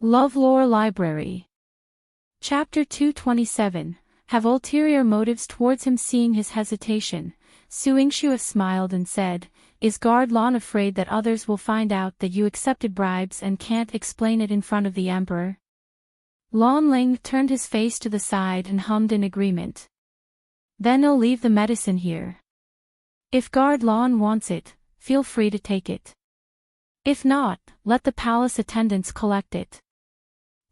LoveLore Library. Chapter 227. Have ulterior motives towards him. Seeing his hesitation, Su Yingxue smiled and said, "Is Guard Lan afraid that others will find out that you accepted bribes and can't explain it in front of the emperor?" Lan Ling turned his face to the side and hummed in agreement. "Then I'll leave the medicine here. If Guard Lan wants it, feel free to take it. If not, let the palace attendants collect it."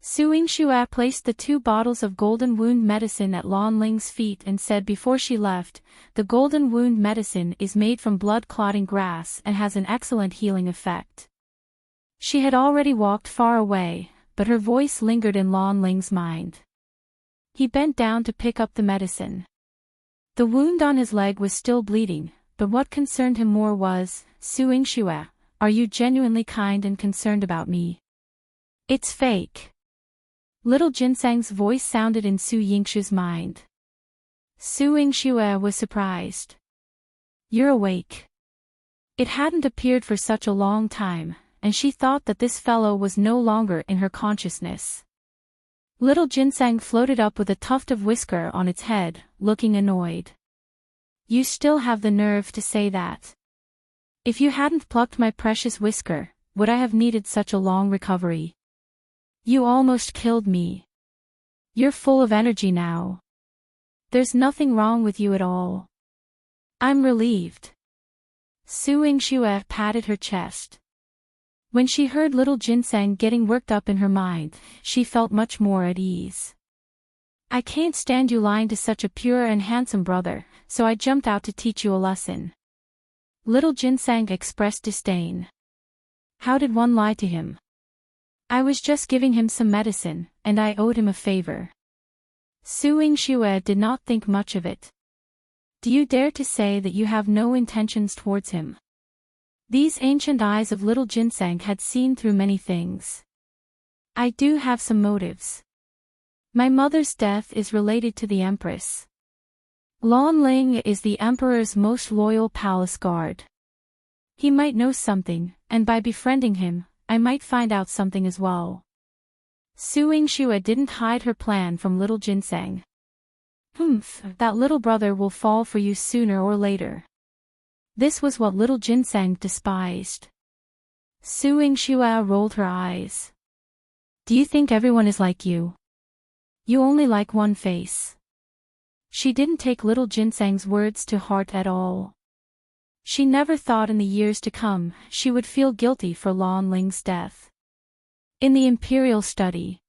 Su Yingxue placed the 2 bottles of golden wound medicine at Lan Ling's feet and said before she left, "The golden wound medicine is made from blood-clotting grass and has an excellent healing effect." She had already walked far away, but her voice lingered in Lan Ling's mind. He bent down to pick up the medicine. The wound on his leg was still bleeding, but what concerned him more was, "Su Yingxue, are you genuinely kind and concerned about me?" "It's fake." Little Ginseng's voice sounded in Su Yingxue's mind. Su Yingxue was surprised. "You're awake." It hadn't appeared for such a long time, and she thought that this fellow was no longer in her consciousness. Little Ginseng floated up with a tuft of whisker on its head, looking annoyed. "You still have the nerve to say that. If you hadn't plucked my precious whisker, would I have needed such a long recovery? You almost killed me. You're full of energy now. There's nothing wrong with you at all." "I'm relieved." Su Yingxue patted her chest. When she heard little Ginseng getting worked up in her mind, she felt much more at ease. "I can't stand you lying to such a pure and handsome brother, so I jumped out to teach you a lesson." Little Ginseng expressed disdain. "How did one lie to him? I was just giving him some medicine, and I owed him a favor." Su Yingxue did not think much of it. "Do you dare to say that you have no intentions towards him?" These ancient eyes of little Ginseng had seen through many things. "I do have some motives. My mother's death is related to the Empress. Lan Ling is the Emperor's most loyal palace guard. He might know something, and by befriending him, I might find out something as well." Su Yingxue didn't hide her plan from little Ginseng. That little brother will fall for you sooner or later." This was what little Ginseng despised. Su Yingxue rolled her eyes. "Do you think everyone is like you? You only like one face." She didn't take little Ginseng's words to heart at all. She never thought in the years to come she would feel guilty for Lan Ling's death. In the imperial study,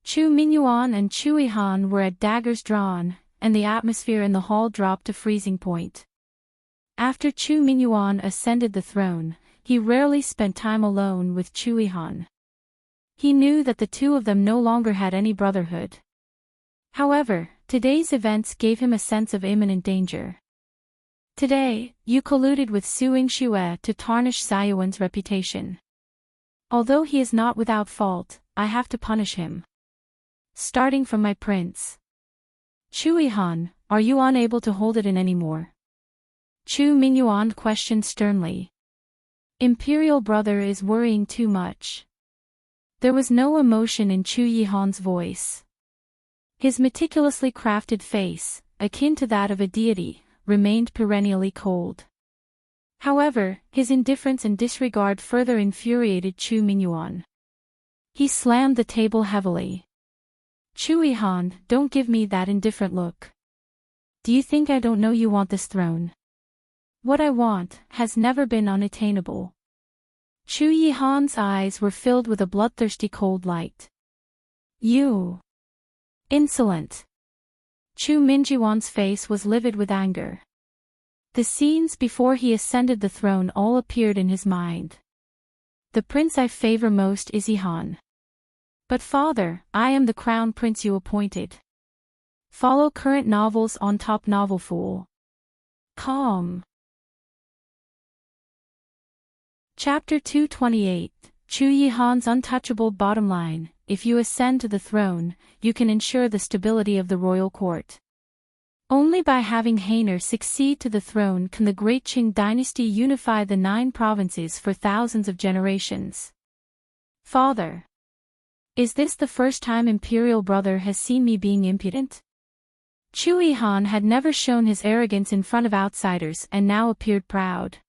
Chu Mingyuan and Chu Yihan were at daggers drawn, and the atmosphere in the hall dropped to freezing point. After Chu Mingyuan ascended the throne, he rarely spent time alone with Chu Yihan. He knew that the 2 of them no longer had any brotherhood. However, today's events gave him a sense of imminent danger. "Today, you colluded with Su Yingxue to tarnish Sayuan's reputation. Although he is not without fault, I have to punish him. Starting from my prince. Chu Yihan, are you unable to hold it in anymore?" Chu Mingyuan questioned sternly. "Imperial brother is worrying too much." There was no emotion in Chu Yihan's voice. His meticulously crafted face, akin to that of a deity, remained perennially cold. However, his indifference and disregard further infuriated Chu Mingyuan. He slammed the table heavily. "Chu Yihan, don't give me that indifferent look. Do you think I don't know you want this throne? What I want has never been unattainable." Chu Yihan's eyes were filled with a bloodthirsty cold light. "You! Insolent!" Chu Mingyuan's face was livid with anger. The scenes before he ascended the throne all appeared in his mind. "The prince I favor most is Yihan. But father, I am the crown prince you appointed. Follow current novels on Top Novel Fool. Calm." Chapter 228. Chu Yihan's untouchable bottom line: if you ascend to the throne, you can ensure the stability of the royal court. Only by having Hainer succeed to the throne can the great Qing dynasty unify the 9 provinces for thousands of generations. "Father, Is this the first time Imperial Brother has seen me being impudent? Chu Yihan had never shown his arrogance in front of outsiders and now appeared proud.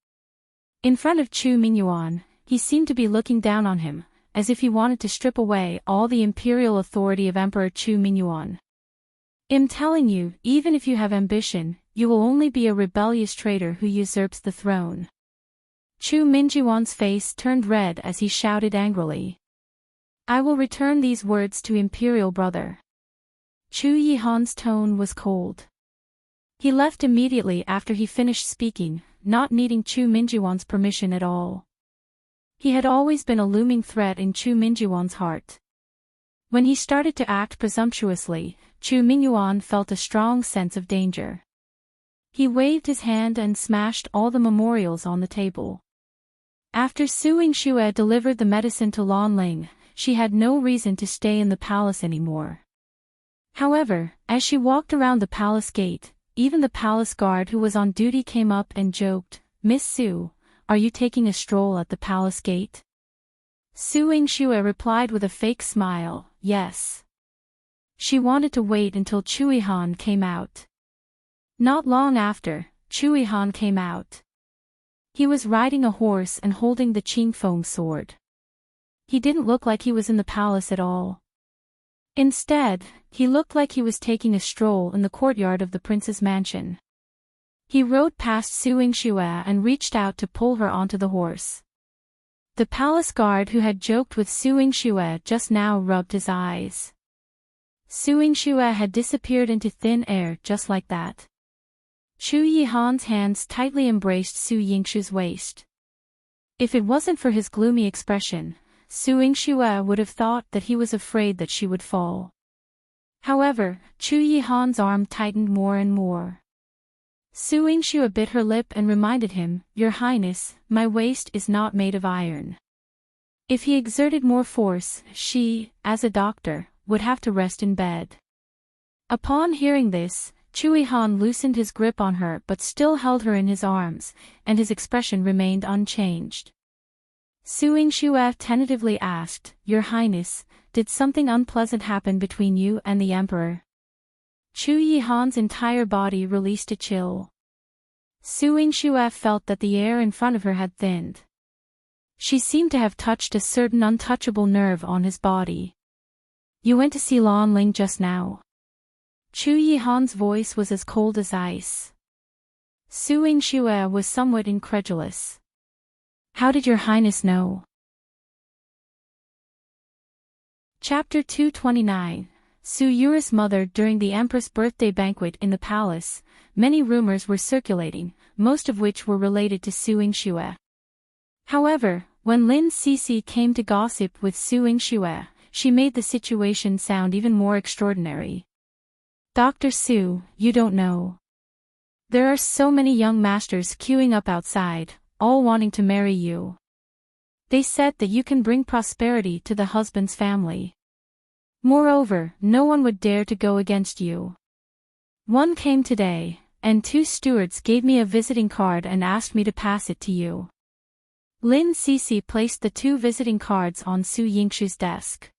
In front of Chu Mingyuan, he seemed to be looking down on him, as if he wanted to strip away all the imperial authority of Emperor Chu Mingyuan. I'm telling you, even if you have ambition, you will only be a rebellious traitor who usurps the throne. Chu Mingyuan's face turned red as he shouted angrily. I will return these words to Imperial Brother. Chu Yihan's tone was cold. He left immediately after he finished speaking, not needing Chu Mingyuan's permission at all. He had always been a looming threat in Chu Mingyuan's heart. When he started to act presumptuously, Chu Mingyuan felt a strong sense of danger. He waved his hand and smashed all the memorials on the table. After Su Yingxue delivered the medicine to Lan Ling, she had no reason to stay in the palace anymore. However, as she walked around the palace gate, even the palace guard who was on duty came up and joked, Miss Su, are you taking a stroll at the palace gate? Su Yingxue replied with a fake smile, yes. She wanted to wait until Chu Yihan came out. Not long after, Chu Yihan came out. He was riding a horse and holding the Qingfeng sword. He didn't look like he was in the palace at all. Instead, he looked like he was taking a stroll in the courtyard of the prince's mansion. He rode past Su Yingxue and reached out to pull her onto the horse. The palace guard who had joked with Su Yingxue just now rubbed his eyes. Su Yingxue had disappeared into thin air just like that. Chu Yihan's hands tightly embraced Su Yingxue's waist. If it wasn't for his gloomy expression, Su Yingxue would have thought that he was afraid that she would fall. However, Chu Yihan's arm tightened more and more. Su Yingxue bit her lip and reminded him, Your Highness, my waist is not made of iron. If he exerted more force, she, as a doctor, would have to rest in bed. Upon hearing this, Chu Yihan loosened his grip on her but still held her in his arms, and his expression remained unchanged. Su Yingxue tentatively asked, Your Highness, did something unpleasant happen between you and the Emperor? Chu Yihan's entire body released a chill. Su Yingxue felt that the air in front of her had thinned. She seemed to have touched a certain untouchable nerve on his body. You went to see Lan Ling just now. Chu Yihan's voice was as cold as ice. Su Yingxue was somewhat incredulous. How did Your Highness know? Chapter 229. Su Yuri's mother. During the Empress' birthday banquet in the palace, many rumors were circulating, most of which were related to Su Yingxue. However, when Lin Cixi came to gossip with Su Yingxue, she made the situation sound even more extraordinary. Dr. Su, you don't know. There are so many young masters queuing up outside, all wanting to marry you. They said that you can bring prosperity to the husband's family. Moreover, no one would dare to go against you. One came today, and 2 stewards gave me a visiting card and asked me to pass it to you. Lin Cixi placed the 2 visiting cards on Su Yingxue's desk.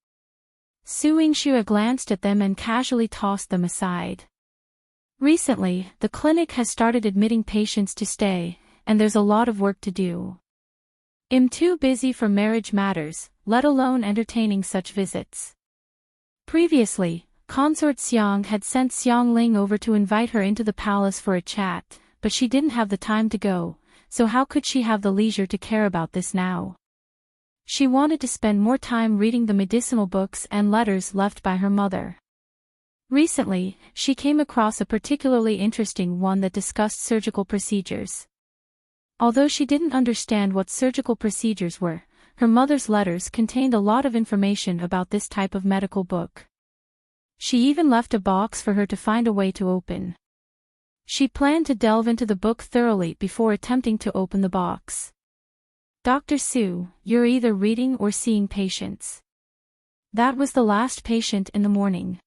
Su Yingxue glanced at them and casually tossed them aside. Recently, the clinic has started admitting patients to stay, and there's a lot of work to do. I'm too busy for marriage matters, let alone entertaining such visits. Previously, Consort Xiang had sent Xiang Ling over to invite her into the palace for a chat, but she didn't have the time to go, so how could she have the leisure to care about this now? She wanted to spend more time reading the medicinal books and letters left by her mother. Recently, she came across a particularly interesting one that discussed surgical procedures. Although she didn't understand what surgical procedures were, her mother's letters contained a lot of information about this type of medical book. She even left a box for her to find a way to open. She planned to delve into the book thoroughly before attempting to open the box. Dr. Su, you're either reading or seeing patients. That was the last patient in the morning.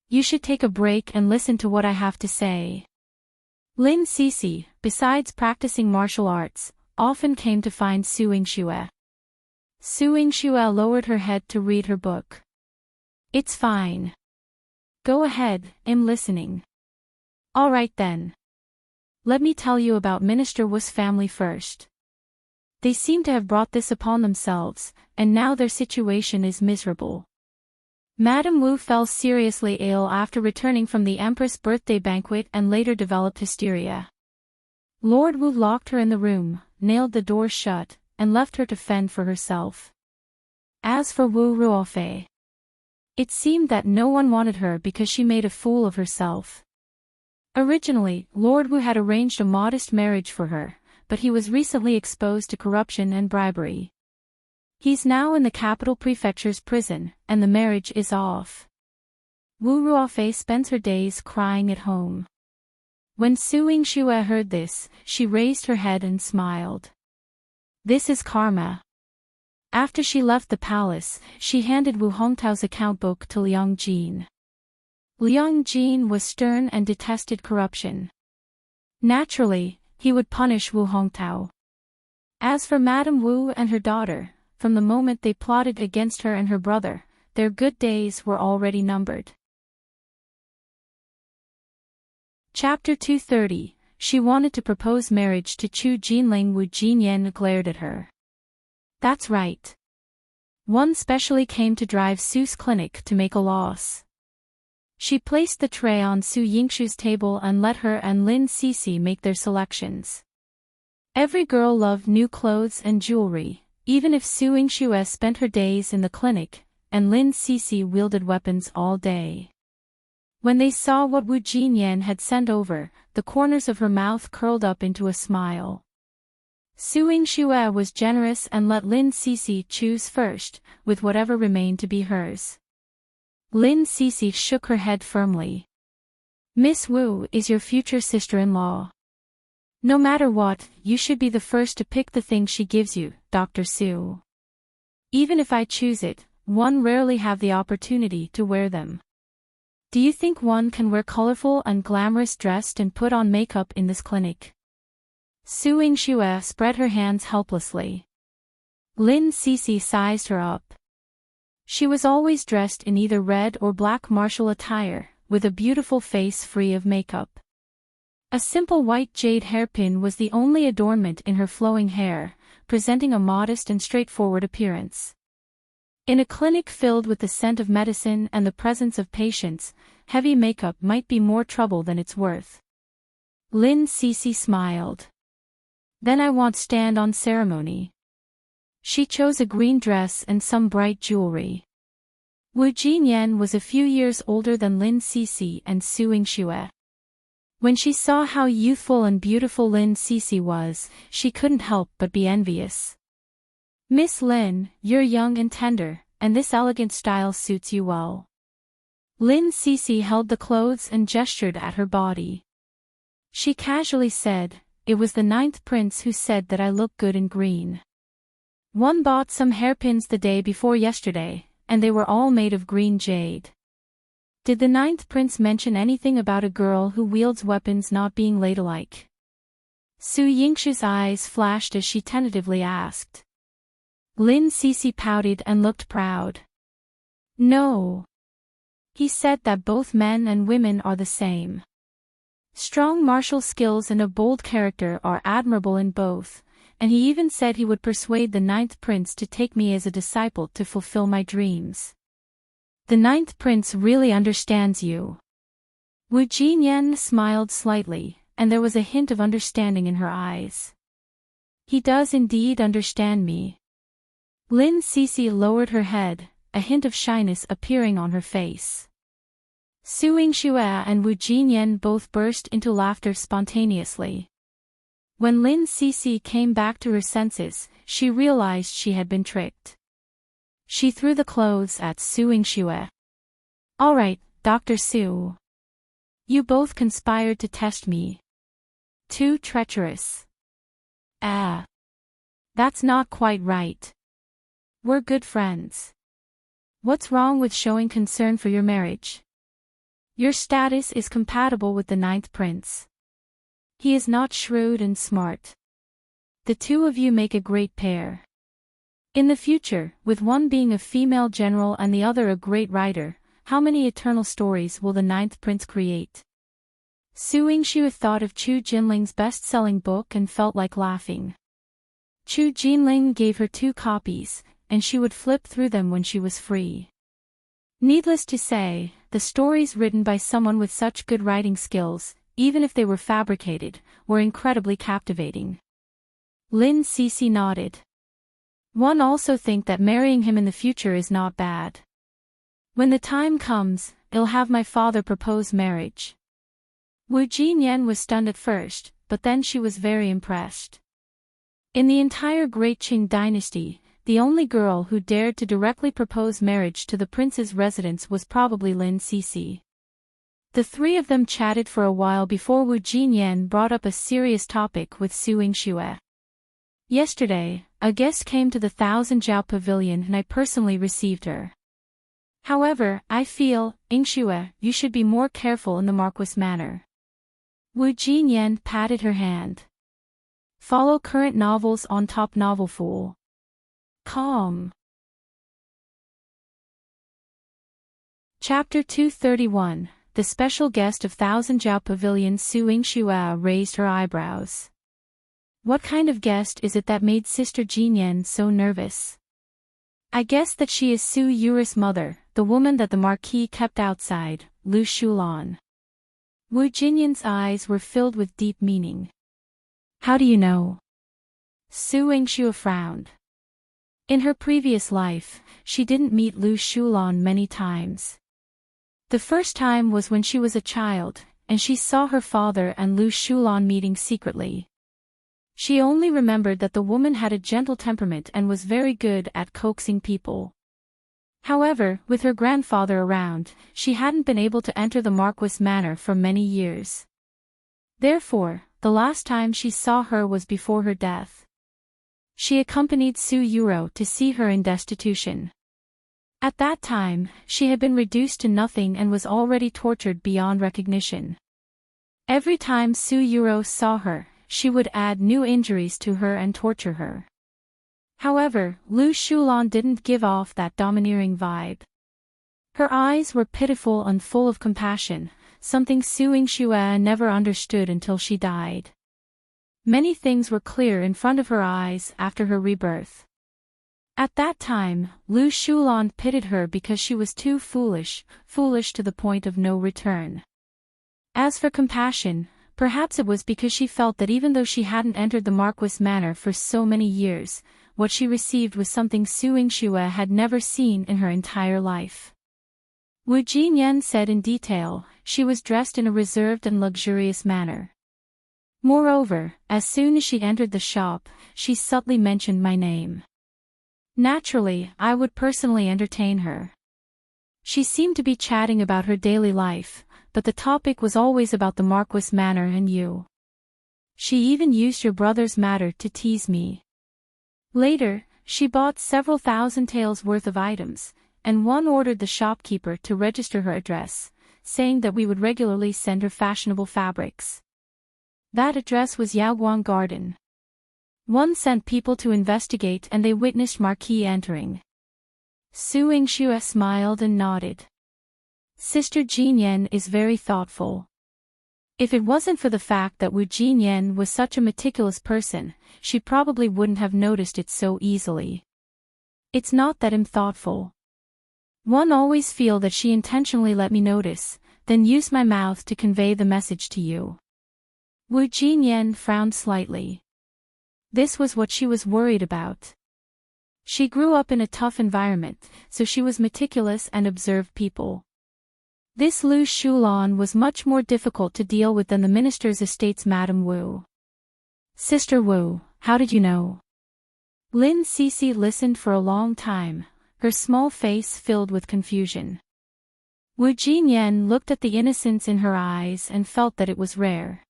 You should take a break and listen to what I have to say. Lin Cixi, besides practicing martial arts, often came to find Su Yingxue. Su Yingxue lowered her head to read her book. It's fine. Go ahead, I'm listening. All right then. Let me tell you about Minister Wu's family first. They seem to have brought this upon themselves, and now their situation is miserable. Madame Wu fell seriously ill after returning from the Empress' birthday banquet and later developed hysteria. Lord Wu locked her in the room, nailed the door shut, and left her to fend for herself. As for Wu Ruofei, it seemed that no one wanted her because she made a fool of herself. Originally, Lord Wu had arranged a modest marriage for her, but he was recently exposed to corruption and bribery. He's now in the capital prefecture's prison, and the marriage is off. Wu Ruofei spends her days crying at home. When Su Yingxue heard this, she raised her head and smiled. This is karma. After she left the palace, she handed Wu Hongtao's account book to Liang Jin. Liang Jin was stern and detested corruption. Naturally, he would punish Wu Hongtao. As for Madame Wu and her daughter, from the moment they plotted against her and her brother, their good days were already numbered. Chapter 230. She wanted to propose marriage to Chu Jinling. Wu Jinyan glared at her. That's right. One specially came to drive Su's clinic to make a loss. She placed the tray on Su Yingxu's table and let her and Lin Cixi make their selections. Every girl loved new clothes and jewelry, even if Su Yingxue spent her days in the clinic, and Lin Cixi wielded weapons all day. When they saw what Wu Jinyan had sent over, the corners of her mouth curled up into a smile. Su Yingxue was generous and let Lin Cixi choose first, with whatever remained to be hers. Lin Cixi shook her head firmly. Miss Wu is your future sister-in-law. No matter what, you should be the first to pick the thing she gives you, Dr. Su. Even if I choose it, one rarely have the opportunity to wear them. Do you think one can wear colorful and glamorous dressed and put on makeup in this clinic? Su Yingxue spread her hands helplessly. Lin Cixi sized her up. She was always dressed in either red or black martial attire, with a beautiful face free of makeup. A simple white jade hairpin was the only adornment in her flowing hair, presenting a modest and straightforward appearance. In a clinic filled with the scent of medicine and the presence of patients, heavy makeup might be more trouble than it's worth. Lin Cixi smiled. Then I want stand on ceremony. She chose a green dress and some bright jewelry. Wu Jinyan was a few years older than Lin Cixi and Su Yingxue. When she saw how youthful and beautiful Lin Cixi was, she couldn't help but be envious. Miss Lin, you're young and tender, and this elegant style suits you well. Lin Cixi held the clothes and gestured at her body. She casually said, it was the 9th prince who said that I look good in green. One bought some hairpins the day before yesterday, and they were all made of green jade. Did the 9th prince mention anything about a girl who wields weapons not being ladylike? Su Yingxu's eyes flashed as she tentatively asked. Lin Cixi pouted and looked proud. No. He said that both men and women are the same. Strong martial skills and a bold character are admirable in both, and he even said he would persuade the 9th prince to take me as a disciple to fulfill my dreams. The 9th prince really understands you. Wu Jinyan smiled slightly, and there was a hint of understanding in her eyes. He does indeed understand me. Lin Cixi lowered her head, a hint of shyness appearing on her face. Su Yingxue and Wu Jinyan both burst into laughter spontaneously. When Lin Cixi came back to her senses, she realized she had been tricked. She threw the clothes at Su Yingxue. All right, Dr. Su. You both conspired to test me. Too treacherous. That's not quite right. We're good friends. What's wrong with showing concern for your marriage? Your status is compatible with the 9th prince. He is not shrewd and smart. The two of you make a great pair. In the future, with one being a female general and the other a great writer, how many eternal stories will the ninth prince create? Su Yingxue thought of Chu Jinling's best-selling book and felt like laughing. Chu Jinling gave her 2 copies, and she would flip through them when she was free. Needless to say, the stories written by someone with such good writing skills, even if they were fabricated, were incredibly captivating. Lin Cixi nodded. One also think that marrying him in the future is not bad. When the time comes, I'll have my father propose marriage. Wu Jinyan was stunned at first, but then she was very impressed. In the entire Great Qing dynasty, the only girl who dared to directly propose marriage to the prince's residence was probably Lin Cixi. The 3 of them chatted for a while before Wu Jinyan brought up a serious topic with Su Yingxue. Yesterday, a guest came to the Thousand Jiao Pavilion and I personally received her. However, I feel, Yingxue, you should be more careful in the Marquis manner. Wu Jinyan patted her hand. Follow current novels on Top Novel Fool. Calm. Chapter 231, The Special Guest of Thousand Jiao Pavilion. Su Yingxue raised her eyebrows. What kind of guest is it that made Sister Jinyan so nervous? I guess that she is Su Yuri's mother, the woman that the Marquis kept outside, Lu Shulan. Wu Jinyan's eyes were filled with deep meaning. How do you know? Su Yingxue frowned. In her previous life, she didn't meet Lu Shulan many times. The first time was when she was a child, and she saw her father and Lu Shulan meeting secretly. She only remembered that the woman had a gentle temperament and was very good at coaxing people. However, with her grandfather around, she hadn't been able to enter the Marquis manor for many years. Therefore, the last time she saw her was before her death. She accompanied Su Yuro to see her in destitution. At that time, she had been reduced to nothing and was already tortured beyond recognition. Every time Su Yuro saw her, she would add new injuries to her and torture her. However, Lu Shulan didn't give off that domineering vibe. Her eyes were pitiful and full of compassion, something Su Yingxue never understood until she died. Many things were clear in front of her eyes after her rebirth. At that time, Lu Shulan pitied her because she was too foolish to the point of no return. As for compassion, perhaps it was because she felt that even though she hadn't entered the Marquis manor for so many years, what she received was something Su Yingxue had never seen in her entire life. Wu Jinyan said in detail, she was dressed in a reserved and luxurious manner. Moreover, as soon as she entered the shop, she subtly mentioned my name. Naturally, I would personally entertain her. She seemed to be chatting about her daily life, but the topic was always about the Marquis manor and you. She even used your brother's matter to tease me. Later, she bought several thousand taels worth of items, and one ordered the shopkeeper to register her address, saying that we would regularly send her fashionable fabrics. That address was Yaoguang Garden. One sent people to investigate and they witnessed Marquis entering. Su Yingxue smiled and nodded. Sister Jinyan is very thoughtful. If it wasn't for the fact that Wu Jinyan was such a meticulous person, she probably wouldn't have noticed it so easily. It's not that I'm thoughtful. One always feel that she intentionally let me notice, then use my mouth to convey the message to you. Wu Jinyan frowned slightly. This was what she was worried about. She grew up in a tough environment, so she was meticulous and observed people. This Lu Shulan was much more difficult to deal with than the minister's estate's Madame Wu. Sister Wu, how did you know? Lin Cixi listened for a long time, her small face filled with confusion. Wu Jinyan looked at the innocence in her eyes and felt that it was rare.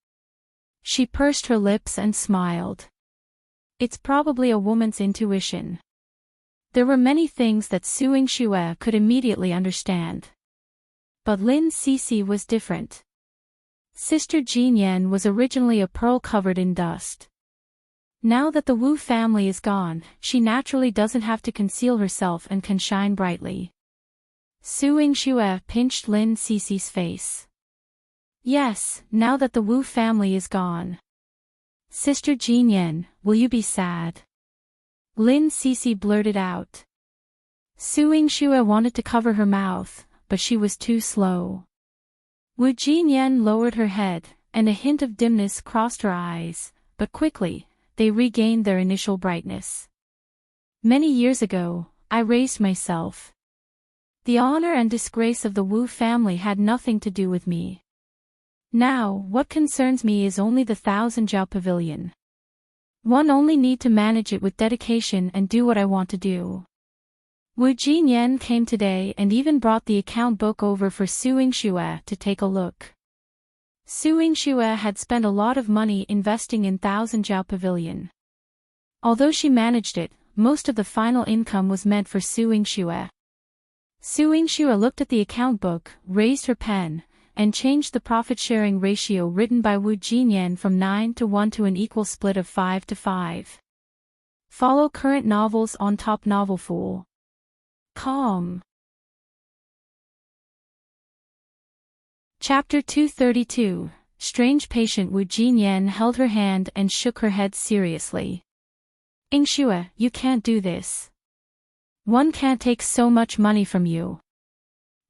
She pursed her lips and smiled. It's probably a woman's intuition. There were many things that Su Yingxue could immediately understand. But Lin Cixi was different. Sister Jinyan was originally a pearl covered in dust. Now that the Wu family is gone, she naturally doesn't have to conceal herself and can shine brightly. Su Yingxue pinched Lin Cici's face. Yes, now that the Wu family is gone. Sister Jinyan, will you be sad? Lin Cici blurted out. Su Yingxue wanted to cover her mouth, but she was too slow. Wu Jinyan lowered her head, and a hint of dimness crossed her eyes, but quickly, they regained their initial brightness. Many years ago, I raised myself. The honor and disgrace of the Wu family had nothing to do with me. Now, what concerns me is only the 1,000-jiao pavilion. One only need to manage it with dedication and do what I want to do. Wu Jinyan came today and even brought the account book over for Su Yingxue to take a look. Su Yingxue had spent a lot of money investing in 1,000-jiao pavilion. Although she managed it, most of the final income was meant for Su Yingxue. Su Yingxue looked at the account book, raised her pen, and changed the profit-sharing ratio written by Wu Jinyan from 9:1 to an equal split of 5:5. Follow current novels on Top Novel Fool. Calm. Chapter 232. Strange patient. Wu Jinyan held her hand and shook her head seriously. Yingxue, you can't do this. One can't take so much money from you.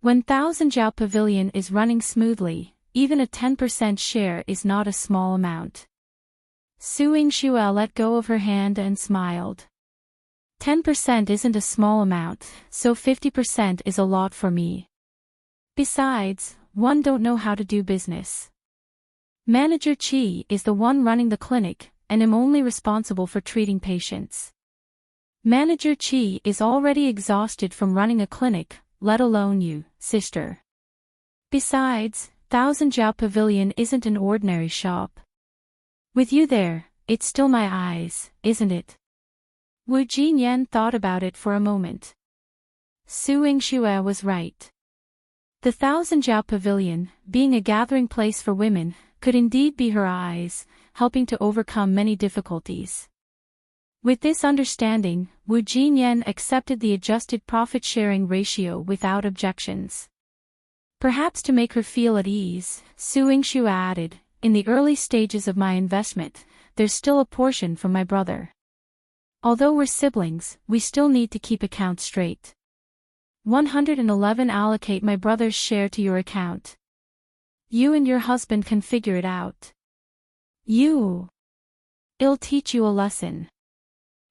When 1,000-jiao pavilion is running smoothly, even a 10% share is not a small amount. Su Yingxue let go of her hand and smiled. 10% isn't a small amount, so 50% is a lot for me. Besides, one don't know how to do business. Manager Qi is the one running the clinic, and am only responsible for treating patients. Manager Qi is already exhausted from running a clinic, let alone you, sister. Besides, 1,000-jiao pavilion isn't an ordinary shop. With you there, it's still my eyes, isn't it? Wu Jinyan thought about it for a moment. Su Yingxue was right. The 1,000-jiao pavilion, being a gathering place for women, could indeed be her eyes, helping to overcome many difficulties. With this understanding, Wu Jinyan accepted the adjusted profit-sharing ratio without objections. Perhaps to make her feel at ease, Su Yingxue added, in the early stages of my investment, there's still a portion from my brother. Although we're siblings, we still need to keep accounts straight. 111 allocate my brother's share to your account. You and your husband can figure it out. It'll teach you a lesson.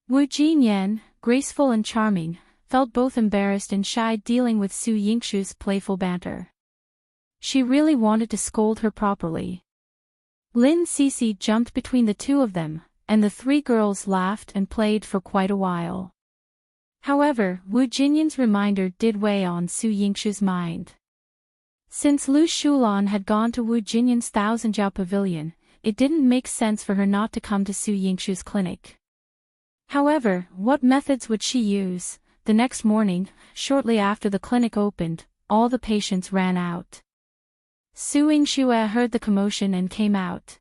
Wu Jinyan, graceful and charming, felt both embarrassed and shy dealing with Su Yingxue's playful banter. She really wanted to scold her properly. Lin Cici jumped between the two of them, and the three girls laughed and played for quite a while. However, Wu Jinyan's reminder did weigh on Su Yingxue's mind. Since Lu Shulan had gone to Wu Jinyan's 1,000-jiao pavilion, it didn't make sense for her not to come to Su Yingxue's clinic. However, what methods would she use? The next morning, shortly after the clinic opened, all the patients ran out. Su Yingxue heard the commotion and came out.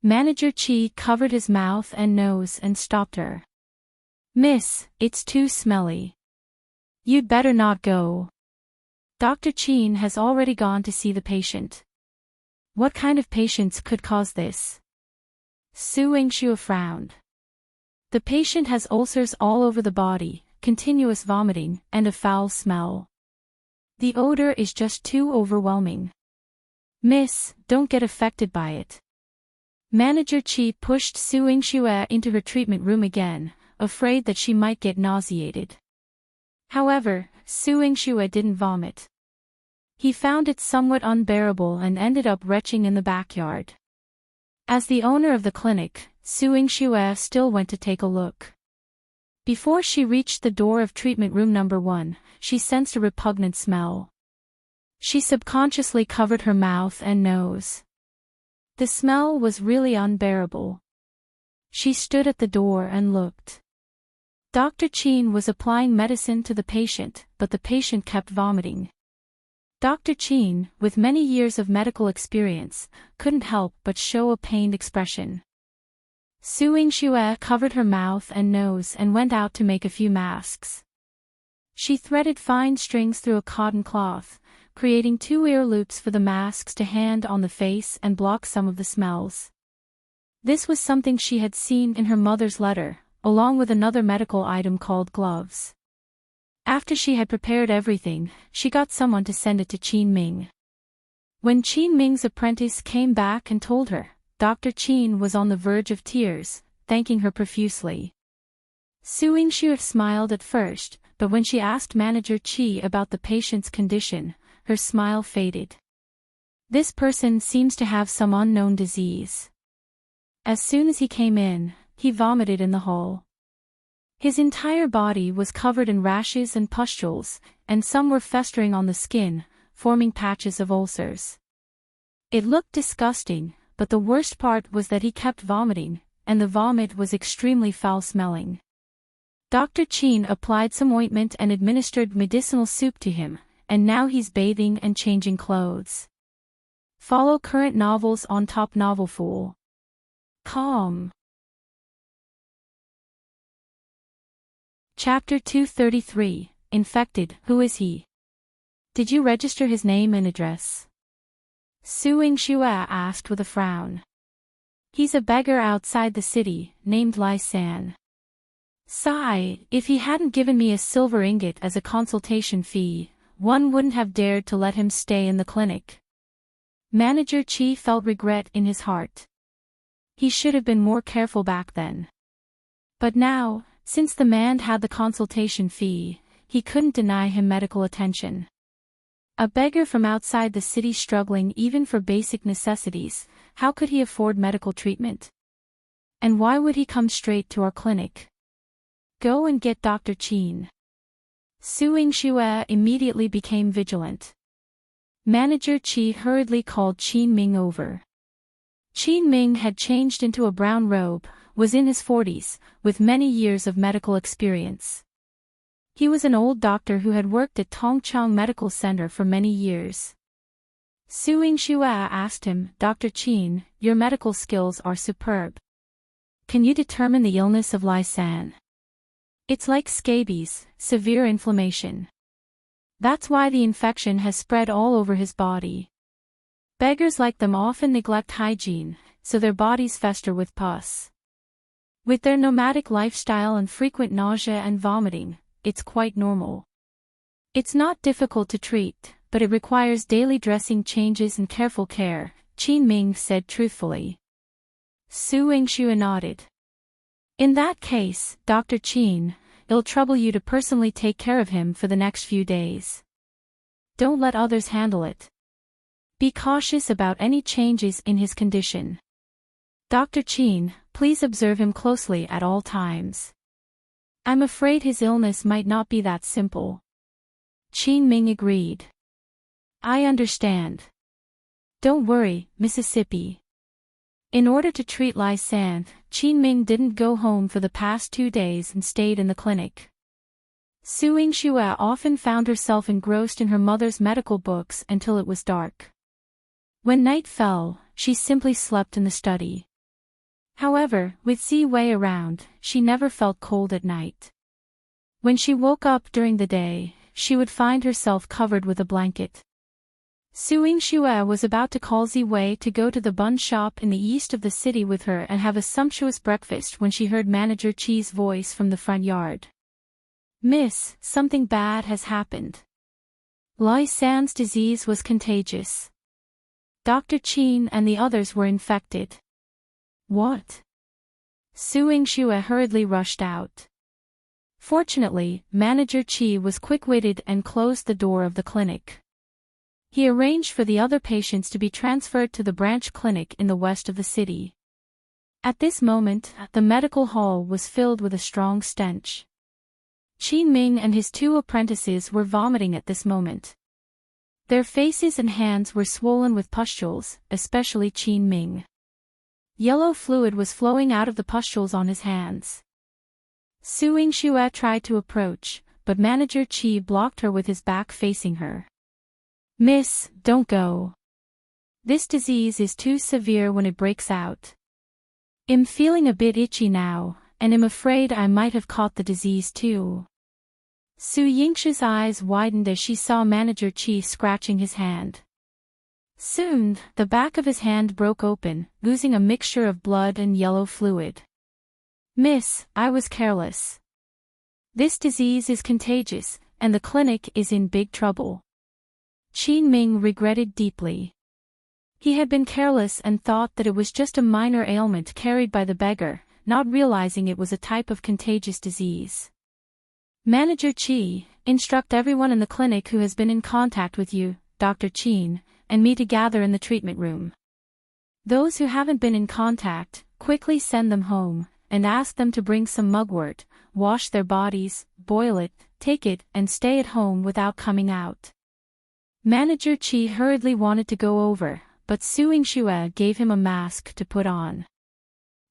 Manager Qi covered his mouth and nose and stopped her. Miss, it's too smelly. You'd better not go. Dr. Qin has already gone to see the patient. What kind of patients could cause this? Su Yingxue frowned. The patient has ulcers all over the body, continuous vomiting, and a foul smell. The odor is just too overwhelming. Miss, don't get affected by it. Manager Qi pushed Su Yingxue into her treatment room again, afraid that she might get nauseated. However, Su Yingxue didn't vomit. He found it somewhat unbearable and ended up retching in the backyard. As the owner of the clinic, Su Yingxue still went to take a look. Before she reached the door of treatment room number 1, she sensed a repugnant smell. She subconsciously covered her mouth and nose. The smell was really unbearable. She stood at the door and looked. Dr. Qin was applying medicine to the patient, but the patient kept vomiting. Dr. Qin, with many years of medical experience, couldn't help but show a pained expression. Su Yingxue covered her mouth and nose and went out to make a few masks. She threaded fine strings through a cotton cloth, creating 2 ear loops for the masks to hand on the face and block some of the smells. This was something she had seen in her mother's letter, along with another medical item called gloves. After she had prepared everything, she got someone to send it to Qin Ming. When Qin Ming's apprentice came back and told her, Dr. Qin was on the verge of tears, thanking her profusely. Su Yingxue smiled at first, but when she asked Manager Qi about the patient's condition, her smile faded. This person seems to have some unknown disease. As soon as he came in, he vomited in the hall. His entire body was covered in rashes and pustules, and some were festering on the skin, forming patches of ulcers. It looked disgusting, but the worst part was that he kept vomiting, and the vomit was extremely foul-smelling. Dr. Qin applied some ointment and administered medicinal soup to him, and now he's bathing and changing clothes. Follow current novels on Top Novel Fool. Calm. Chapter 233, Infected, Who is he? Did you register his name and address? Su Yingxue asked with a frown. He's a beggar outside the city, named Lai San. Sigh, if he hadn't given me a silver ingot as a consultation fee, one wouldn't have dared to let him stay in the clinic. Manager Qi felt regret in his heart. He should have been more careful back then. But now, since the man had the consultation fee, he couldn't deny him medical attention. A beggar from outside the city struggling even for basic necessities, how could he afford medical treatment? And why would he come straight to our clinic? Go and get Dr. Qin. Su Yingxue immediately became vigilant. Manager Qi hurriedly called Qin Ming over. Qin Ming had changed into a brown robe, was in his 40s, with many years of medical experience. He was an old doctor who had worked at Tongchang Medical Center for many years. Su Yingxue asked him, Dr. Qin, your medical skills are superb. Can you determine the illness of Lai San? It's like scabies, severe inflammation. That's why the infection has spread all over his body. Beggars like them often neglect hygiene, so their bodies fester with pus. With their nomadic lifestyle and frequent nausea and vomiting, it's quite normal. It's not difficult to treat, but it requires daily dressing changes and careful care, Qin Ming said truthfully. Su Yingxue nodded. In that case, Dr. Qin, it'll trouble you to personally take care of him for the next few days. Don't let others handle it. Be cautious about any changes in his condition. Dr. Qin, please observe him closely at all times. I'm afraid his illness might not be that simple. Qin Ming agreed. I understand. Don't worry, Mississippi. In order to treat Lai San, Qin Ming didn't go home for the past 2 days and stayed in the clinic. Su Yingxue often found herself engrossed in her mother's medical books until it was dark. When night fell, she simply slept in the study. However, with Ziwei around, she never felt cold at night. When she woke up during the day, she would find herself covered with a blanket. Su Yingxue was about to call Ziwei to go to the bun shop in the east of the city with her and have a sumptuous breakfast when she heard Manager Qi's voice from the front yard. Miss, something bad has happened. Lai San's disease was contagious. Dr. Qin and the others were infected. What? Su Yingxue hurriedly rushed out. Fortunately, Manager Qi was quick-witted and closed the door of the clinic. He arranged for the other patients to be transferred to the branch clinic in the west of the city. At this moment, the medical hall was filled with a strong stench. Qin Ming and his 2 apprentices were vomiting at this moment. Their faces and hands were swollen with pustules, especially Qin Ming. Yellow fluid was flowing out of the pustules on his hands. Su Yingxue tried to approach, but Manager Qi blocked her with his back facing her. Miss, don't go. This disease is too severe when it breaks out. I'm feeling a bit itchy now, and I'm afraid I might have caught the disease too. Su Yingshu's eyes widened as she saw Manager Qi scratching his hand. Soon, the back of his hand broke open, oozing a mixture of blood and yellow fluid. "Miss, I was careless. This disease is contagious, and the clinic is in big trouble." Qin Ming regretted deeply. He had been careless and thought that it was just a minor ailment carried by the beggar, not realizing it was a type of contagious disease. "Manager Qi, instruct everyone in the clinic who has been in contact with you, Dr. Qin, and me to gather in the treatment room. Those who haven't been in contact, quickly send them home, and ask them to bring some mugwort, wash their bodies, boil it, take it, and stay at home without coming out." Manager Qi hurriedly wanted to go over, but Su Yingxue gave him a mask to put on.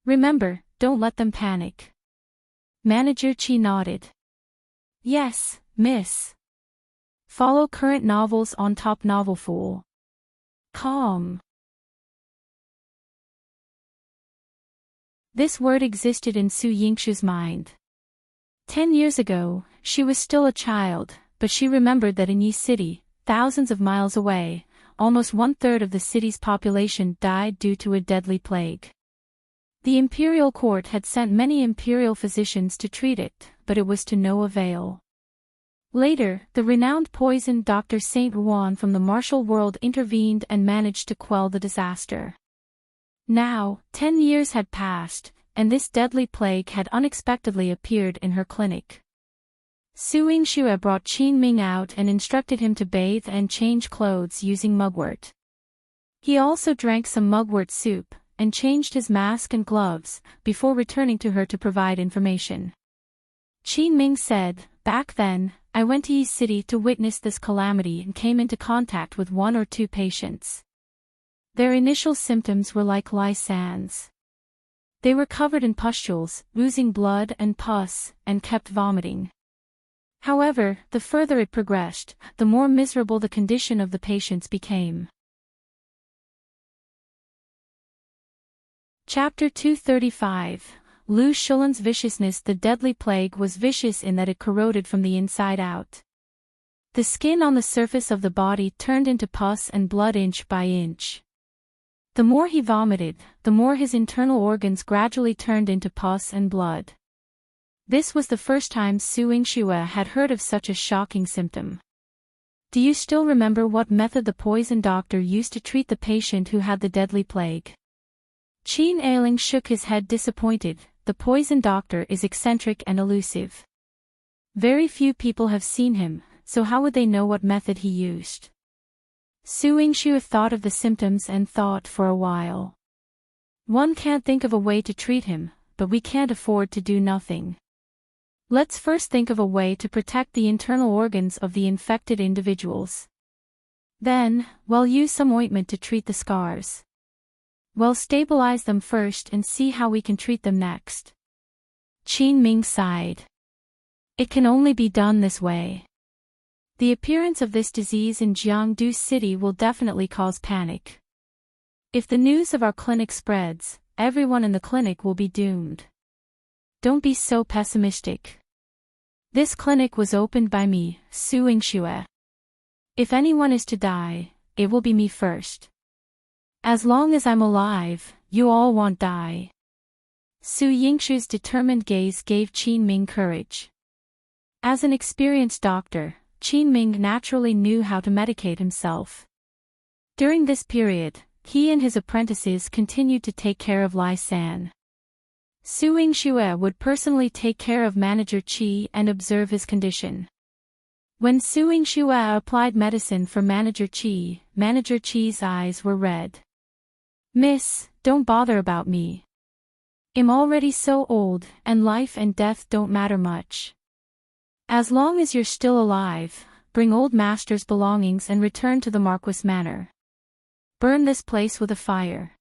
"Remember, don't let them panic." Manager Qi nodded. "Yes, miss." Follow current novels on Top Novelful. Calm. This word existed in Su Yingshu's mind. 10 years ago, she was still a child, but she remembered that in Yi City, thousands of miles away, almost 1/3 of the city's population died due to a deadly plague. The imperial court had sent many imperial physicians to treat it, but it was to no avail. Later, the renowned poison Dr. Saint Ruan from the martial world intervened and managed to quell the disaster. Now, 10 years had passed, and this deadly plague had unexpectedly appeared in her clinic. Su Yingxue brought Qin Ming out and instructed him to bathe and change clothes using mugwort. He also drank some mugwort soup, and changed his mask and gloves, before returning to her to provide information. Qin Ming said, "Back then, I went to Yi City to witness this calamity and came into contact with 1 or 2 patients. Their initial symptoms were like Lysan's. They were covered in pustules, oozing blood and pus, and kept vomiting. However, the further it progressed, the more miserable the condition of the patients became." Chapter 235, Lu Shulan's Viciousness. The deadly plague was vicious in that it corroded from the inside out. The skin on the surface of the body turned into pus and blood inch by inch. The more he vomited, the more his internal organs gradually turned into pus and blood. This was the first time Su Yingxue had heard of such a shocking symptom. "Do you still remember what method the poison doctor used to treat the patient who had the deadly plague?" Qin Ailing shook his head disappointed. "The poison doctor is eccentric and elusive. Very few people have seen him, so how would they know what method he used?" Su Yingxue thought of the symptoms and thought for a while. "One can't think of a way to treat him, but we can't afford to do nothing. Let's first think of a way to protect the internal organs of the infected individuals. Then, we'll use some ointment to treat the scars. We'll stabilize them first and see how we can treat them next." Qin Ming sighed. "It can only be done this way. The appearance of this disease in Jiangdu City will definitely cause panic. If the news of our clinic spreads, everyone in the clinic will be doomed. Don't be so pessimistic. This clinic was opened by me, Su Yingxue. If anyone is to die, it will be me first. As long as I'm alive, you all won't die." Su Yingxu's determined gaze gave Qin Ming courage. As an experienced doctor, Qin Ming naturally knew how to medicate himself. During this period, he and his apprentices continued to take care of Lai San. Su Yingxue would personally take care of Manager Qi and observe his condition. When Su Yingxue applied medicine for Manager Qi's eyes were red. "Miss, don't bother about me. I'm already so old, and life and death don't matter much. As long as you're still alive, bring old master's belongings and return to the Marquis Manor. Burn this place with a fire.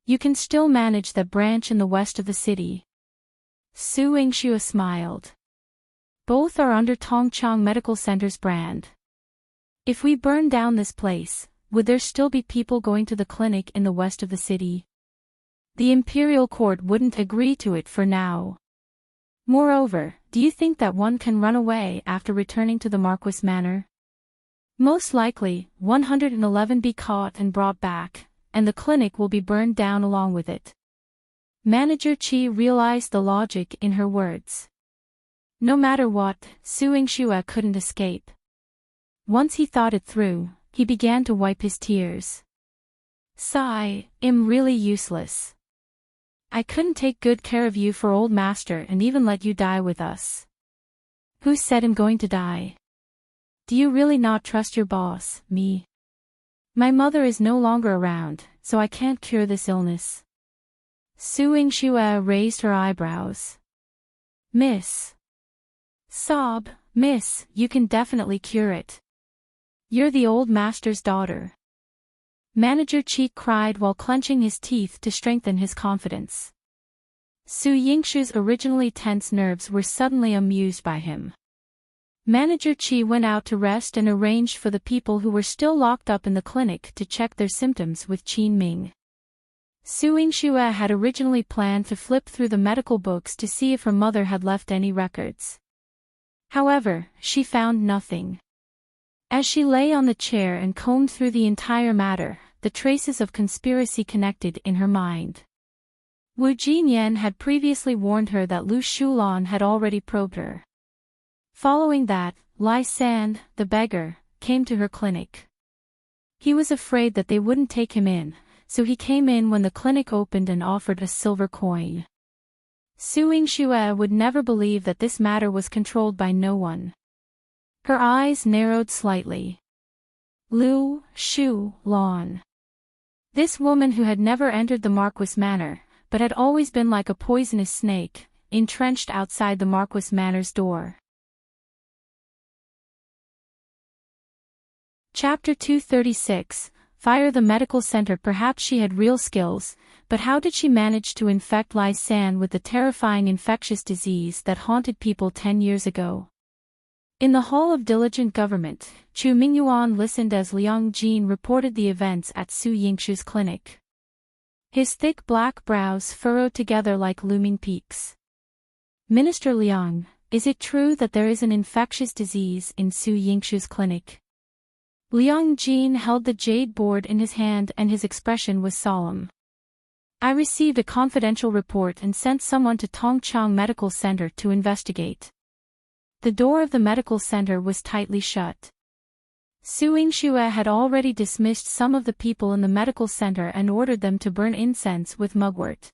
You can still manage that branch in the west of the city." Su Yingxue smiled. "Both are under Tongchang Medical Center's brand. If we burn down this place, would there still be people going to the clinic in the west of the city? The imperial court wouldn't agree to it for now. Moreover, do you think that one can run away after returning to the Marquis Manor? Most likely, 111 be caught and brought back, and the clinic will be burned down along with it. Manager Chi realized the logic in her words. No matter what, Su Yingxue couldn't escape. Once he thought it through, he began to wipe his tears. Sigh, I'm really useless. I couldn't take good care of you for old master and even let you die with us. Who said I'm going to die? Do you really not trust your boss, me? My mother is no longer around, so I can't cure this illness. Su Yingxue raised her eyebrows. Miss. Sob, miss, you can definitely cure it. You're the old master's daughter. Manager Chi cried while clenching his teeth to strengthen his confidence. Su Yingxue's originally tense nerves were suddenly amused by him. Manager Chi went out to rest and arranged for the people who were still locked up in the clinic to check their symptoms with Qin Ming. Su Yingxue had originally planned to flip through the medical books to see if her mother had left any records. However, she found nothing. As she lay on the chair and combed through the entire matter, the traces of conspiracy connected in her mind. Wu Jinyan had previously warned her that Lu Shulan had already probed her. Following that, Lai San, the beggar, came to her clinic. He was afraid that they wouldn't take him in, so he came in when the clinic opened and offered a silver coin. Su Yingxue would never believe that this matter was controlled by no one. Her eyes narrowed slightly. Lu Shulan. This woman who had never entered the Marquis Manor, but had always been like a poisonous snake, entrenched outside the Marquis Manor's door. Chapter 236, Fire the Medical Center. Perhaps she had real skills, but how did she manage to infect Lai San with the terrifying infectious disease that haunted people 10 years ago? In the Hall of Diligent Government, Chu Mingyuan listened as Liang Jin reported the events at Su Yingxue's clinic. His thick black brows furrowed together like looming peaks. Minister Liang, is it true that there is an infectious disease in Su Yingxue's clinic? Liang Jin held the jade board in his hand and his expression was solemn. I received a confidential report and sent someone to Tongchang Medical Center to investigate. The door of the medical center was tightly shut. Su Yingxue had already dismissed some of the people in the medical center and ordered them to burn incense with mugwort.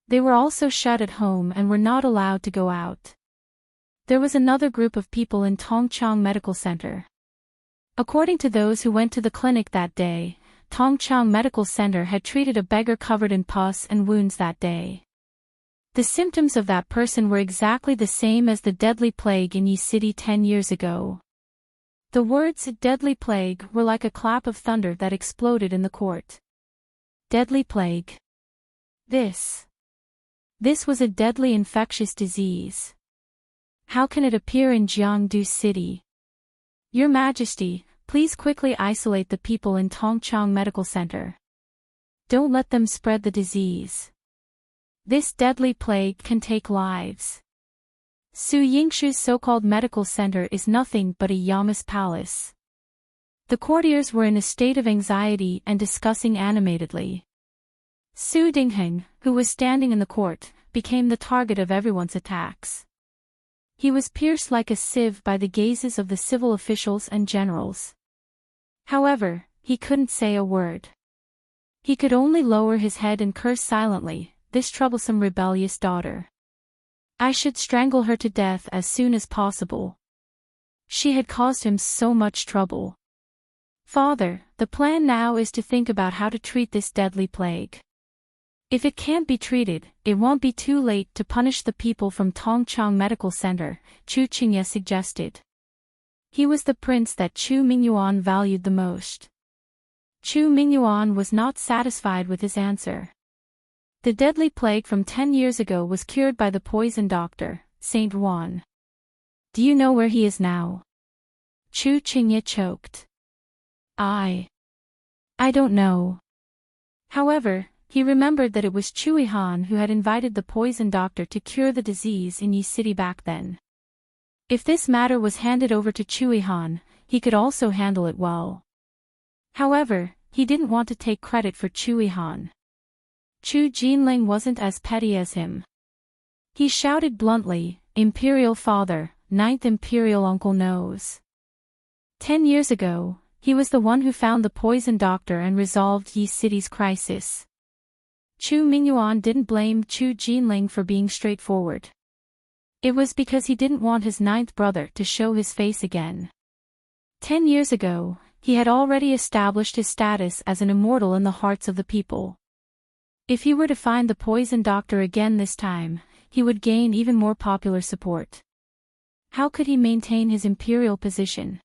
They were also shut at home and were not allowed to go out. There was another group of people in Tongchang Medical Center. According to those who went to the clinic that day, Tongchang Medical Center had treated a beggar covered in pus and wounds that day. The symptoms of that person were exactly the same as the deadly plague in Yi City 10 years ago. The words "deadly plague" were like a clap of thunder that exploded in the court. Deadly plague. This was a deadly infectious disease. How can it appear in Jiangdu City? Your Majesty, please quickly isolate the people in Tongchang Medical Center. Don't let them spread the disease. This deadly plague can take lives. Su Yingxue's so-called medical center is nothing but a Yamas palace. The courtiers were in a state of anxiety and discussing animatedly. Su Dingheng, who was standing in the court, became the target of everyone's attacks. He was pierced like a sieve by the gazes of the civil officials and generals. However, he couldn't say a word. He could only lower his head and curse silently, this troublesome rebellious daughter. I should strangle her to death as soon as possible. She had caused him so much trouble. Father, the plan now is to think about how to treat this deadly plague. If it can't be treated, it won't be too late to punish the people from Tongchang Medical Center, Chu Qingye suggested. He was the prince that Chu Mingyuan valued the most. Chu Mingyuan was not satisfied with his answer. The deadly plague from 10 years ago was cured by the poison doctor, Saint Juan. Do you know where he is now? Chu Qingye choked. I don't know. However, He remembered that it was Chui Han who had invited the poison doctor to cure the disease in Yi City back then. If this matter was handed over to Chui Han, he could also handle it well. However, he didn't want to take credit for Chui Han. Chu Jinling wasn't as petty as him. He shouted bluntly, "Imperial Father, Ninth Imperial Uncle knows. 10 years ago, he was the one who found the poison doctor and resolved Yi City's crisis." Chu Mingyuan didn't blame Chu Jinling for being straightforward. It was because he didn't want his ninth brother to show his face again. 10 years ago, he had already established his status as an immortal in the hearts of the people. If he were to find the poison doctor again this time, he would gain even more popular support. How could he maintain his imperial position?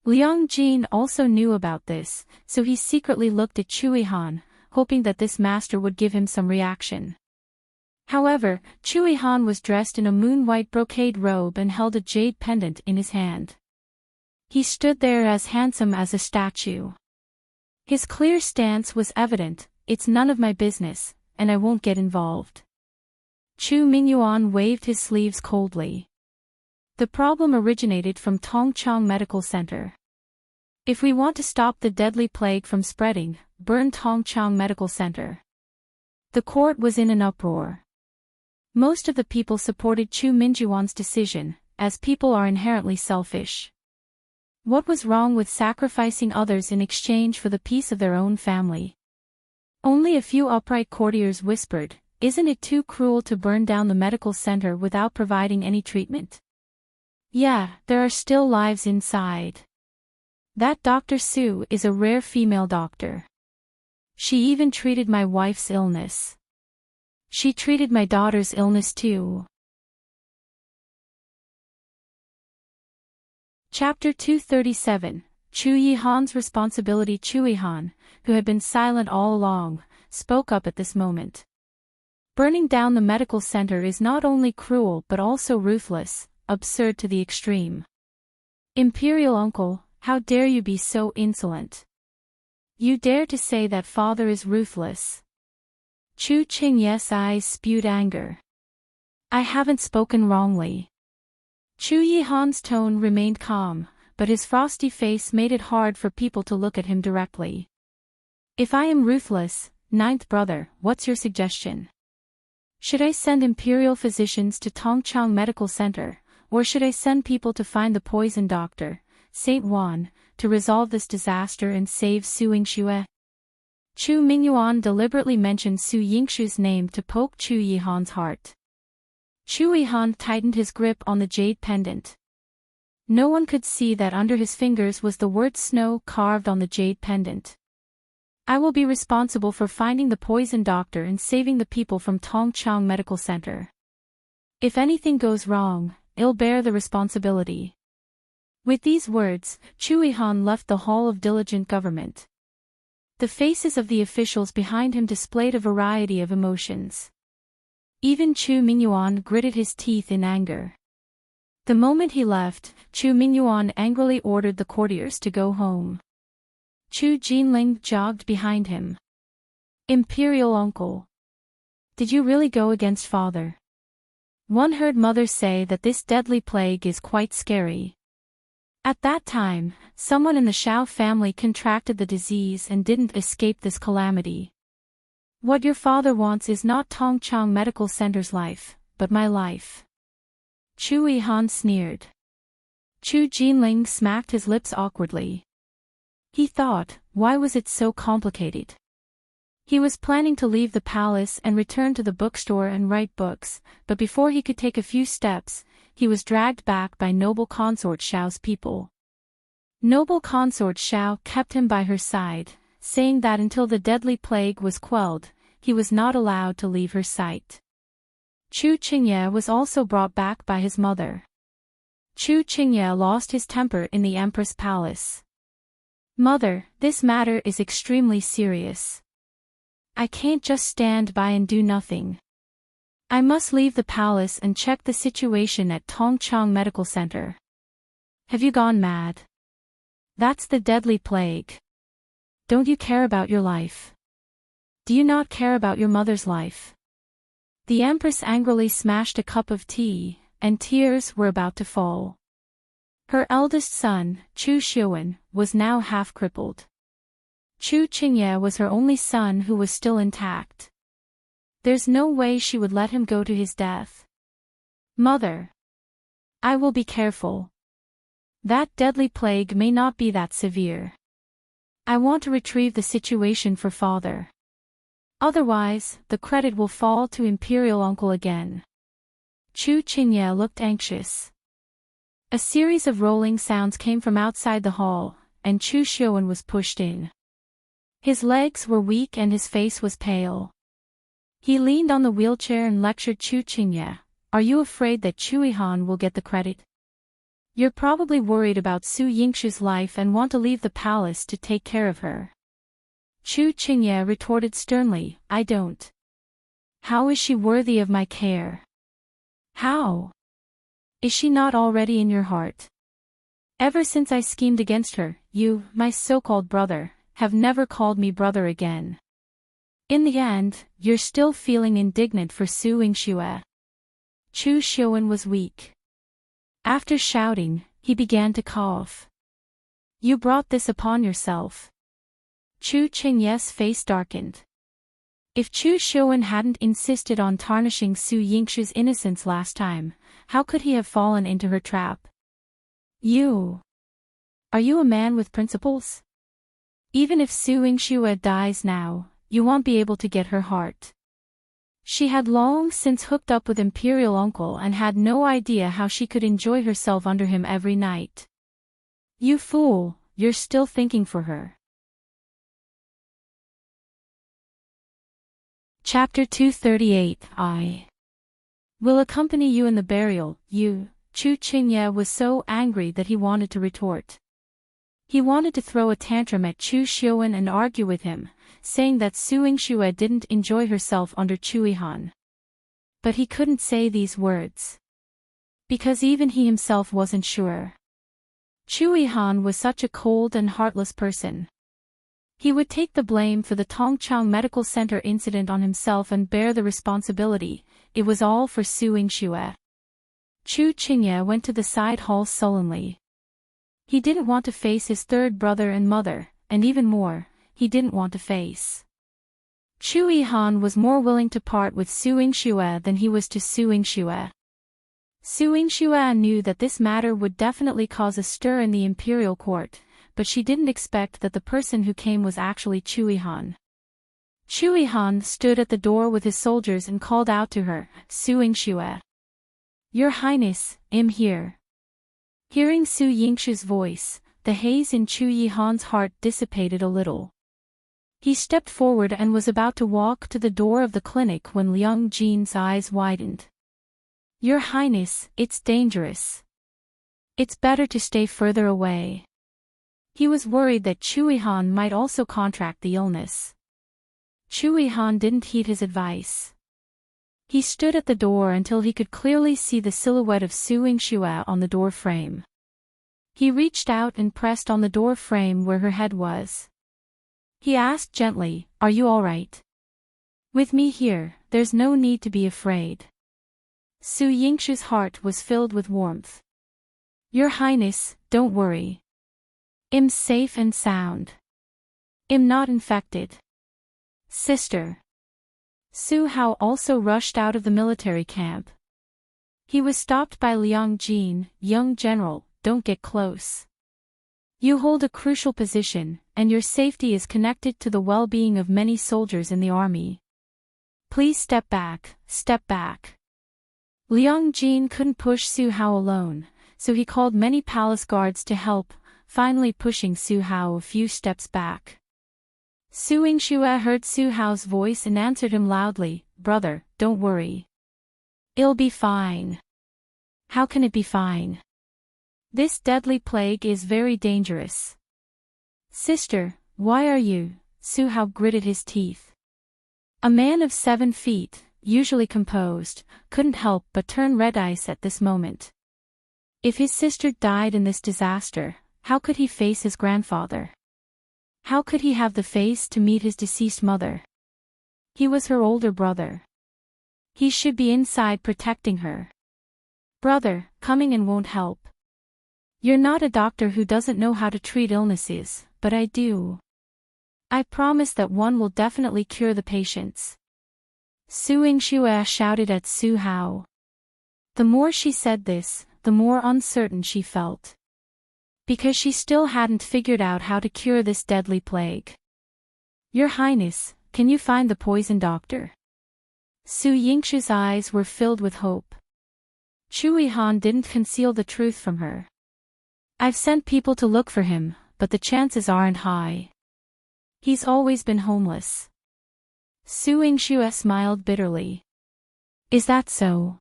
Liang Jin also knew about this, so he secretly looked at Chui Han, hoping that this master would give him some reaction. However, Chui Han was dressed in a moon-white brocade robe and held a jade pendant in his hand. He stood there as handsome as a statue. His clear stance was evident: "It's none of my business, and I won't get involved." Chu Mingyuan waved his sleeves coldly. The problem originated from Tongchang Medical Center. If we want to stop the deadly plague from spreading, burn Tongchang Medical Center. The court was in an uproar. Most of the people supported Chu Mingyuan's decision, as people are inherently selfish. What was wrong with sacrificing others in exchange for the peace of their own family? Only a few upright courtiers whispered, "Isn't it too cruel to burn down the medical center without providing any treatment?" Yeah, there are still lives inside. That Dr. Su is a rare female doctor. She even treated my wife's illness. She treated my daughter's illness too. Chapter 237, Chui Han's responsibility. Chui Han, who had been silent all along, spoke up at this moment. Burning down the medical center is not only cruel but also ruthless, absurd to the extreme. Imperial Uncle, how dare you be so insolent? You dare to say that father is ruthless? Chu Qingye's eyes spewed anger. I haven't spoken wrongly. Chu Yihan's tone remained calm, but his frosty face made it hard for people to look at him directly. If I am ruthless, ninth brother, what's your suggestion? Should I send imperial physicians to Tongchang Medical Center, or should I send people to find the poison doctor, Saint Wan, to resolve this disaster and save Su Yingxue? Chu Mingyuan deliberately mentioned Su Yingshu's name to poke Chu Yihan's heart. Chu Yihan tightened his grip on the jade pendant. No one could see that under his fingers was the word snow carved on the jade pendant. I will be responsible for finding the poison doctor and saving the people from Tongchang Medical Center. If anything goes wrong, I'll bear the responsibility. With these words, Chu Yihan left the Hall of Diligent Government. The faces of the officials behind him displayed a variety of emotions. Even Chu Mingyuan gritted his teeth in anger. The moment he left, Chu Mingyuan angrily ordered the courtiers to go home. Chu Jinling jogged behind him. Imperial Uncle. Did you really go against father? One heard mother say that this deadly plague is quite scary. At that time, someone in the Shao family contracted the disease and didn't escape this calamity. What your father wants is not Tongchang Medical Center's life, but my life. Chu Yihan sneered. Chu Jinling smacked his lips awkwardly. He thought, why was it so complicated? He was planning to leave the palace and return to the bookstore and write books, but before he could take a few steps, he was dragged back by noble Consort Shao's people. Noble Consort Shao kept him by her side, saying that until the deadly plague was quelled, he was not allowed to leave her sight. Chu Qingye was also brought back by his mother. Chu Qingye lost his temper in the Empress Palace. Mother, this matter is extremely serious. I can't just stand by and do nothing. I must leave the palace and check the situation at Tongchang Medical Center. Have you gone mad? That's the deadly plague. Don't you care about your life? Do you not care about your mother's life? The Empress angrily smashed a cup of tea, and tears were about to fall. Her eldest son, Chu Xiuan, was now half-crippled. Chu Qingye was her only son who was still intact. There's no way she would let him go to his death. Mother. I will be careful. That deadly plague may not be that severe. I want to retrieve the situation for father. Otherwise, the credit will fall to Imperial Uncle again. Chu Qingye looked anxious. A series of rolling sounds came from outside the hall, and Chu Xiuan was pushed in. His legs were weak and his face was pale. He leaned on the wheelchair and lectured Chu Qingye. Are you afraid that Chu Yihan will get the credit? You're probably worried about Su Yingshu's life and want to leave the palace to take care of her. Chu Qingye retorted sternly, I don't. How is she worthy of my care? How? Is she not already in your heart? Ever since I schemed against her, you, my so-called brother, have never called me brother again. In the end, you're still feeling indignant for Su Yingxue. Chu Xiuan was weak. After shouting, he began to cough. You brought this upon yourself. Chu Qingye's face darkened. If Chu Xiuan hadn't insisted on tarnishing Su Yingshu's innocence last time, how could he have fallen into her trap? You. Are you a man with principles? Even if Su Yingshu dies now, you won't be able to get her heart. She had long since hooked up with Imperial Uncle and had no idea how she could enjoy herself under him every night. You fool, you're still thinking for her. Chapter 238 I will accompany you in the burial, you. Chu Qingye was so angry that he wanted to retort. He wanted to throw a tantrum at Chu Xiuan and argue with him, saying that Su Yingxue didn't enjoy herself under Chu Yihan. But he couldn't say these words. Because even he himself wasn't sure. Chu Yihan was such a cold and heartless person. He would take the blame for the Tongchang Medical Center incident on himself and bear the responsibility. It was all for Su Yingxue. Chu Qingye went to the side hall sullenly. He didn't want to face his third brother and mother, and even more, he didn't want to face. Chu Yihan was more willing to part with Su Yingxue than he was to Su Yingxue. Su Yingxue knew that this matter would definitely cause a stir in the imperial court, but she didn't expect that the person who came was actually Chu Yihan. Chu Yihan stood at the door with his soldiers and called out to her, Su Yingxue. Your Highness, I'm here. Hearing Su Yingshu's voice, the haze in Chu Yihan's heart dissipated a little. He stepped forward and was about to walk to the door of the clinic when Liang Jin's eyes widened. Your Highness, it's dangerous. It's better to stay further away. He was worried that Chu Yihan might also contract the illness. Chu Yihan didn't heed his advice. He stood at the door until he could clearly see the silhouette of Su Yingxue on the door frame. He reached out and pressed on the door frame where her head was. He asked gently, Are you all right? With me here, there's no need to be afraid. Su Yingshu's heart was filled with warmth. Your Highness, don't worry. I'm safe and sound. I'm not infected. Sister. Su Hao also rushed out of the military camp. He was stopped by Liang Jin. Young general, don't get close. You hold a crucial position, and your safety is connected to the well-being of many soldiers in the army. Please step back, step back. Liang Jin couldn't push Su Hao alone, so he called many palace guards to help, finally pushing Su Hao a few steps back. Su Yingxue heard Su Hao's voice and answered him loudly, Brother, don't worry. It'll be fine. How can it be fine? This deadly plague is very dangerous. Sister, why are you? Su Hao gritted his teeth. A man of 7 feet, usually composed, couldn't help but turn red ice at this moment. If his sister died in this disaster, how could he face his grandfather? How could he have the face to meet his deceased mother? He was her older brother. He should be inside protecting her. Brother, coming in won't help. You're not a doctor who doesn't know how to treat illnesses, but I do. I promise that one will definitely cure the patients. Su Yingxue shouted at Su Hao. The more she said this, the more uncertain she felt. Because she still hadn't figured out how to cure this deadly plague. Your Highness, can you find the poison doctor? Su Yingxue's eyes were filled with hope. Chu Yihan didn't conceal the truth from her. I've sent people to look for him, but the chances aren't high. He's always been homeless. Su Yingxue smiled bitterly. Is that so?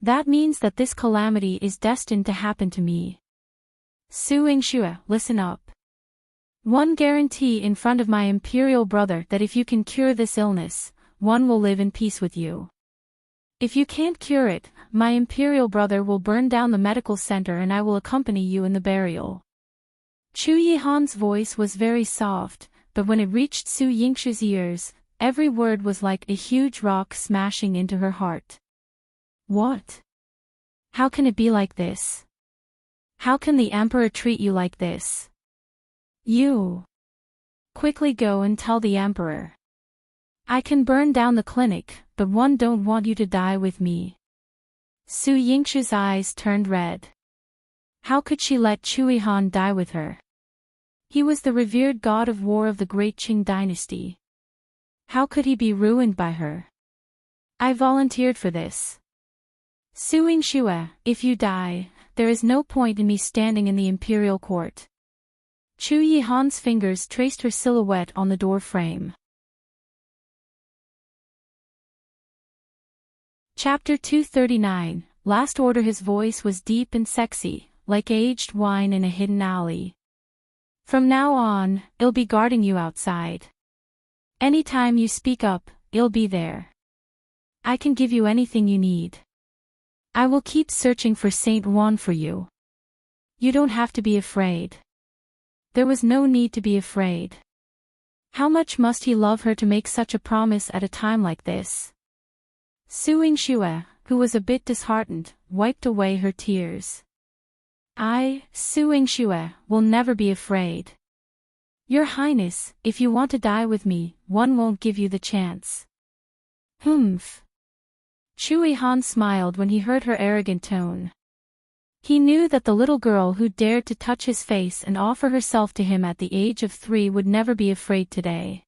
That means that this calamity is destined to happen to me. Su Yingxue, listen up. One guarantee in front of my imperial brother that if you can cure this illness, one will live in peace with you. If you can't cure it, my imperial brother will burn down the medical center and I will accompany you in the burial. Chu Yihan's voice was very soft, but when it reached Su Yingxue's ears, every word was like a huge rock smashing into her heart. What? How can it be like this? How can the emperor treat you like this? You. Quickly go and tell the emperor. I can burn down the clinic, but one don't want you to die with me. Su Yingxue's eyes turned red. How could she let Chu Yihan die with her? He was the revered god of war of the great Qing dynasty. How could he be ruined by her? I volunteered for this. Su Yingxue, if you die, there is no point in me standing in the imperial court. Chu Yihan's fingers traced her silhouette on the door frame. Chapter 239, Last Order. His voice was deep and sexy, like aged wine in a hidden alley. From now on, I'll be guarding you outside. Anytime you speak up, I'll be there. I can give you anything you need. I will keep searching for Saint Juan for you. You don't have to be afraid. There was no need to be afraid. How much must he love her to make such a promise at a time like this? Su Yingxue, who was a bit disheartened, wiped away her tears. I, Su Yingxue, will never be afraid. Your Highness, if you want to die with me, one won't give you the chance. Humph. Chu Yihan smiled when he heard her arrogant tone. He knew that the little girl who dared to touch his face and offer herself to him at the age of 3 would never be afraid today.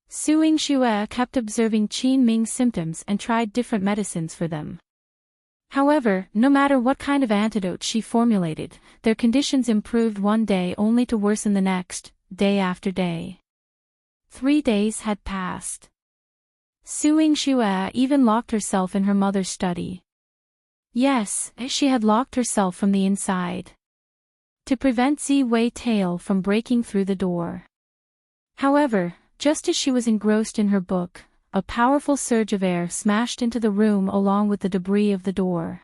Su Yingxue kept observing Qin Ming's symptoms and tried different medicines for them. However, no matter what kind of antidote she formulated, their conditions improved one day only to worsen the next, day after day. 3 days had passed. Su Yingxue even locked herself in her mother's study. Yes, she had locked herself from the inside. To prevent Zi Wei Tail from breaking through the door. However, just as she was engrossed in her book, a powerful surge of air smashed into the room along with the debris of the door.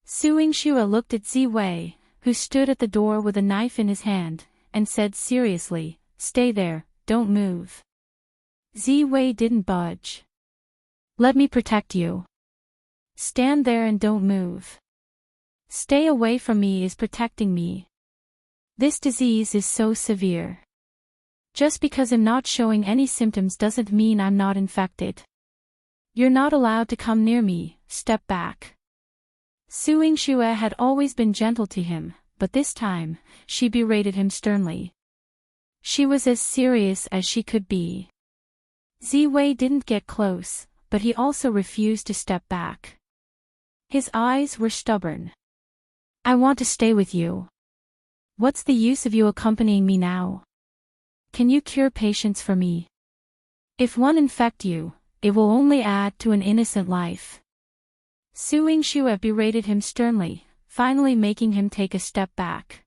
Su Yingxue looked at Zi Wei, who stood at the door with a knife in his hand, and said seriously, "Stay there, don't move." Zi Wei didn't budge. "Let me protect you. Stand there and don't move. Stay away from me is protecting me. This disease is so severe. Just because I'm not showing any symptoms doesn't mean I'm not infected. You're not allowed to come near me, step back." Su Yingxue had always been gentle to him, but this time, she berated him sternly. She was as serious as she could be. Zi Wei didn't get close, but he also refused to step back. His eyes were stubborn. "I want to stay with you. What's the use of you accompanying me now? Can you cure patients for me? If one infect you, it will only add to an innocent life." Su Yingxue berated him sternly, finally making him take a step back.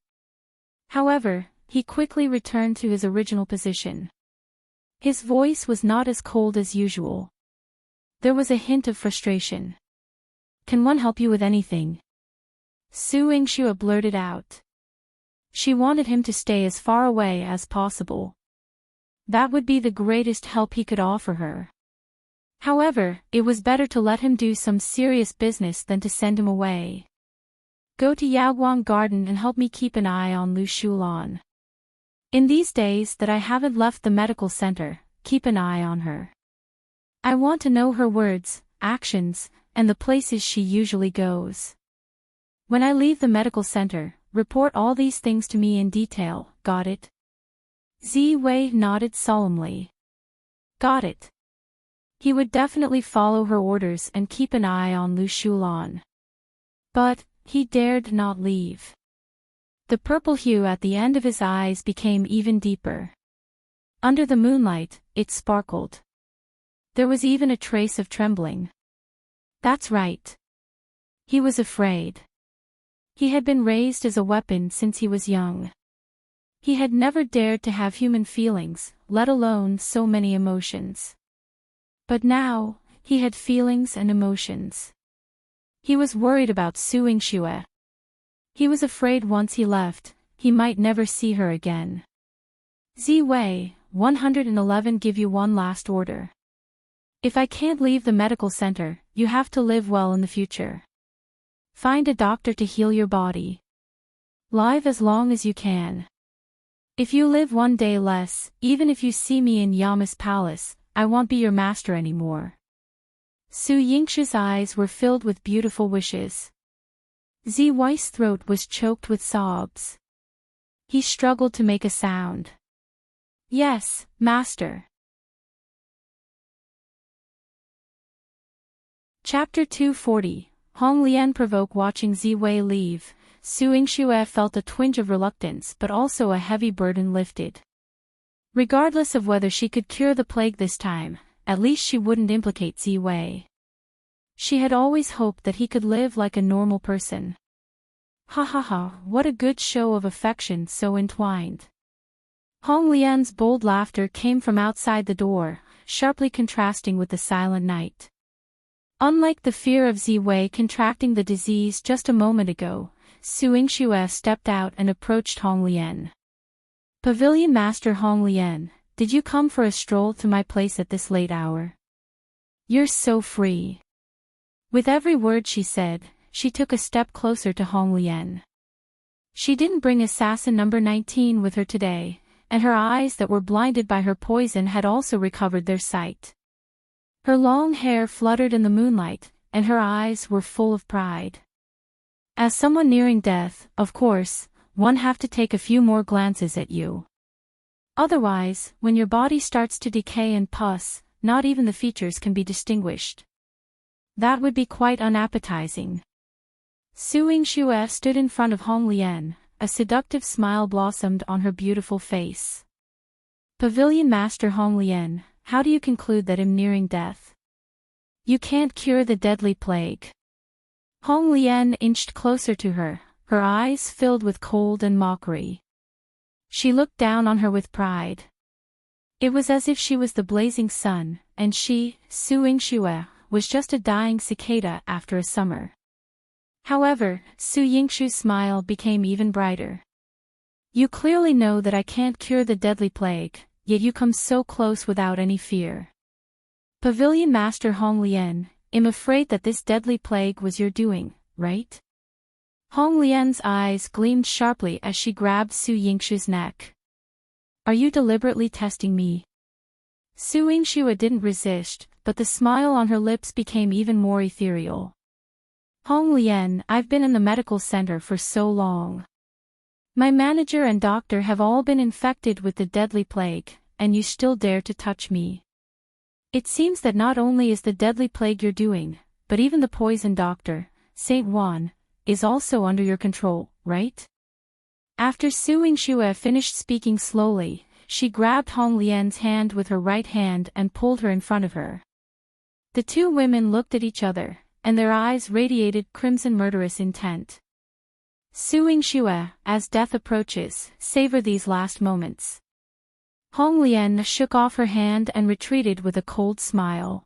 However, he quickly returned to his original position. His voice was not as cold as usual. There was a hint of frustration. "Can one help you with anything?" Su Yingxue blurted out. She wanted him to stay as far away as possible. That would be the greatest help he could offer her. However, it was better to let him do some serious business than to send him away. Go to Yaoguang Garden and help me keep an eye on Lu Shulan. In these days that I haven't left the medical center, keep an eye on her. I want to know her words, actions, and the places she usually goes. When I leave the medical center, report all these things to me in detail, got it? Ziwei nodded solemnly. Got it. He would definitely follow her orders and keep an eye on Lu Shulan. But he dared not leave. The purple hue at the end of his eyes became even deeper. Under the moonlight, it sparkled. There was even a trace of trembling. That's right. He was afraid. He had been raised as a weapon since he was young. He had never dared to have human feelings, let alone so many emotions. But now, he had feelings and emotions. He was worried about Su Yingxue. He was afraid once he left, he might never see her again. Ziwei, 111 give you one last order. If I can't leave the medical center, you have to live well in the future. Find a doctor to heal your body. Live as long as you can. If you live one day less, even if you see me in Yama's palace, I won't be your master anymore. Su Yingxue's eyes were filled with beautiful wishes. Ziwei's throat was choked with sobs. He struggled to make a sound. Yes, master. Chapter 240, Hong Lian provoked. Watching Ziwei leave, Su Yingxue felt a twinge of reluctance but also a heavy burden lifted. Regardless of whether she could cure the plague this time, at least she wouldn't implicate Ziwei. She had always hoped that he could live like a normal person. Ha ha ha, what a good show of affection so entwined. Hong Lian's bold laughter came from outside the door, sharply contrasting with the silent night. Unlike the fear of Ziwei contracting the disease just a moment ago, Su Yingxue stepped out and approached Hong Lian. Pavilion Master Hong Lian, did you come for a stroll to my place at this late hour? You're so free. With every word she said, she took a step closer to Hong Lian. She didn't bring assassin number 19 with her today, and her eyes that were blinded by her poison had also recovered their sight. Her long hair fluttered in the moonlight, and her eyes were full of pride. As someone nearing death, of course, one have to take a few more glances at you. Otherwise, when your body starts to decay and pus, not even the features can be distinguished. That would be quite unappetizing. Su Yingxue stood in front of Hong Lian, a seductive smile blossomed on her beautiful face. Pavilion Master Hong Lian, how do you conclude that I'm nearing death? You can't cure the deadly plague. Hong Lian inched closer to her, her eyes filled with cold and mockery. She looked down on her with pride. It was as if she was the blazing sun, and she, Su Yingxue, was just a dying cicada after a summer. However, Su Yingxue's smile became even brighter. You clearly know that I can't cure the deadly plague, yet you come so close without any fear. Pavilion Master Hong Lian, I'm afraid that this deadly plague was your doing, right? Hong Lian's eyes gleamed sharply as she grabbed Su Yingxue's neck. Are you deliberately testing me? Su Yingxue didn't resist, but the smile on her lips became even more ethereal. Hong Lian, I've been in the medical center for so long. My manager and doctor have all been infected with the deadly plague, and you still dare to touch me. It seems that not only is the deadly plague your doing, but even the poison doctor, Saint Juan, is also under your control, right? After Su Yingxue finished speaking slowly, she grabbed Hong Lian's hand with her right hand and pulled her in front of her. The two women looked at each other, and their eyes radiated crimson murderous intent. Su Yingxue, as death approaches, savor these last moments. Hong Lian shook off her hand and retreated with a cold smile.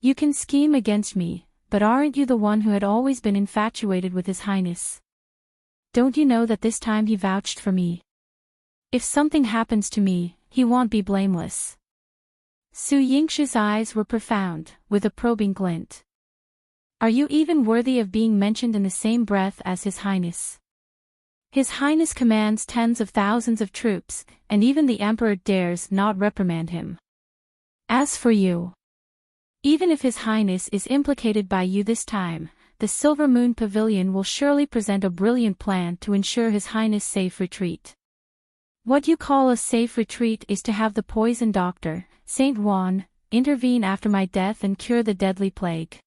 You can scheme against me, but aren't you the one who had always been infatuated with His Highness? Don't you know that this time he vouched for me? If something happens to me, he won't be blameless. Su Yingshu's eyes were profound, with a probing glint. Are you even worthy of being mentioned in the same breath as His Highness? His Highness commands tens of thousands of troops, and even the Emperor dares not reprimand him. As for you, even if His Highness is implicated by you this time, the Silver Moon Pavilion will surely present a brilliant plan to ensure His Highness' safe retreat. What you call a safe retreat is to have the poison doctor, Saint Juan, intervene after my death and cure the deadly plague.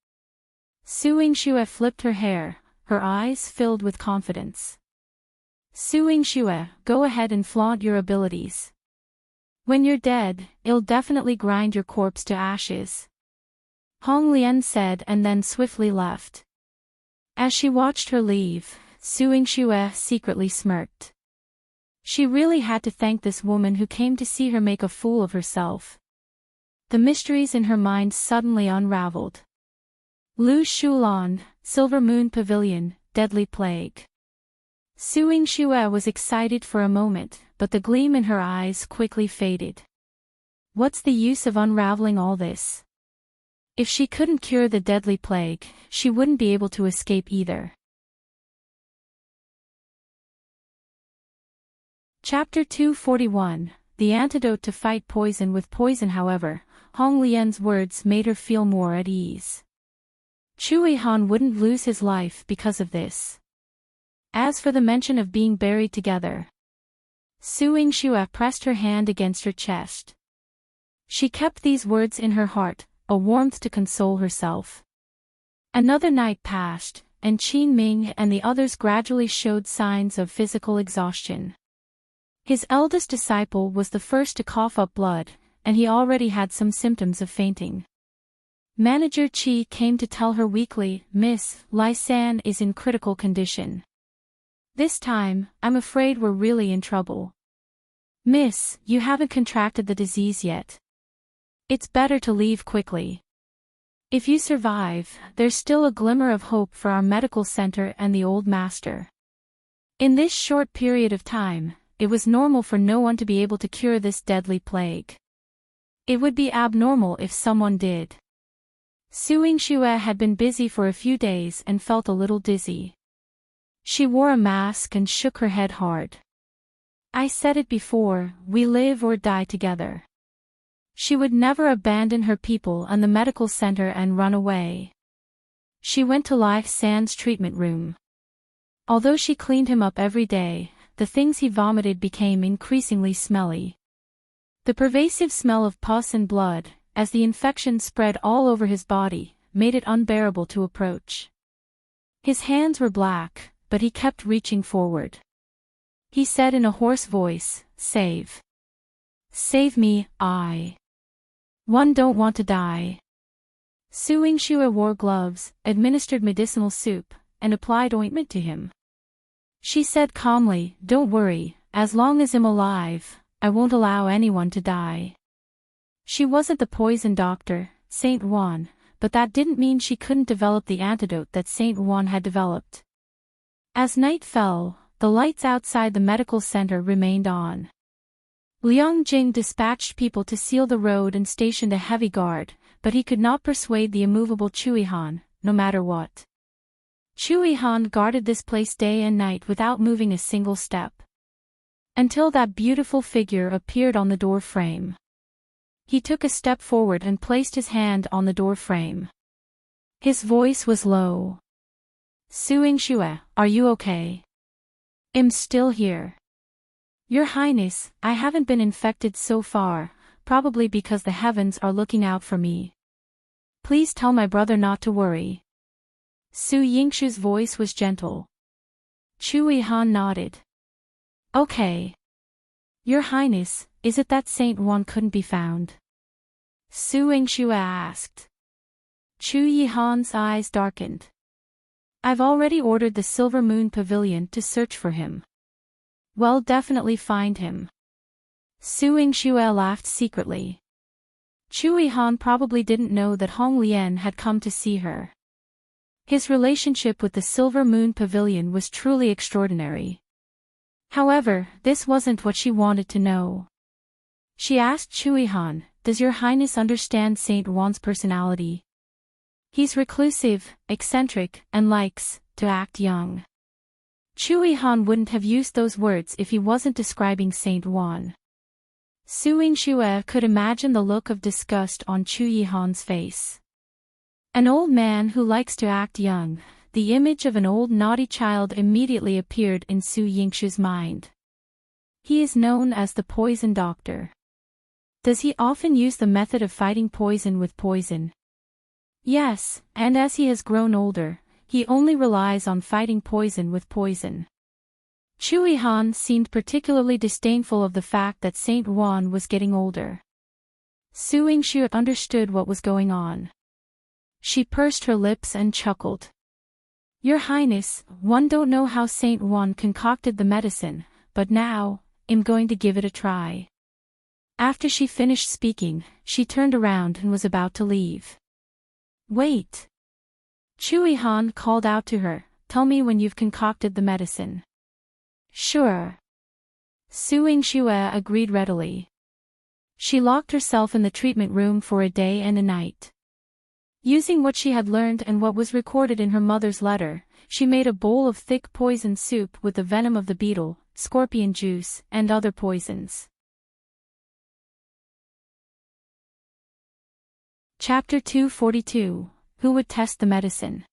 Su Yingxue flipped her hair, her eyes filled with confidence. Su Yingxue, go ahead and flaunt your abilities. When you're dead, it'll definitely grind your corpse to ashes. Hong Lian said and then swiftly left. As she watched her leave, Su Yingxue secretly smirked. She really had to thank this woman who came to see her make a fool of herself. The mysteries in her mind suddenly unraveled. Lu Shulan, Silver Moon Pavilion, Deadly Plague. Su Yingxue was excited for a moment, but the gleam in her eyes quickly faded. What's the use of unraveling all this? If she couldn't cure the deadly plague, she wouldn't be able to escape either. Chapter 241, The Antidote to Fight Poison with Poison. However, Hong Lian's words made her feel more at ease. Chui Han wouldn't lose his life because of this. As for the mention of being buried together, Su Yingxue pressed her hand against her chest. She kept these words in her heart, a warmth to console herself. Another night passed, and Qin Ming and the others gradually showed signs of physical exhaustion. His eldest disciple was the first to cough up blood, and he already had some symptoms of fainting. Manager Qi came to tell her weakly, Miss, Lai San is in critical condition. This time, I'm afraid we're really in trouble. Miss, you haven't contracted the disease yet. It's better to leave quickly. If you survive, there's still a glimmer of hope for our medical center and the old master. In this short period of time, it was normal for no one to be able to cure this deadly plague. It would be abnormal if someone did. Su Yingxue had been busy for a few days and felt a little dizzy. She wore a mask and shook her head hard. I said it before, we live or die together. She would never abandon her people and the medical center and run away. She went to Lai San's treatment room. Although she cleaned him up every day, the things he vomited became increasingly smelly. The pervasive smell of pus and blood, as the infection spread all over his body, made it unbearable to approach. His hands were black, but he kept reaching forward. He said in a hoarse voice, Save. Save me, I. One don't want to die. Su Yingxue wore gloves, administered medicinal soup, and applied ointment to him. She said calmly, Don't worry, as long as I'm alive, I won't allow anyone to die. She wasn't the poison doctor, Saint Juan, but that didn't mean she couldn't develop the antidote that Saint Juan had developed. As night fell, the lights outside the medical center remained on. Liang Jing dispatched people to seal the road and stationed a heavy guard, but he could not persuade the immovable Chui Han, no matter what. Chui Han guarded this place day and night without moving a single step. Until that beautiful figure appeared on the door frame. He took a step forward and placed his hand on the door frame. His voice was low. Su Yingxue, are you okay? I'm still here. Your Highness, I haven't been infected so far, probably because the heavens are looking out for me. Please tell my brother not to worry. Su Yingxu's voice was gentle. Chui Han nodded. Okay. Your Highness, is it that Saint Juan couldn't be found? Su Yingxue asked. Chui Han's eyes darkened. I've already ordered the Silver Moon Pavilion to search for him. We'll definitely find him. Su Yingxue laughed secretly. Chui Han probably didn't know that Hong Lian had come to see her. His relationship with the Silver Moon Pavilion was truly extraordinary. However, this wasn't what she wanted to know. She asked Chui Han, "Does your highness understand Saint Juan's personality? He's reclusive, eccentric, and likes to act young." Chui Han wouldn't have used those words if he wasn't describing Saint Juan. Su Yingxue could imagine the look of disgust on Chui Han's face. An old man who likes to act young. The image of an old naughty child immediately appeared in Su Yingxue's mind. He is known as the poison doctor. Does he often use the method of fighting poison with poison? Yes, and as he has grown older, he only relies on fighting poison with poison. Chui Han seemed particularly disdainful of the fact that Saint Juan was getting older. Su Yingxue understood what was going on. She pursed her lips and chuckled. "Your Highness, one don't know how Saint Juan concocted the medicine, but now, I'm going to give it a try." After she finished speaking, she turned around and was about to leave. "Wait!" Chui Han called out to her, "Tell me when you've concocted the medicine." "Sure." Su Yingxue agreed readily. She locked herself in the treatment room for a day and a night. Using what she had learned and what was recorded in her mother's letter, she made a bowl of thick poison soup with the venom of the beetle, scorpion juice, and other poisons. Chapter 242. Who would test the medicine?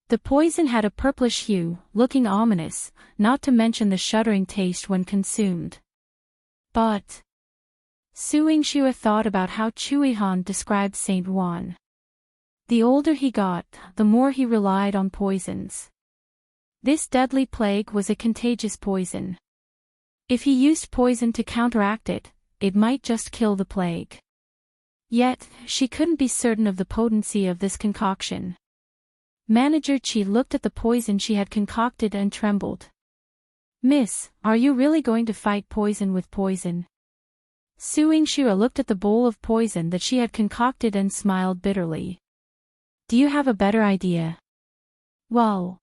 The poison had a purplish hue, looking ominous, not to mention the shuddering taste when consumed. But Su Yingxue thought about how Chui Han described Saint Juan. The older he got, the more he relied on poisons. This deadly plague was a contagious poison. If he used poison to counteract it, it might just kill the plague. Yet, she couldn't be certain of the potency of this concoction. Manager Chi looked at the poison she had concocted and trembled. "Miss, are you really going to fight poison with poison?" Su Yingxue looked at the bowl of poison that she had concocted and smiled bitterly. "Do you have a better idea?" "Well,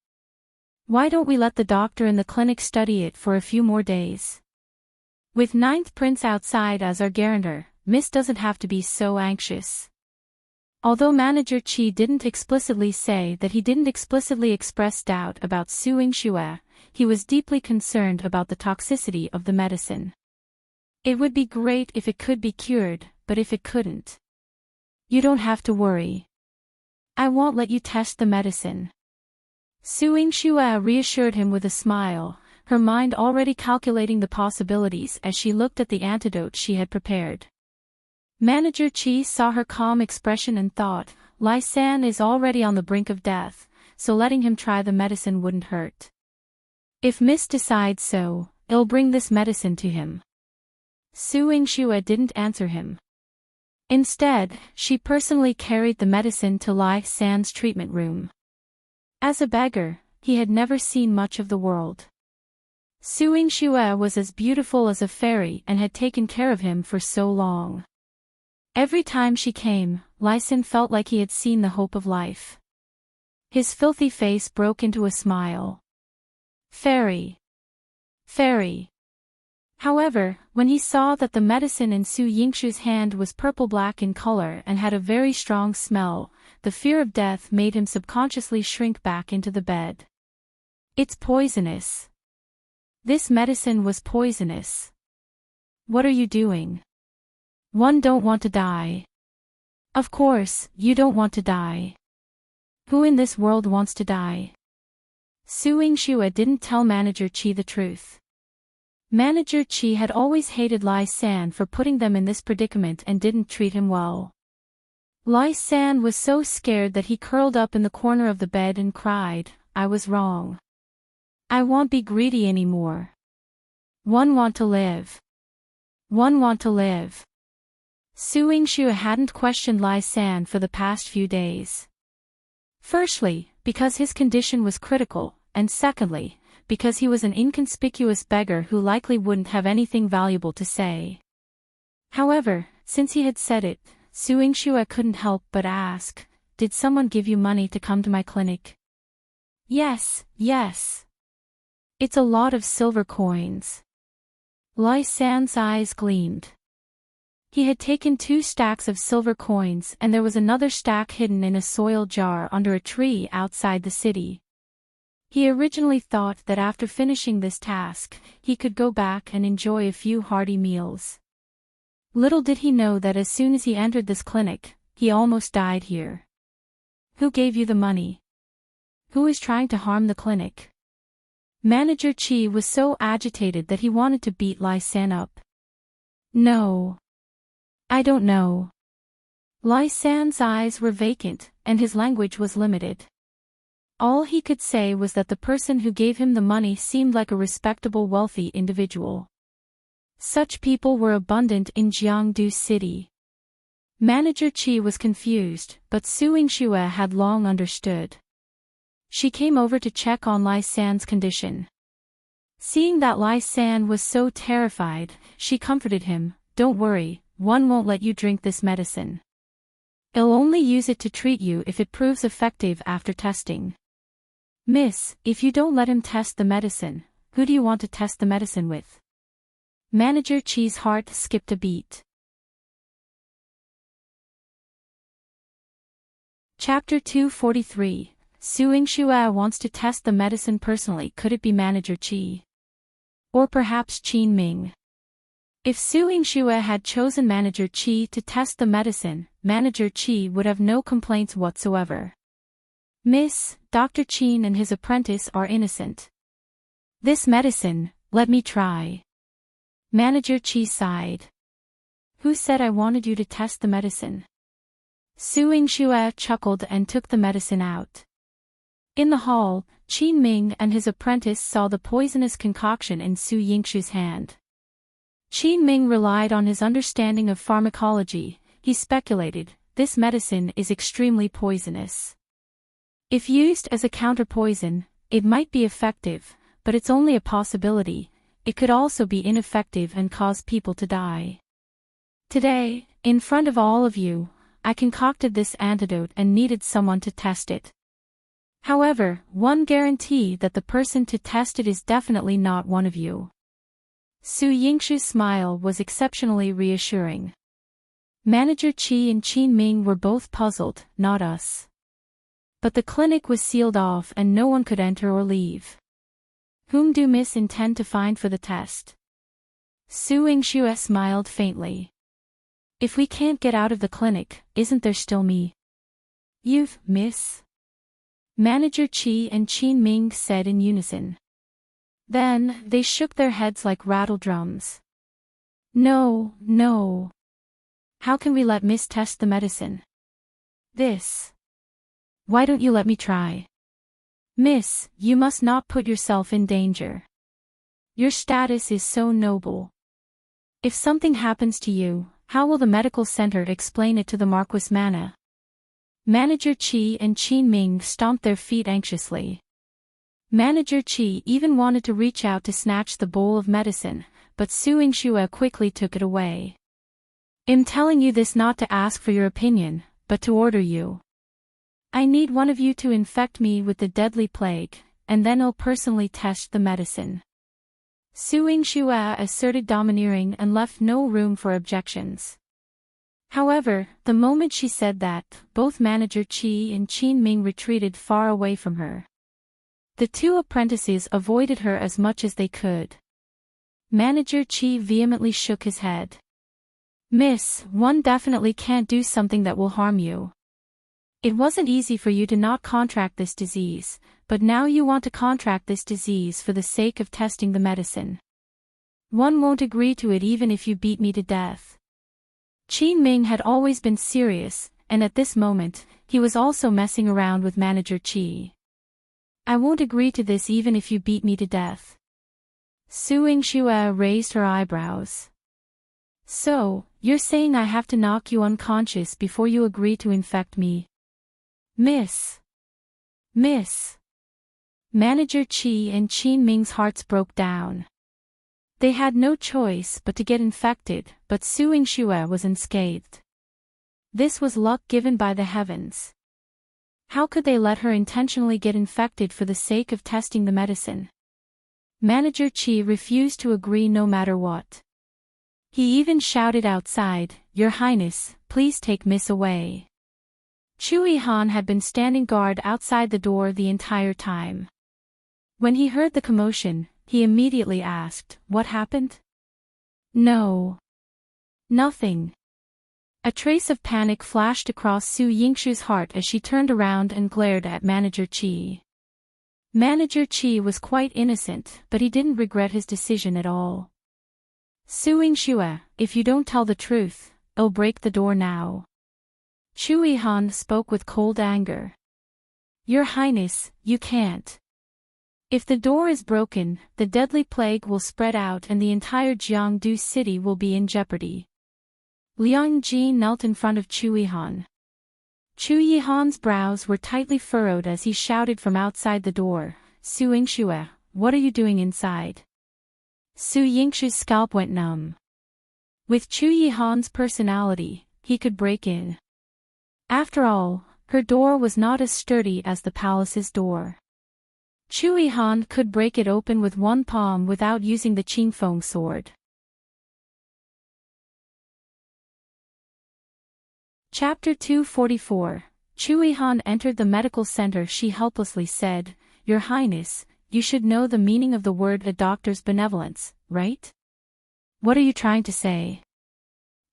why don't we let the doctor in the clinic study it for a few more days? With Ninth Prince outside as our guarantor, Miss doesn't have to be so anxious." Although Manager Chi didn't explicitly say that, he didn't explicitly express doubt about Su Yingxue, he was deeply concerned about the toxicity of the medicine. It would be great if it could be cured, but if it couldn't, "You don't have to worry. I won't let you test the medicine." Su Yingxue reassured him with a smile, her mind already calculating the possibilities as she looked at the antidote she had prepared. Manager Chi saw her calm expression and thought, Lai San is already on the brink of death, so letting him try the medicine wouldn't hurt. If Miss decides so, I'll bring this medicine to him. Su Yingxue didn't answer him. Instead, she personally carried the medicine to Lai San's treatment room. As a beggar, he had never seen much of the world. Su Yingxue was as beautiful as a fairy and had taken care of him for so long. Every time she came, Lai San felt like he had seen the hope of life. His filthy face broke into a smile. "Fairy. Fairy." However, when he saw that the medicine in Su Yingxue's hand was purple-black in color and had a very strong smell, the fear of death made him subconsciously shrink back into the bed. "It's poisonous. This medicine was poisonous. What are you doing? One don't want to die." "Of course, you don't want to die. Who in this world wants to die?" Su Yingxue didn't tell Manager Chi the truth. Manager Chi had always hated Lai San for putting them in this predicament and didn't treat him well. Lai San was so scared that he curled up in the corner of the bed and cried, "I was wrong. I won't be greedy anymore. One want to live. One want to live." Su Yingxue hadn't questioned Lai San for the past few days. Firstly, because his condition was critical, and secondly, because he was an inconspicuous beggar who likely wouldn't have anything valuable to say. However, since he had said it, Su Yingxue couldn't help but ask, "Did someone give you money to come to my clinic?" "Yes, yes. It's a lot of silver coins." Lai San's eyes gleamed. He had taken 2 stacks of silver coins and there was another stack hidden in a soil jar under a tree outside the city. He originally thought that after finishing this task, he could go back and enjoy a few hearty meals. Little did he know that as soon as he entered this clinic, he almost died here. Who gave you the money? Who is trying to harm the clinic? Manager Chi was so agitated that he wanted to beat Lai San up. No. I don't know. Lai San's eyes were vacant, and his language was limited. All he could say was that the person who gave him the money seemed like a respectable wealthy individual. Such people were abundant in Jiangdu City. Manager Chi was confused, but Su Yingxue had long understood. She came over to check on Lai San's condition. Seeing that Lai San was so terrified, she comforted him, "Don't worry, one won't let you drink this medicine. I'll only use it to treat you if it proves effective after testing." "Miss, if you don't let him test the medicine, who do you want to test the medicine with?" Manager Chi's heart skipped a beat. Chapter 243. Su Yingxue wants to test the medicine personally. Could it be Manager Chi? Or perhaps Qin Ming? If Su Yingxue had chosen Manager Chi to test the medicine, Manager Chi would have no complaints whatsoever. "Miss, Dr. Qin and his apprentice are innocent. This medicine, let me try." Manager Chi sighed. "Who said I wanted you to test the medicine?" Su Yingxue chuckled and took the medicine out. In the hall, Qin Ming and his apprentice saw the poisonous concoction in Su Yingxue's hand. Qin Ming relied on his understanding of pharmacology. He speculated, "This medicine is extremely poisonous. If used as a counterpoison, it might be effective, but it's only a possibility. It could also be ineffective and cause people to die. Today, in front of all of you, I concocted this antidote and needed someone to test it. However, one guarantee that the person to test it is definitely not one of you." Su Yingxu's smile was exceptionally reassuring. Manager Chi and Qin Ming were both puzzled, "Not us." But the clinic was sealed off and no one could enter or leave. "Whom do Miss intend to find for the test?" Su Yingxue smiled faintly. "If we can't get out of the clinic, isn't there still me?" "You've, Miss?" Manager Chi and Qin Ming said in unison. Then, they shook their heads like rattle drums. "No, no. How can we let Miss test the medicine? This. Why don't you let me try? Miss, you must not put yourself in danger. Your status is so noble. If something happens to you, how will the medical center explain it to the Marquis Mana?" Manager Chi and Qin Ming stomped their feet anxiously. Manager Chi even wanted to reach out to snatch the bowl of medicine, but Su Yingxue quickly took it away. "I'm telling you this not to ask for your opinion, but to order you. I need one of you to infect me with the deadly plague, and then I'll personally test the medicine." Su Yingxue asserted domineering and left no room for objections. However, the moment she said that, both Manager Chi and Qin Ming retreated far away from her. The 2 apprentices avoided her as much as they could. Manager Chi vehemently shook his head. "Miss, one definitely can't do something that will harm you. It wasn't easy for you to not contract this disease, but now you want to contract this disease for the sake of testing the medicine. One won't agree to it even if you beat me to death." Qin Ming had always been serious, and at this moment, he was also messing around with Manager Chi. "I won't agree to this even if you beat me to death." Su Yingxue raised her eyebrows. "So, you're saying I have to knock you unconscious before you agree to infect me? Miss. Miss." Manager Chi and Qin Ming's hearts broke down. They had no choice but to get infected, but Su Yingxue was unscathed. This was luck given by the heavens. How could they let her intentionally get infected for the sake of testing the medicine? Manager Chi refused to agree no matter what. He even shouted outside, "Your Highness, please take Miss away." Chui Han had been standing guard outside the door the entire time. When he heard the commotion, he immediately asked, "What happened?" "No. Nothing." A trace of panic flashed across Su Yingshu's heart as she turned around and glared at Manager Qi. Manager Qi was quite innocent, but he didn't regret his decision at all. "Su Yingshu, if you don't tell the truth, I'll break the door now." Chui Han spoke with cold anger. "Your Highness, you can't. If the door is broken, the deadly plague will spread out and the entire Jiangdu city will be in jeopardy." Liang Ji knelt in front of Chui Han. Chui Han's brows were tightly furrowed as he shouted from outside the door, "Su Yingshu, what are you doing inside?" Su Yingshu's scalp went numb. With Chui Han's personality, he could break in. After all, her door was not as sturdy as the palace's door. Chui Han could break it open with one palm without using the Qingfeng sword. Chapter 244. Chui Han entered the medical center. She helplessly said, "Your Highness, you should know the meaning of the word a doctor's benevolence, right?" "What are you trying to say?"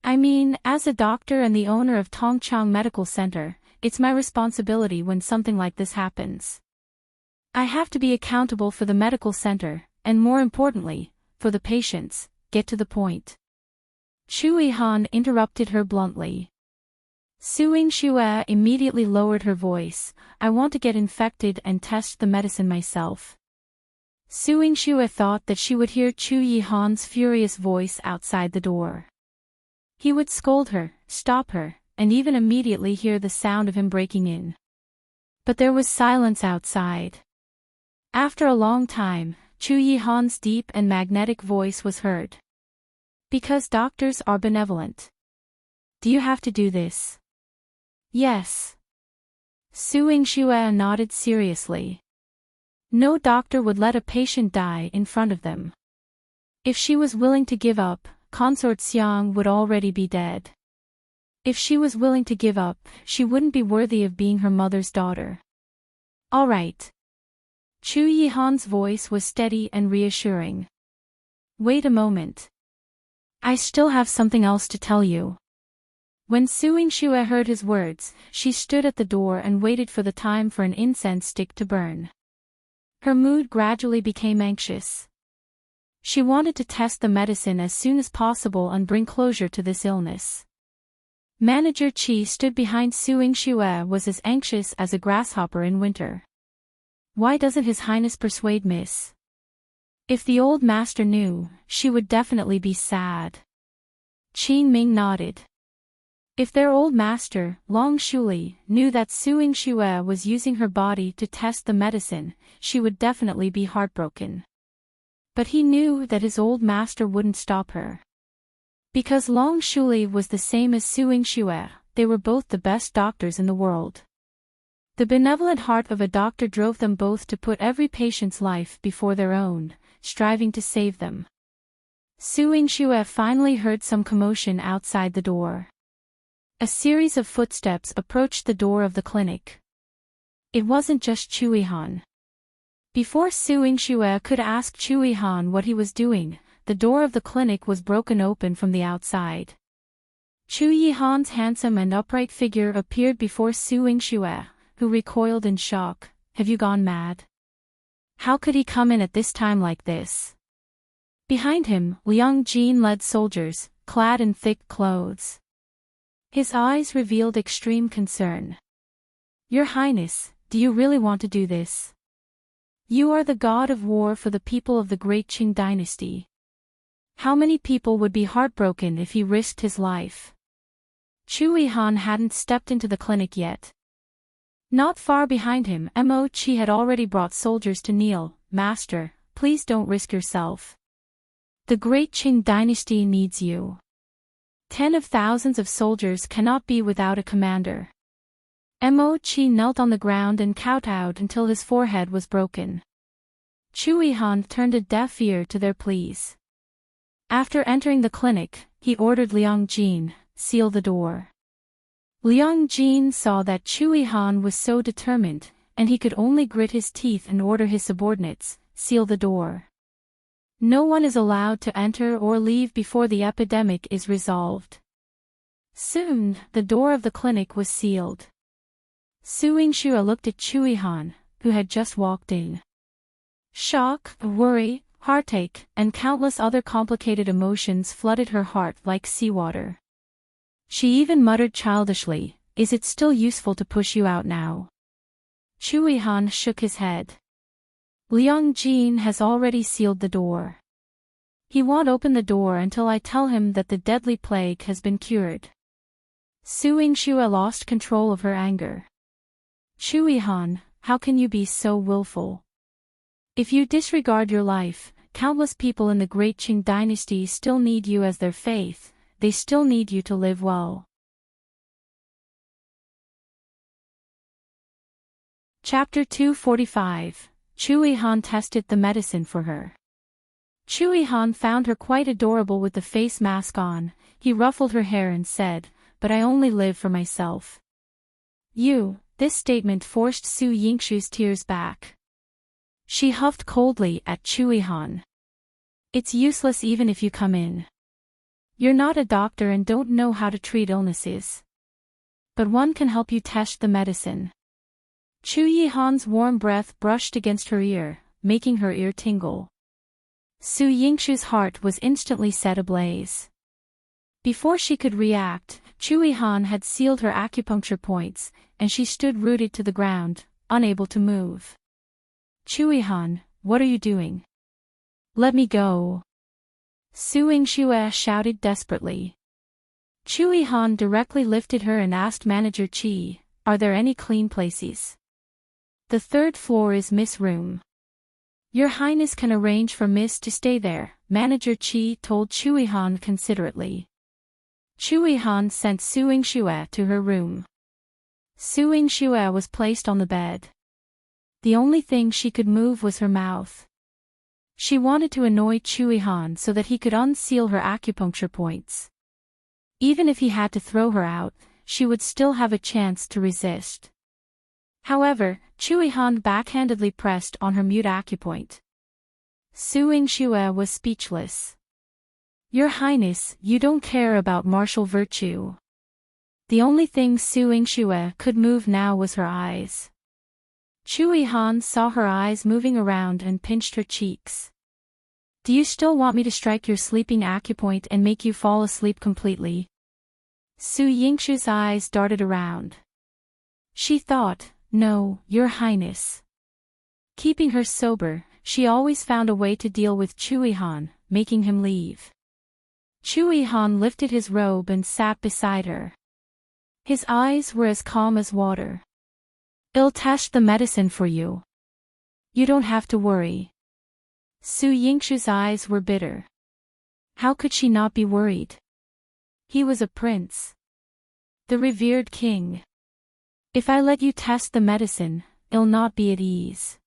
"I mean, as a doctor and the owner of Tongchang Medical Center, it's my responsibility when something like this happens. I have to be accountable for the medical center, and more importantly, for the patients." "Get to the point." Chui Han interrupted her bluntly. Su Yingshu immediately lowered her voice, "I want to get infected and test the medicine myself." Su Yingshu thought that she would hear Chui Han's furious voice outside the door. He would scold her, stop her, and even immediately hear the sound of him breaking in. But there was silence outside. After a long time, Chui Han's deep and magnetic voice was heard. "Because doctors are benevolent. Do you have to do this?" "Yes." Su Yingshu nodded seriously. No doctor would let a patient die in front of them. If she was willing to give up, Consort Xiang would already be dead. If she was willing to give up, she wouldn't be worthy of being her mother's daughter. "All right." Chui Han's voice was steady and reassuring. "Wait a moment. I still have something else to tell you." When Su Yingshu heard his words, she stood at the door and waited for the time for an incense stick to burn. Her mood gradually became anxious. She wanted to test the medicine as soon as possible and bring closure to this illness. Manager Qi stood behind Su Yingshu was as anxious as a grasshopper in winter. "Why doesn't His Highness persuade Miss?" If the old master knew, she would definitely be sad. Qin Ming nodded. If their old master, Long Shuli, knew that Su Yingshu was using her body to test the medicine, she would definitely be heartbroken. But he knew that his old master wouldn't stop her. Because Long Shuli was the same as Su Yingshu, they were both the best doctors in the world. The benevolent heart of a doctor drove them both to put every patient's life before their own, striving to save them. Su Yingshu finally heard some commotion outside the door. A series of footsteps approached the door of the clinic. It wasn't just Chui Han. Before Su Yingshu could ask Chui Han what he was doing, the door of the clinic was broken open from the outside. Chui Han's handsome and upright figure appeared before Su Yingshu, who recoiled in shock. "Have you gone mad? How could he come in at this time like this?" Behind him, Liang Jin led soldiers, clad in thick clothes. His eyes revealed extreme concern. "Your Highness, do you really want to do this? You are the god of war for the people of the great Qing dynasty. How many people would be heartbroken if he risked his life?" Chui Han hadn't stepped into the clinic yet. Not far behind him, Mo Qi had already brought soldiers to kneel. "Master, please don't risk yourself. The great Qing dynasty needs you. 10 of thousands of soldiers cannot be without a commander." Mo Qi knelt on the ground and kowtowed until his forehead was broken. Chui Han turned a deaf ear to their pleas. After entering the clinic, he ordered Liang Jin, seal the door. Liang Jin saw that Chui Han was so determined, and he could only grit his teeth and order his subordinates, seal the door. No one is allowed to enter or leave before the epidemic is resolved. Soon, the door of the clinic was sealed. Su Yingxue looked at Chui Han, who had just walked in. Shock, worry, heartache, and countless other complicated emotions flooded her heart like seawater. She even muttered childishly, "Is it still useful to push you out now?" Chui Han shook his head. Liang Jin has already sealed the door. He won't open the door until I tell him that the deadly plague has been cured. Su Yingxue lost control of her anger. Chui Han, how can you be so willful? If you disregard your life, countless people in the Great Qing dynasty still need you as their faith, they still need you to live well. Chapter 245. Chui Han tested the medicine for her. Chui Han found her quite adorable with the face mask on. He ruffled her hair and said, "But I only live for myself." This statement forced Su Yingxue's tears back. She huffed coldly at Chui Han. "It's useless even if you come in. You're not a doctor and don't know how to treat illnesses. But one can help you test the medicine." Chui Han's warm breath brushed against her ear, making her ear tingle. Su Yingxue's heart was instantly set ablaze. Before she could react, Chui Han had sealed her acupuncture points, and she stood rooted to the ground, unable to move. "Chui Han, what are you doing? Let me go!" Su Yingxue shouted desperately. Chui Han directly lifted her and asked Manager Qi, "Are there any clean places?" "The third floor is Miss' room. Your Highness can arrange for Miss to stay there," Manager Qi told Chui Han considerately. Chui Han sent Su Yingxue to her room. Su Yingxue was placed on the bed. The only thing she could move was her mouth. She wanted to annoy Chui Han so that he could unseal her acupuncture points. Even if he had to throw her out, she would still have a chance to resist. However, Chui Han backhandedly pressed on her mute acupoint. Su Yingxue was speechless. "Your Highness, you don't care about martial virtue." The only thing Su Yingxue could move now was her eyes. Chui Han saw her eyes moving around and pinched her cheeks. "Do you still want me to strike your sleeping acupoint and make you fall asleep completely?" Su Yingxue's eyes darted around. She thought, "No, Your Highness." Keeping her sober, she always found a way to deal with Chui Han, making him leave. Chui Han lifted his robe and sat beside her. His eyes were as calm as water. "I'll test the medicine for you. You don't have to worry." Su Yingxue's eyes were bitter. How could she not be worried? He was a prince. The revered king. "If I let you test the medicine, I'll not be at ease."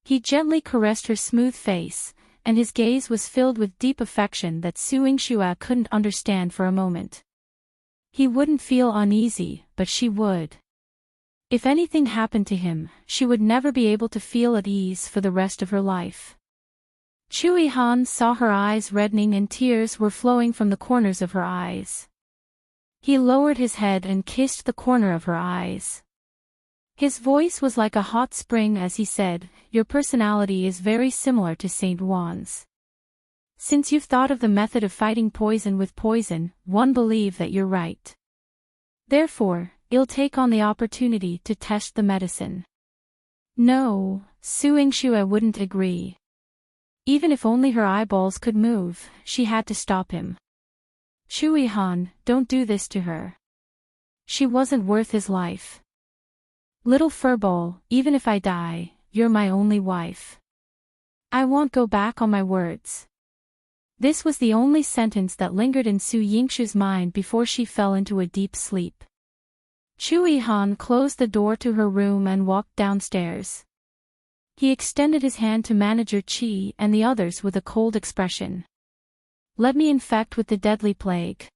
He gently caressed her smooth face, and his gaze was filled with deep affection that Su Yingxue couldn't understand for a moment. He wouldn't feel uneasy, but she would. If anything happened to him, she would never be able to feel at ease for the rest of her life. Chui Han saw her eyes reddening and tears were flowing from the corners of her eyes. He lowered his head and kissed the corner of her eyes. His voice was like a hot spring as he said, "Your personality is very similar to Saint Juan's. Since you've thought of the method of fighting poison with poison, one believe that you're right. Therefore, I'll take on the opportunity to test the medicine." No, Su Yingxue wouldn't agree. Even if only her eyeballs could move, she had to stop him. "Chui Han, don't do this to her. She wasn't worth his life. Little furball, even if I die, you're my only wife. I won't go back on my words." This was the only sentence that lingered in Su Yingxue's mind before she fell into a deep sleep. Chui Han closed the door to her room and walked downstairs. He extended his hand to Manager Qi and the others with a cold expression. Let me infect with the deadly plague.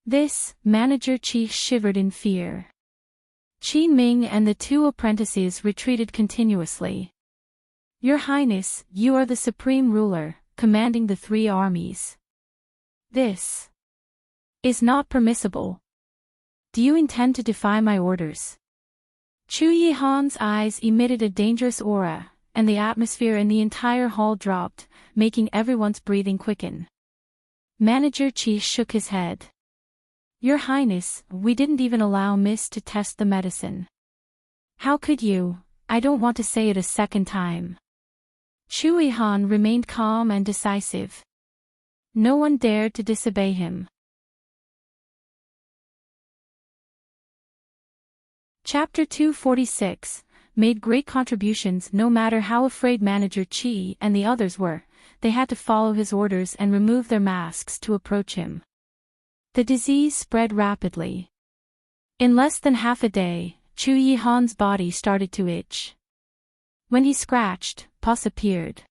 This, Manager Qi shivered in fear. Qin Ming and the two apprentices retreated continuously. Your Highness, you are the supreme ruler, commanding the three armies. This is not permissible. Do you intend to defy my orders? Chu Yihan's eyes emitted a dangerous aura, and the atmosphere in the entire hall dropped, making everyone's breathing quicken. Manager Qi shook his head. Your Highness, we didn't even allow Miss to test the medicine. How could you? I don't want to say it a second time. Chu Yihan remained calm and decisive. No one dared to disobey him. Chapter 246 made great contributions. No matter how afraid Manager Qi and the others were, they had to follow his orders and remove their masks to approach him. The disease spread rapidly. In less than half a day, Chu Yihan's body started to itch. When he scratched, pus appeared.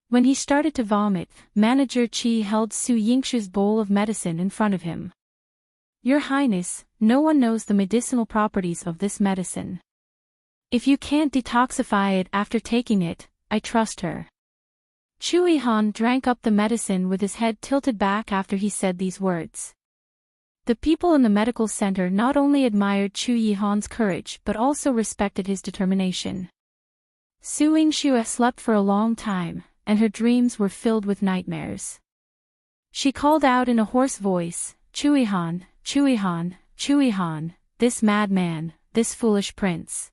When he started to vomit, Manager Qi held Su Yingshu's bowl of medicine in front of him. Your Highness, no one knows the medicinal properties of this medicine. If you can't detoxify it after taking it, I trust her. Chu Yihan drank up the medicine with his head tilted back after he said these words. The people in the medical center not only admired Chu Yihan's courage but also respected his determination. Su Yingshu slept for a long time, and her dreams were filled with nightmares. She called out in a hoarse voice, Chu Yihan, Chu Yihan, Chu Yihan, this madman, this foolish prince.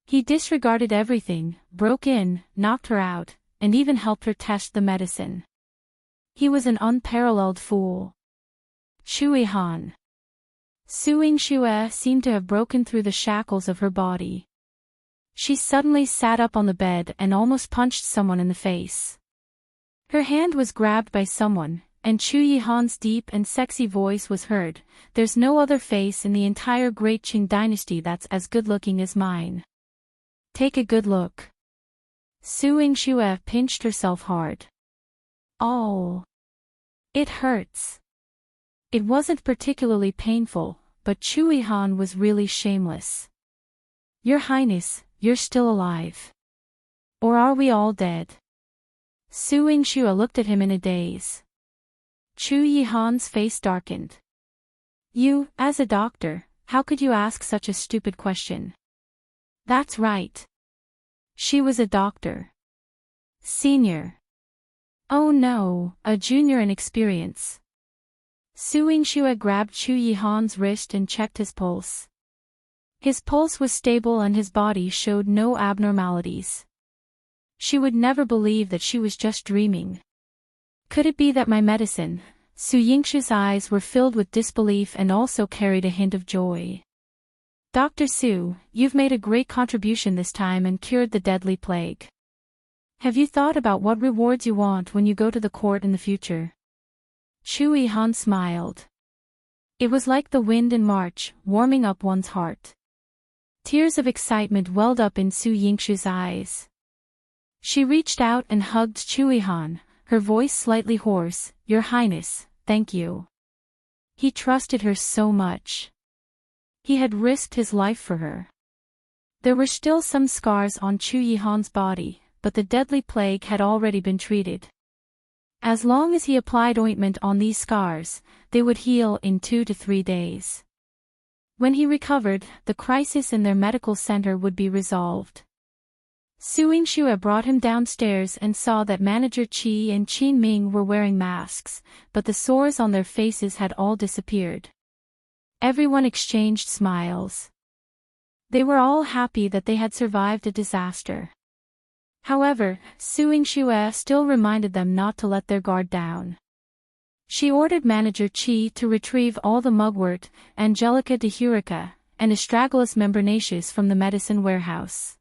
He disregarded everything, broke in, knocked her out, and even helped her test the medicine. He was an unparalleled fool. Chu Yihan. Su Yingshu seemed to have broken through the shackles of her body. She suddenly sat up on the bed and almost punched someone in the face. Her hand was grabbed by someone, and Chu Yihan's deep and sexy voice was heard, "There's no other face in the entire Great Qing dynasty that's as good-looking as mine. Take a good look." Su Yingshu pinched herself hard. Oh. It hurts. It wasn't particularly painful, but Chu Yihan was really shameless. Your Highness, you're still alive. Or are we all dead? Su Yingshu looked at him in a daze. Chu Yihan's face darkened. You, as a doctor, how could you ask such a stupid question? That's right. She was a doctor. Senior. Oh no, a junior in experience. Su Yingshu grabbed Chu Yihan's wrist and checked his pulse. His pulse was stable and his body showed no abnormalities. She would never believe that she was just dreaming. Could it be that my medicine? Su Yingshu's eyes were filled with disbelief and also carried a hint of joy. Dr. Su, you've made a great contribution this time and cured the deadly plague. Have you thought about what rewards you want when you go to the court in the future? Chu Yihan smiled. It was like the wind in March, warming up one's heart. Tears of excitement welled up in Su Yingshu's eyes. She reached out and hugged Chu Yihan, her voice slightly hoarse, Your Highness, thank you. He trusted her so much. He had risked his life for her. There were still some scars on Chu Yihan's body, but the deadly plague had already been treated. As long as he applied ointment on these scars, they would heal in 2 to 3 days. When he recovered, the crisis in their medical center would be resolved. Su Yingshu brought him downstairs and saw that Manager Qi and Qin Ming were wearing masks, but the sores on their faces had all disappeared. Everyone exchanged smiles. They were all happy that they had survived a disaster. However, Su Yingshu still reminded them not to let their guard down. She ordered Manager Qi to retrieve all the mugwort, Angelica dehurica, and Astragalus membranaceus from the medicine warehouse.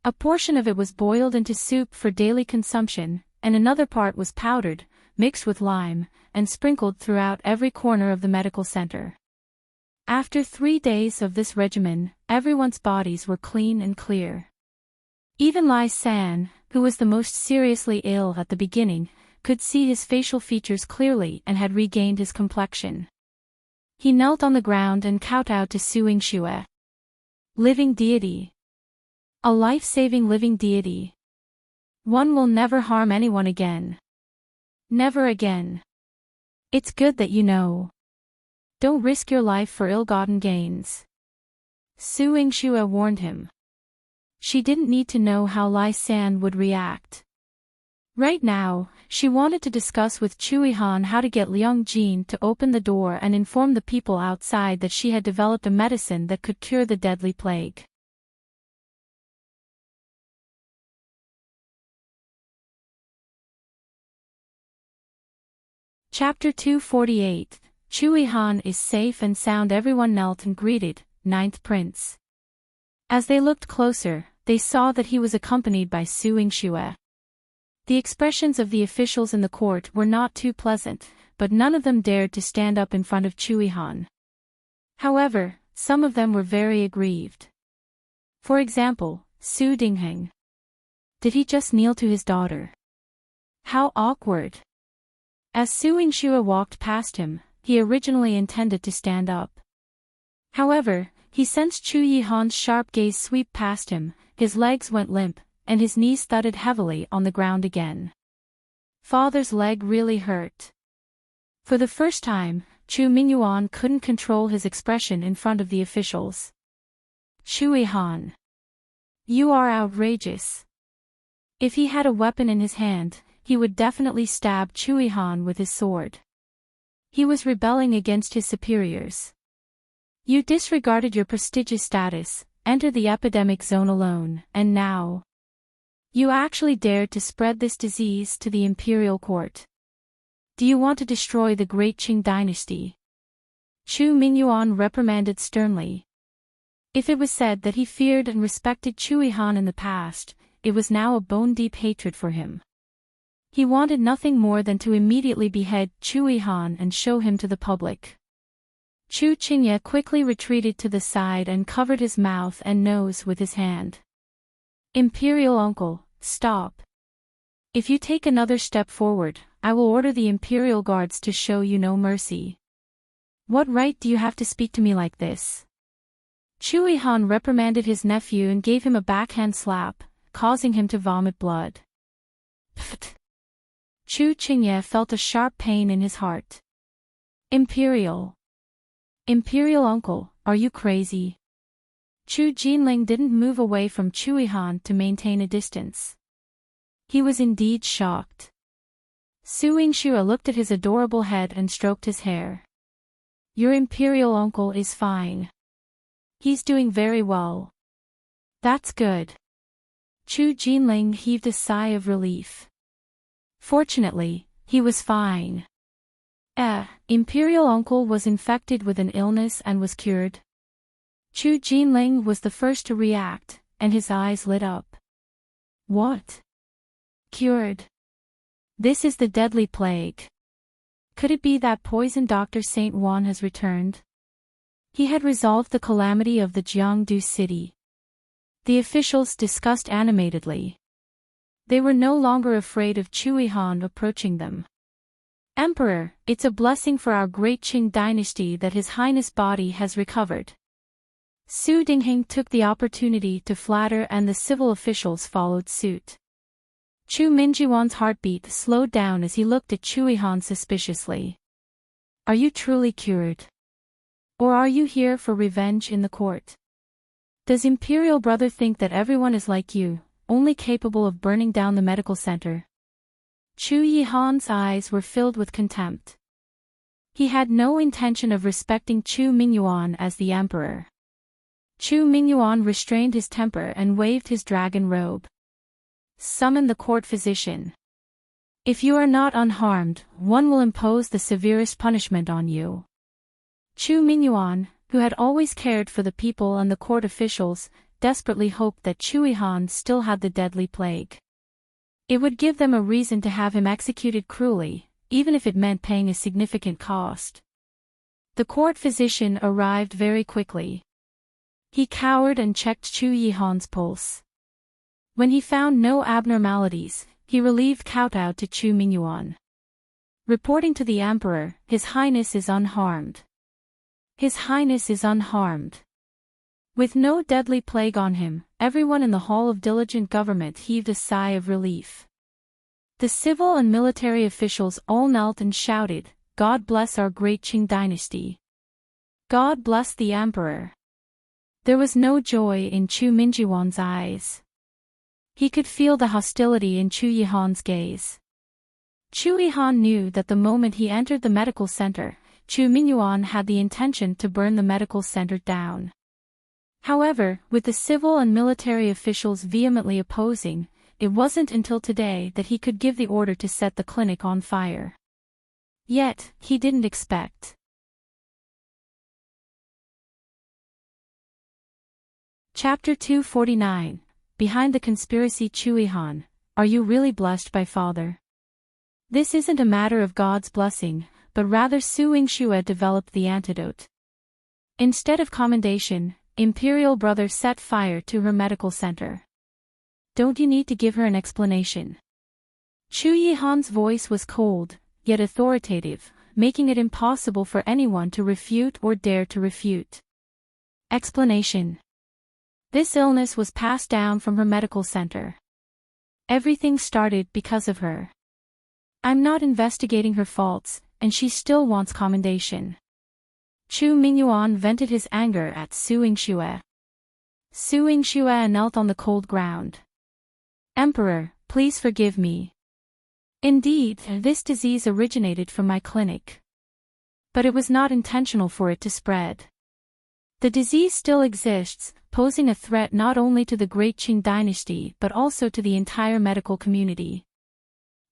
A portion of it was boiled into soup for daily consumption, and another part was powdered, mixed with lime, and sprinkled throughout every corner of the medical center. After 3 days of this regimen, everyone's bodies were clean and clear. Even Lai San, who was the most seriously ill at the beginning, could see his facial features clearly and had regained his complexion. He knelt on the ground and kowtowed to Suing Shue. Living deity. A life-saving living deity. One will never harm anyone again. Never again. It's good that you know. Don't risk your life for ill-gotten gains. Suing Shue warned him. She didn't need to know how Lai San would react. Right now, she wanted to discuss with Chui Han how to get Liang Jin to open the door and inform the people outside that she had developed a medicine that could cure the deadly plague. Chapter 248. Chui Han is safe and sound. Everyone knelt and greeted, Ninth Prince. As they looked closer, they saw that he was accompanied by Suing Shue. The expressions of the officials in the court were not too pleasant, but none of them dared to stand up in front of Chui Han. However, some of them were very aggrieved. For example, Su Dingheng. Did he just kneel to his daughter? How awkward. As Suing Shue walked past him, he originally intended to stand up. However, he sensed Chui Han's sharp gaze sweep past him, his legs went limp, and his knees thudded heavily on the ground again. Father's leg really hurt. For the first time, Chu Mingyuan couldn't control his expression in front of the officials. Chui Han. You are outrageous. If he had a weapon in his hand, he would definitely stab Chui Han with his sword. He was rebelling against his superiors. You disregarded your prestigious status, entered the epidemic zone alone, and now you actually dared to spread this disease to the imperial court. Do you want to destroy the great Qing dynasty? Chu Mingyuan reprimanded sternly. If it was said that he feared and respected Chui Han in the past, it was now a bone-deep hatred for him. He wanted nothing more than to immediately behead Chui Han and show him to the public. Chu Qingye quickly retreated to the side and covered his mouth and nose with his hand. Imperial uncle, stop. If you take another step forward, I will order the Imperial Guards to show you no mercy. What right do you have to speak to me like this? Chui Han reprimanded his nephew and gave him a backhand slap, causing him to vomit blood. Pfft. Chu Qingye felt a sharp pain in his heart. Imperial uncle, are you crazy? Chu Jinling didn't move away from Chui Han to maintain a distance. He was indeed shocked. Suing Shue looked at his adorable head and stroked his hair. Your imperial uncle is fine. He's doing very well. That's good. Chu Jinling heaved a sigh of relief. Fortunately, he was fine. Imperial uncle was infected with an illness and was cured. Chu Jinling was the first to react, and his eyes lit up. What? Cured? This is the deadly plague. Could it be that poison Dr. Saint Juan has returned? He had resolved the calamity of the Jiangdu city. The officials discussed animatedly. They were no longer afraid of Chui Han approaching them. Emperor, it's a blessing for our great Qing dynasty that His Highness' body has recovered. Su Dingheng took the opportunity to flatter and the civil officials followed suit. Chu Mingyuan's heartbeat slowed down as he looked at Chui Han suspiciously. Are you truly cured? Or are you here for revenge in the court? Does Imperial Brother think that everyone is like you, only capable of burning down the medical center? Chui Han's eyes were filled with contempt. He had no intention of respecting Chu Mingyuan as the emperor. Chu Mingyuan restrained his temper and waved his dragon robe. Summon the court physician. If you are not unharmed, one will impose the severest punishment on you. Chu Mingyuan, who had always cared for the people and the court officials, desperately hoped that Chui Han still had the deadly plague. It would give them a reason to have him executed cruelly, even if it meant paying a significant cost. The court physician arrived very quickly. He cowered and checked Chui Han's pulse. When he found no abnormalities, he relieved kowtowed to Chu Mingyuan. Reporting to the emperor, His Highness is unharmed. His Highness is unharmed. With no deadly plague on him, everyone in the Hall of Diligent Government heaved a sigh of relief. The civil and military officials all knelt and shouted, "God bless our great Qing dynasty. God bless the emperor." There was no joy in Chu Mingyuan's eyes. He could feel the hostility in Chu Yihan's gaze. Chu Yihan knew that the moment he entered the medical center, Chu Mingyuan had the intention to burn the medical center down. However, with the civil and military officials vehemently opposing, it wasn't until today that he could give the order to set the clinic on fire. Yet, he didn't expect. Chapter 249. Behind the Conspiracy. Chu Yihan, are you really blessed by Father? This isn't a matter of God's blessing, but rather Su Yingxue developed the antidote. Instead of commendation, Imperial Brother set fire to her medical center. Don't you need to give her an explanation? Chu Yihan's voice was cold, yet authoritative, making it impossible for anyone to refute or dare to refute. Explanation. This illness was passed down from her medical center. Everything started because of her. I'm not investigating her faults, and she still wants commendation. Chu Mingyuan vented his anger at Su Yingxue. Su Yingxue knelt on the cold ground. Emperor, please forgive me. Indeed, this disease originated from my clinic. But it was not intentional for it to spread. The disease still exists, posing a threat not only to the great Qing dynasty but also to the entire medical community.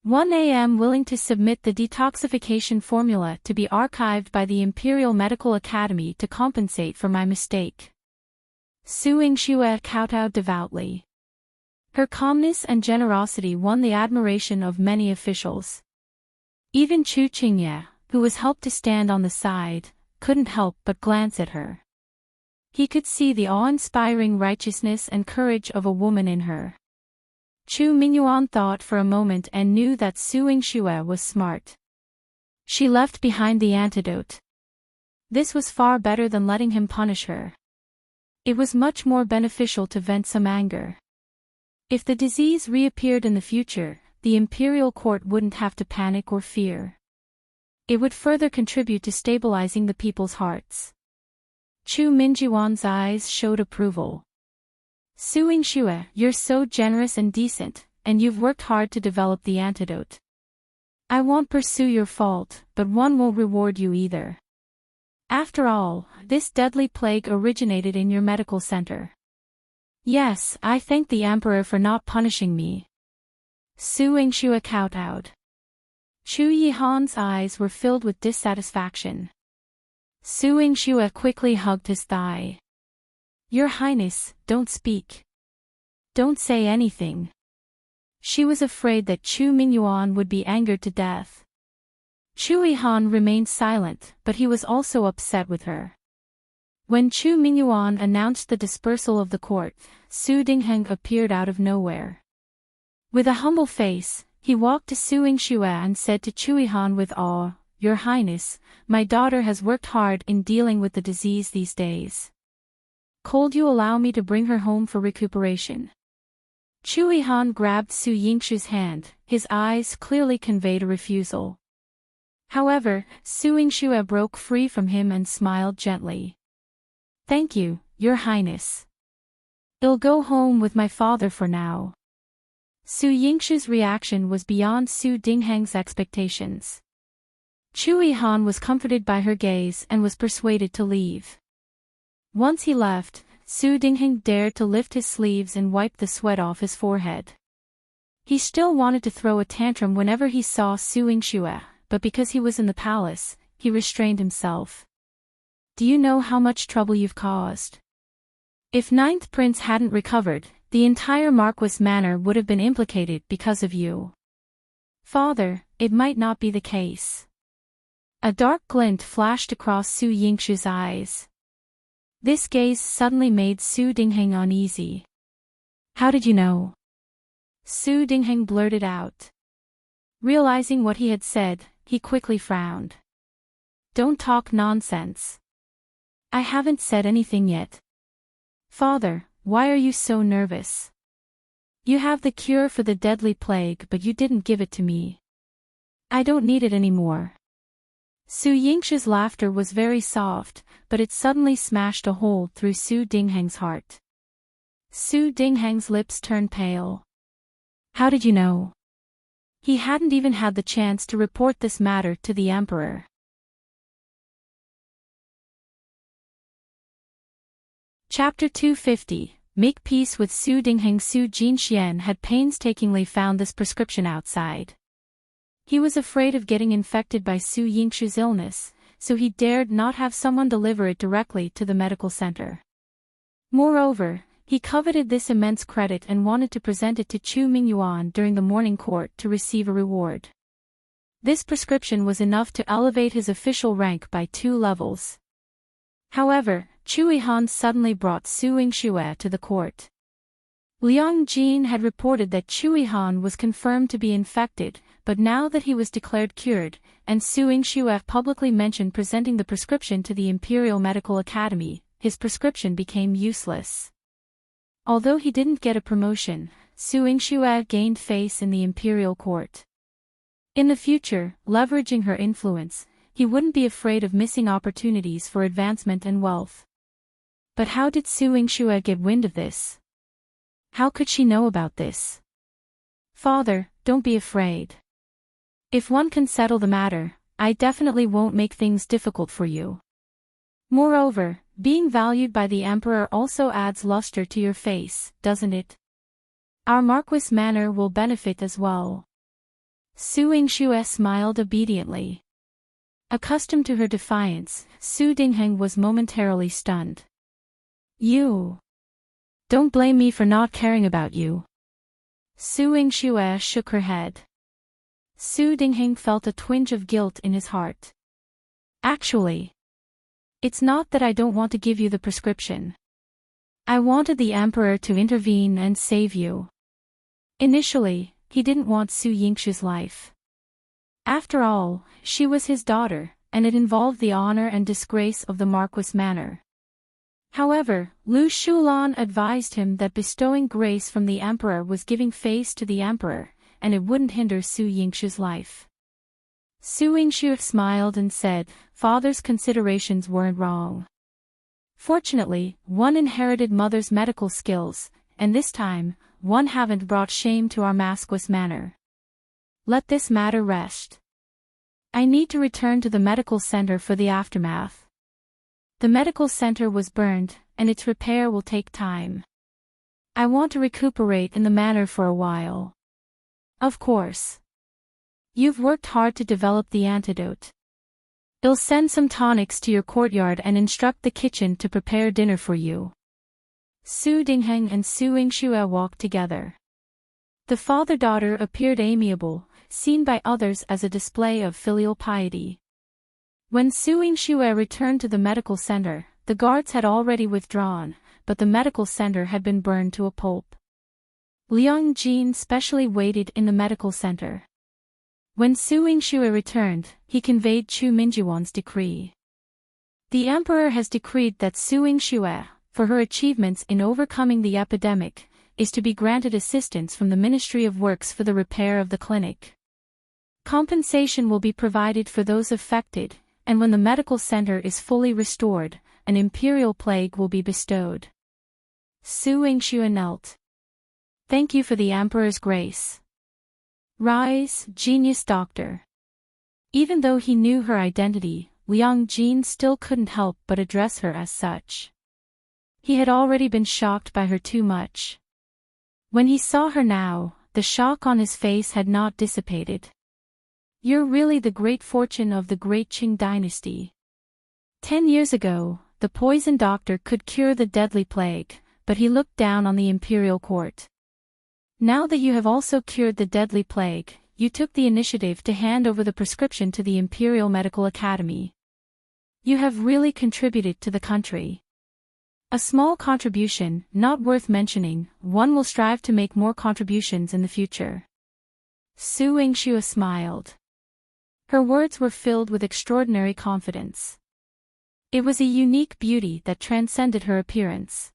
1 am willing to submit the detoxification formula to be archived by the Imperial Medical Academy to compensate for my mistake. Su Yingxue kowtowed devoutly. Her calmness and generosity won the admiration of many officials. Even Chu Qingye, who was helped to stand on the side, couldn't help but glance at her. He could see the awe-inspiring righteousness and courage of a woman in her. Chu Mingyuan thought for a moment and knew that Su Yingxue was smart. She left behind the antidote. This was far better than letting him punish her. It was much more beneficial to vent some anger. If the disease reappeared in the future, the imperial court wouldn't have to panic or fear. It would further contribute to stabilizing the people's hearts. Chu Mingyuan's eyes showed approval. Su Yingxue, you're so generous and decent, and you've worked hard to develop the antidote. I won't pursue your fault, but one won't reward you either. After all, this deadly plague originated in your medical center. Yes, I thank the emperor for not punishing me. Su Yingxue kowtowed. Chu Yihan's eyes were filled with dissatisfaction. Su Yingxue quickly hugged his thigh. Your Highness, don't speak. Don't say anything. She was afraid that Chu Mingyuan would be angered to death. Chu Yihan remained silent, but he was also upset with her. When Chu Mingyuan announced the dispersal of the court, Su Dingheng appeared out of nowhere. With a humble face, he walked to Su Yingxue and said to Chu Yihan with awe, Your Highness, my daughter has worked hard in dealing with the disease these days. Could you allow me to bring her home for recuperation? Chu Yihan grabbed Su Yingxue's hand, his eyes clearly conveyed a refusal. However, Su Yingxue broke free from him and smiled gently. Thank you, Your Highness. I'll go home with my father for now. Su Yingxue's reaction was beyond Su Dingheng's expectations. Chu Yihan was comforted by her gaze and was persuaded to leave. Once he left, Su Dingheng dared to lift his sleeves and wipe the sweat off his forehead. He still wanted to throw a tantrum whenever he saw Su Yingxue, but because he was in the palace, he restrained himself. Do you know how much trouble you've caused? If Ninth Prince hadn't recovered, the entire Marquis Manor would have been implicated because of you. Father, it might not be the case. A dark glint flashed across Su Yingxue's eyes. This gaze suddenly made Su Dingheng uneasy. How did you know? Su Dingheng blurted out. Realizing what he had said, he quickly frowned. Don't talk nonsense. I haven't said anything yet. Father, why are you so nervous? You have the cure for the deadly plague, but you didn't give it to me. I don't need it anymore. Su Yingshu's laughter was very soft, but it suddenly smashed a hole through Su Dingheng's heart. Su Dingheng's lips turned pale. How did you know? He hadn't even had the chance to report this matter to the emperor. Chapter 250. Make peace with Su Dingheng. Su Jinxian had painstakingly found this prescription outside. He was afraid of getting infected by Su Yingshu's illness, so he dared not have someone deliver it directly to the medical center. Moreover, he coveted this immense credit and wanted to present it to Chu Mingyuan during the morning court to receive a reward. This prescription was enough to elevate his official rank by 2 levels. However, Chu Yihan suddenly brought Su Yingxue to the court. Liang Jin had reported that Chu Yihan was confirmed to be infected, but now that he was declared cured, and Su Yingxue publicly mentioned presenting the prescription to the Imperial Medical Academy, his prescription became useless. Although he didn't get a promotion, Su Yingxue gained face in the imperial court. In the future, leveraging her influence, he wouldn't be afraid of missing opportunities for advancement and wealth. But how did Su Yingxue get wind of this? How could she know about this? Father, don't be afraid. If one can settle the matter, I definitely won't make things difficult for you. Moreover, being valued by the emperor also adds luster to your face, doesn't it? Our Marquis manor will benefit as well. Su Yingxue smiled obediently. Accustomed to her defiance, Su Dingheng was momentarily stunned. You. Don't blame me for not caring about you. Su Yingxue shook her head. Su Dingheng felt a twinge of guilt in his heart. Actually, it's not that I don't want to give you the prescription. I wanted the emperor to intervene and save you. Initially, he didn't want Su Yingshu's life. After all, she was his daughter, and it involved the honor and disgrace of the Marquis manor. However, Lu Shulan advised him that bestowing grace from the emperor was giving face to the emperor, and it wouldn't hinder Su Yingshu's life. Su Yingshu smiled and said, Father's considerations weren't wrong. Fortunately, one inherited mother's medical skills, and this time, one haven't brought shame to our Marquis manor. Let this matter rest. I need to return to the medical center for the aftermath. The medical center was burned, and its repair will take time. I want to recuperate in the manor for a while. Of course. You've worked hard to develop the antidote. I'll send some tonics to your courtyard and instruct the kitchen to prepare dinner for you. Su Dingheng and Su Yingxue walked together. The father-daughter appeared amiable, seen by others as a display of filial piety. When Su Yingxue returned to the medical center, the guards had already withdrawn, but the medical center had been burned to a pulp. Liang Jin specially waited in the medical center. When Su Yingxue returned, he conveyed Chu Mingyuan's decree. The emperor has decreed that Su Yingxue, for her achievements in overcoming the epidemic, is to be granted assistance from the Ministry of Works for the repair of the clinic. Compensation will be provided for those affected, and when the medical center is fully restored, an imperial plague will be bestowed. Su Yingxue knelt. Thank you for the emperor's grace. Rise, genius doctor. Even though he knew her identity, Liang Jin still couldn't help but address her as such. He had already been shocked by her too much. When he saw her now, the shock on his face had not dissipated. You're really the great fortune of the great Qing dynasty. 10 years ago, the poison doctor could cure the deadly plague, but he looked down on the imperial court. Now that you have also cured the deadly plague, you took the initiative to hand over the prescription to the Imperial Medical Academy. You have really contributed to the country. A small contribution, not worth mentioning, one will strive to make more contributions in the future. Su Yingxue smiled. Her words were filled with extraordinary confidence. It was a unique beauty that transcended her appearance.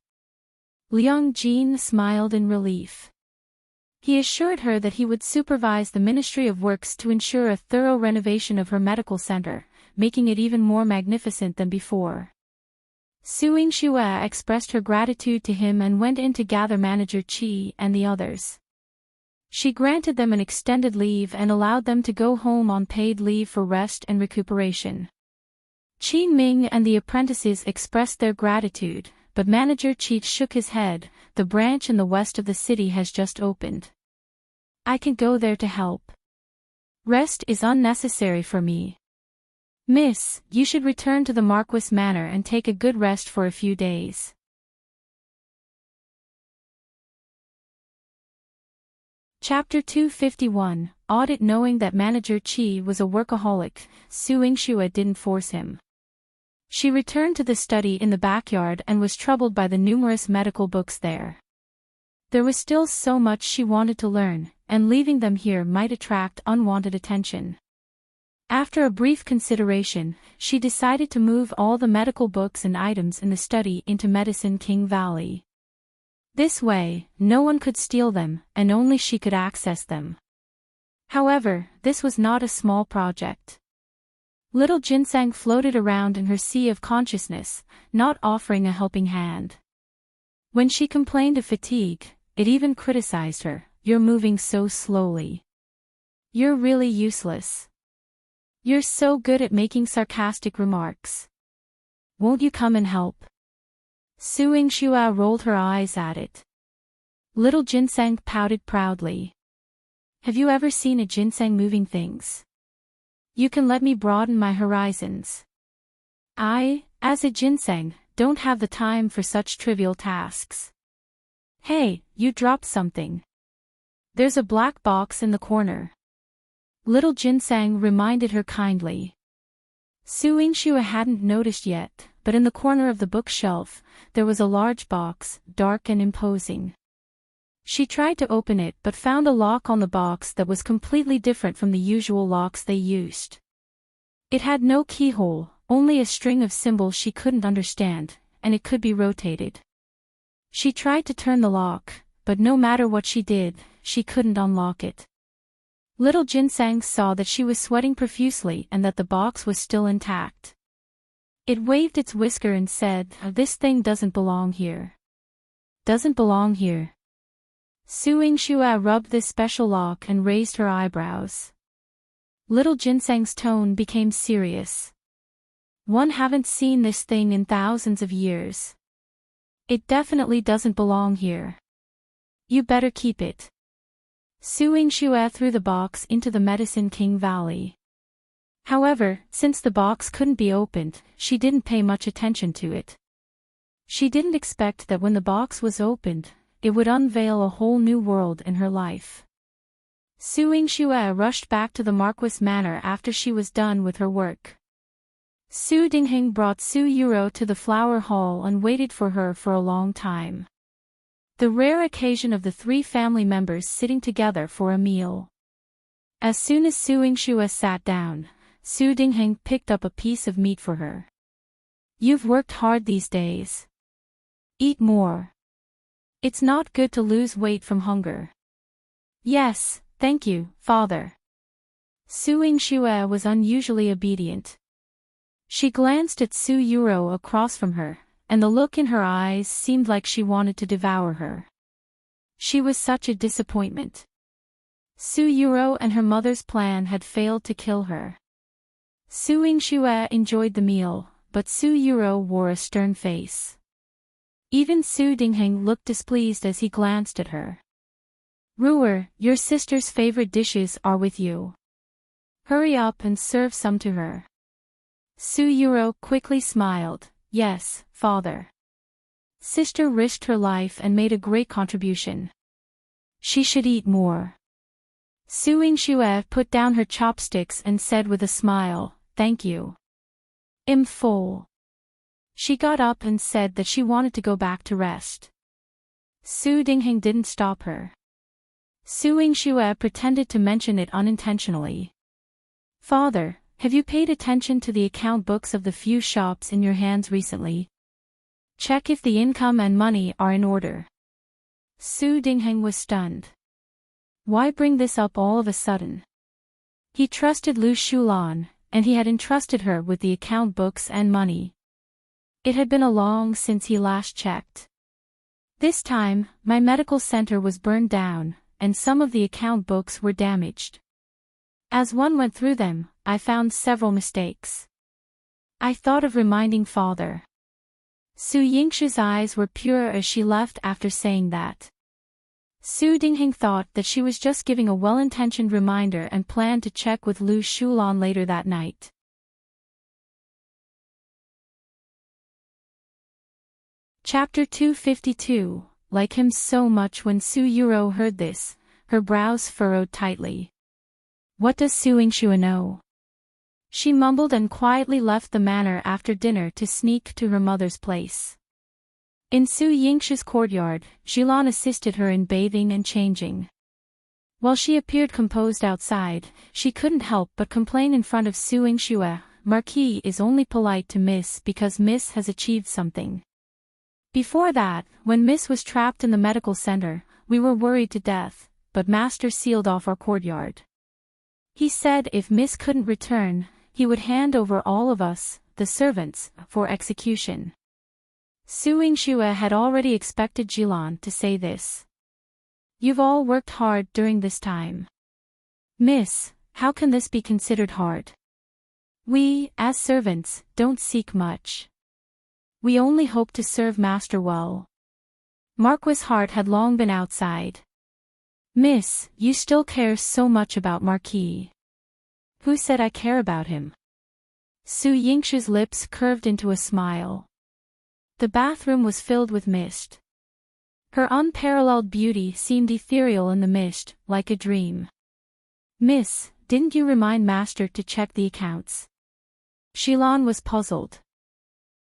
Liang Jin smiled in relief. He assured her that he would supervise the Ministry of Works to ensure a thorough renovation of her medical center, making it even more magnificent than before. Su Yingxue expressed her gratitude to him and went in to gather Manager Qi and the others. She granted them an extended leave and allowed them to go home on paid leave for rest and recuperation. Qi Ming and the apprentices expressed their gratitude, but Manager Qi shook his head. The branch in the west of the city has just opened. I can go there to help. Rest is unnecessary for me. Miss, you should return to the Marquis Manor and take a good rest for a few days. Chapter 251, Audit. Knowing that Manager Qi was a workaholic, Su Yingxue didn't force him. She returned to the study in the backyard and was troubled by the numerous medical books there. There was still so much she wanted to learn, and leaving them here might attract unwanted attention. After a brief consideration, she decided to move all the medical books and items in the study into Medicine King Valley. This way, no one could steal them, and only she could access them. However, this was not a small project. Little Ginseng floated around in her sea of consciousness, not offering a helping hand. When she complained of fatigue, it even criticized her. You're moving so slowly. You're really useless. You're so good at making sarcastic remarks. Won't you come and help? Su Yingxue rolled her eyes at it. Little Ginseng pouted proudly. Have you ever seen a ginseng moving things? You can let me broaden my horizons. I, as a ginseng, don't have the time for such trivial tasks. Hey, you dropped something. There's a black box in the corner. Little Ginseng reminded her kindly. Su Yingxue hadn't noticed yet, but in the corner of the bookshelf, there was a large box, dark and imposing. She tried to open it but found a lock on the box that was completely different from the usual locks they used. It had no keyhole, only a string of symbols she couldn't understand, and it could be rotated. She tried to turn the lock, but no matter what she did, she couldn't unlock it. Little Ginseng saw that she was sweating profusely and that the box was still intact. It waved its whisker and said, "This thing doesn't belong here." Doesn't belong here. Su Yingxue rubbed this special lock and raised her eyebrows. Little Ginseng's tone became serious. One haven't seen this thing in thousands of years. It definitely doesn't belong here. You better keep it. Su Yingxue threw the box into the Medicine King Valley. However, since the box couldn't be opened, she didn't pay much attention to it. She didn't expect that when the box was opened, it would unveil a whole new world in her life. Su Yingxue rushed back to the Marquis Manor after she was done with her work. Su Dingheng brought Su Yuro to the flower hall and waited for her for a long time. The rare occasion of the three family members sitting together for a meal. As soon as Su Yingxue sat down, Su Dingheng picked up a piece of meat for her. You've worked hard these days. Eat more. It's not good to lose weight from hunger. Yes, thank you, father. Su Yingxue was unusually obedient. She glanced at Su Yuro across from her, and the look in her eyes seemed like she wanted to devour her. She was such a disappointment. Su Yuro and her mother's plan had failed to kill her. Su Yingxue enjoyed the meal, but Su Yuro wore a stern face. Even Su Dingheng looked displeased as he glanced at her. Ruer, your sister's favorite dishes are with you. Hurry up and serve some to her. Su Yuro quickly smiled. Yes, father. Sister risked her life and made a great contribution. She should eat more. Su Yingxue put down her chopsticks and said with a smile, thank you. I'm full. She got up and said that she wanted to go back to rest. Su Dingheng didn't stop her. Su Yingxue pretended to mention it unintentionally. Father, have you paid attention to the account books of the few shops in your hands recently? Check if the income and money are in order. Su Dingheng was stunned. Why bring this up all of a sudden? He trusted Lu Shulan, and he had entrusted her with the account books and money. It had been a long since he last checked. This time, my medical center was burned down, and some of the account books were damaged. As one went through them, I found several mistakes. I thought of reminding father. Su Yingxu's eyes were pure as she left after saying that. Su Dingheng thought that she was just giving a well-intentioned reminder and planned to check with Lu Shulan later that night. Chapter 252, like him so much. When Su Yuro heard this, her brows furrowed tightly. What does Su Yingxue know? She mumbled and quietly left the manor after dinner to sneak to her mother's place. In Su Yingxue's courtyard, Jilan assisted her in bathing and changing. While she appeared composed outside, she couldn't help but complain in front of Su Yingxue. Marquis is only polite to Miss because Miss has achieved something. Before that, when Miss was trapped in the medical center, we were worried to death, but Master sealed off our courtyard. He said if Miss couldn't return, he would hand over all of us, the servants, for execution. Su Yingxue had already expected Jilan to say this. You've all worked hard during this time. Miss, how can this be considered hard? We, as servants, don't seek much. We only hope to serve Master well. Marquis' heart had long been outside. Miss, you still care so much about Marquis. Who said I care about him? Su Yingxue's lips curved into a smile. The bathroom was filled with mist. Her unparalleled beauty seemed ethereal in the mist, like a dream. Miss, didn't you remind Master to check the accounts? Shilan was puzzled.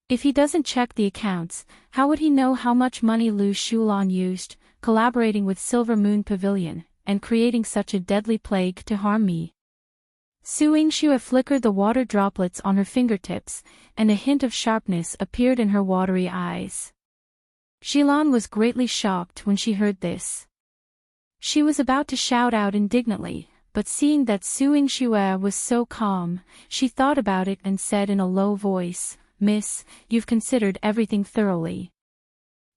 If he doesn't check the accounts, how would he know how much money Lu Shulan used, collaborating with Silver Moon Pavilion, and creating such a deadly plague to harm me? Su Yingxue flickered the water droplets on her fingertips, and a hint of sharpness appeared in her watery eyes. Shilan was greatly shocked when she heard this. She was about to shout out indignantly, but seeing that Su Yingxue was so calm, she thought about it and said in a low voice, Miss, you've considered everything thoroughly.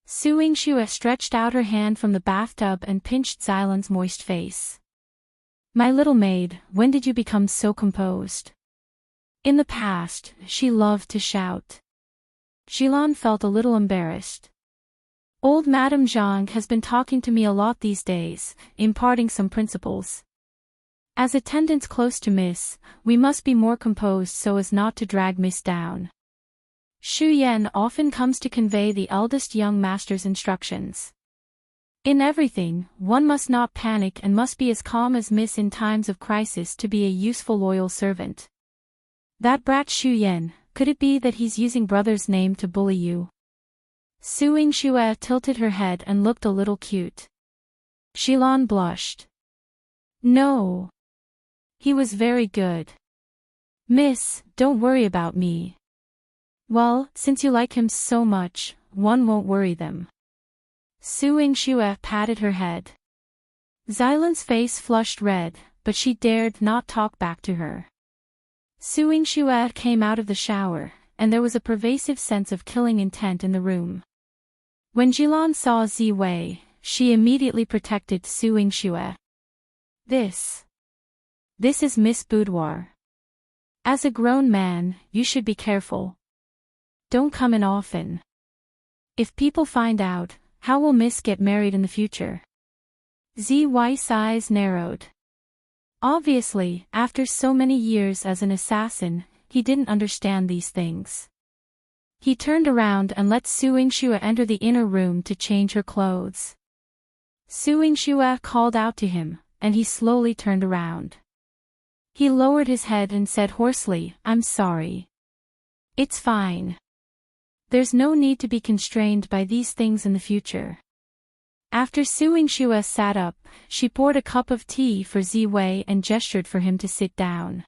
Su Yingxue stretched out her hand from the bathtub and pinched Xilan's moist face. My little maid, when did you become so composed? In the past, she loved to shout. Shilan felt a little embarrassed. Old Madame Zhang has been talking to me a lot these days, imparting some principles. As attendants close to Miss, we must be more composed so as not to drag Miss down. Shu Yan often comes to convey the eldest young master's instructions. In everything, one must not panic and must be as calm as Miss in times of crisis to be a useful loyal servant. That brat Shu Yan, could it be that he's using brother's name to bully you? Su Yingxue tilted her head and looked a little cute. Shilan blushed. No. He was very good. Miss, don't worry about me. Well, since you like him so much, one won't worry them. Su Yingxue patted her head. Xilan's face flushed red, but she dared not talk back to her. Su Yingxue came out of the shower, and there was a pervasive sense of killing intent in the room. When Jilan saw Zi Wei, she immediately protected Su Yingxue. This is Miss Boudoir. As a grown man, you should be careful. Don't come in often. If people find out, how will Miss get married in the future? Zi Wei's eyes narrowed. Obviously, after so many years as an assassin, he didn't understand these things. He turned around and let Su Yingxue enter the inner room to change her clothes. Su Yingxue called out to him, and he slowly turned around. He lowered his head and said hoarsely, I'm sorry. It's fine. There's no need to be constrained by these things in the future. After Su Yingxue sat up, she poured a cup of tea for Ziwei and gestured for him to sit down.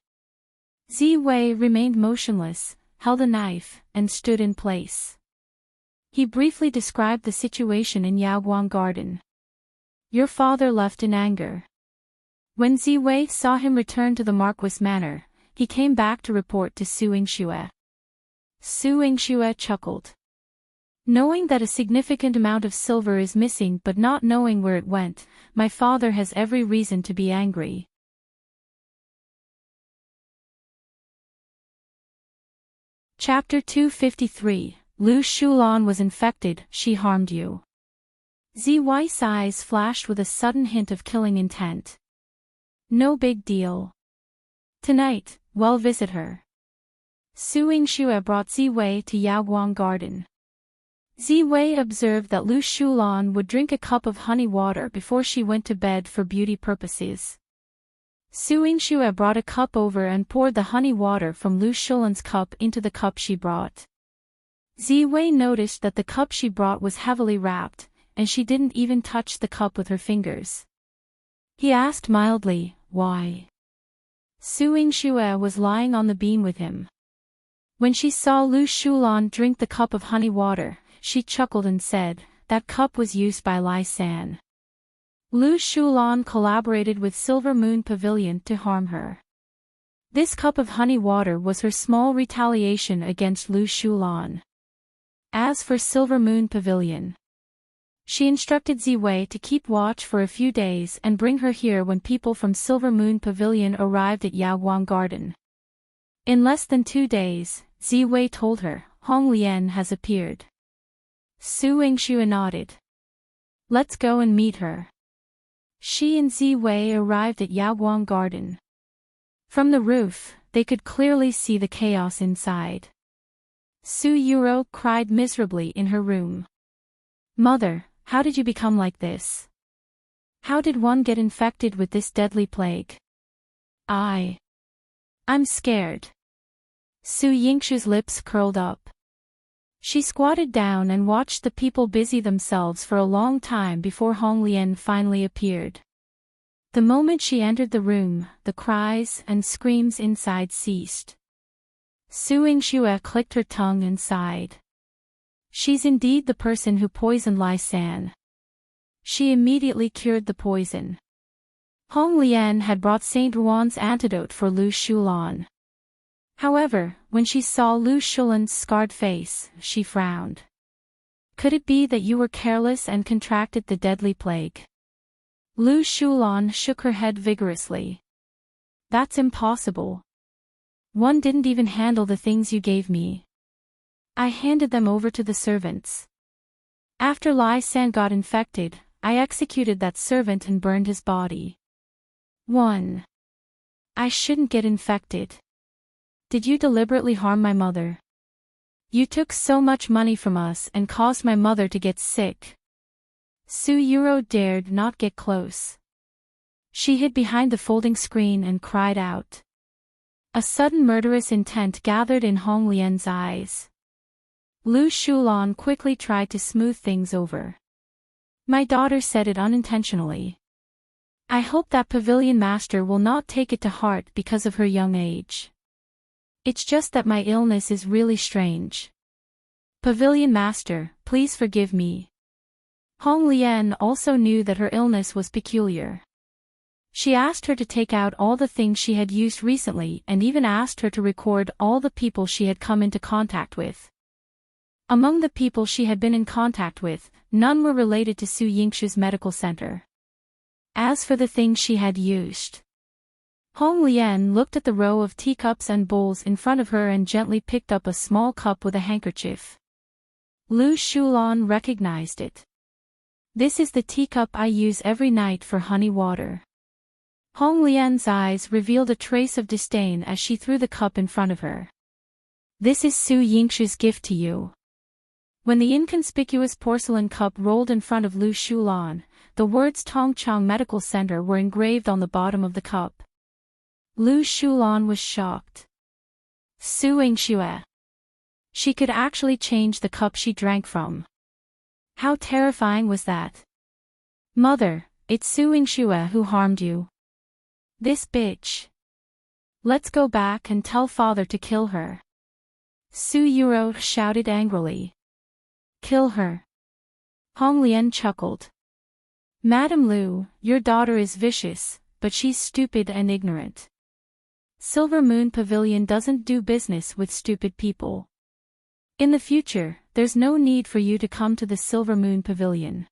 Ziwei remained motionless, held a knife, and stood in place. He briefly described the situation in Yaoguang Garden. Your father left in anger. When Ziwei saw him return to the Marquis Manor, he came back to report to Su Yingxue. Su Yingxue chuckled. Knowing that a significant amount of silver is missing but not knowing where it went, my father has every reason to be angry. Chapter 253, Lu Shulan was infected, she harmed you. Ziwei's eyes flashed with a sudden hint of killing intent. No big deal. Tonight, we'll visit her. Su Yingxue brought Ziwei to Yaoguang Garden. Ziwei observed that Lu Shulan would drink a cup of honey water before she went to bed for beauty purposes. Su Yingxue brought a cup over and poured the honey water from Lu Shulan's cup into the cup she brought. Ziwei noticed that the cup she brought was heavily wrapped, and she didn't even touch the cup with her fingers. He asked mildly, why? Su Yingxue was lying on the beam with him. When she saw Lu Shulan drink the cup of honey water, she chuckled and said, that cup was used by Lai San. Lu Shulan collaborated with Silver Moon Pavilion to harm her. This cup of honey water was her small retaliation against Lu Shulan. As for Silver Moon Pavilion, she instructed Ziwei to keep watch for a few days and bring her here when people from Silver Moon Pavilion arrived at Yaoguang Garden. In less than 2 days, Ziwei told her, Hong Lian has appeared. Su Yingxue nodded. Let's go and meet her. She and Ziwei arrived at Yaoguang Garden. From the roof, they could clearly see the chaos inside. Su Yuro cried miserably in her room. Mother, how did you become like this? How did one get infected with this deadly plague? I'm scared. Su Yingxue's lips curled up. She squatted down and watched the people busy themselves for a long time before Hong Lian finally appeared. The moment she entered the room, the cries and screams inside ceased. Su Yingxue clicked her tongue and sighed. She's indeed the person who poisoned Lai San. She immediately cured the poison. Hong Lian had brought Saint Ruan's antidote for Lu Shulan. However, when she saw Lu Shulan's scarred face, she frowned. Could it be that you were careless and contracted the deadly plague? Lu Shulan shook her head vigorously. That's impossible. One didn't even handle the things you gave me. I handed them over to the servants. After Lai San got infected, I executed that servant and burned his body. 1. I shouldn't get infected. Did you deliberately harm my mother? You took so much money from us and caused my mother to get sick. Su Yuro dared not get close. She hid behind the folding screen and cried out. A sudden murderous intent gathered in Hong Lian's eyes. Lu Shulan quickly tried to smooth things over. My daughter said it unintentionally. I hope that pavilion master will not take it to heart because of her young age. It's just that my illness is really strange. Pavilion master, please forgive me. Hong Lian also knew that her illness was peculiar. She asked her to take out all the things she had used recently and even asked her to record all the people she had come into contact with. Among the people she had been in contact with, none were related to Su Yingxue's medical center. As for the things she had used, Hong Lian looked at the row of teacups and bowls in front of her and gently picked up a small cup with a handkerchief. Lu Shulan recognized it. This is the teacup I use every night for honey water. Hong Lian's eyes revealed a trace of disdain as she threw the cup in front of her. This is Su Yingxue's gift to you. When the inconspicuous porcelain cup rolled in front of Lu Shulan, the words Tongchang Medical Center were engraved on the bottom of the cup. Lu Shulan was shocked. Su Yingxue. She could actually change the cup she drank from. How terrifying was that? Mother, it's Su Yingxue who harmed you. This bitch. Let's go back and tell father to kill her. Su Yuro shouted angrily. Kill her. Hong Lian chuckled. Madam Lu, your daughter is vicious, but she's stupid and ignorant. Silver Moon Pavilion doesn't do business with stupid people. In the future, there's no need for you to come to the Silver Moon Pavilion.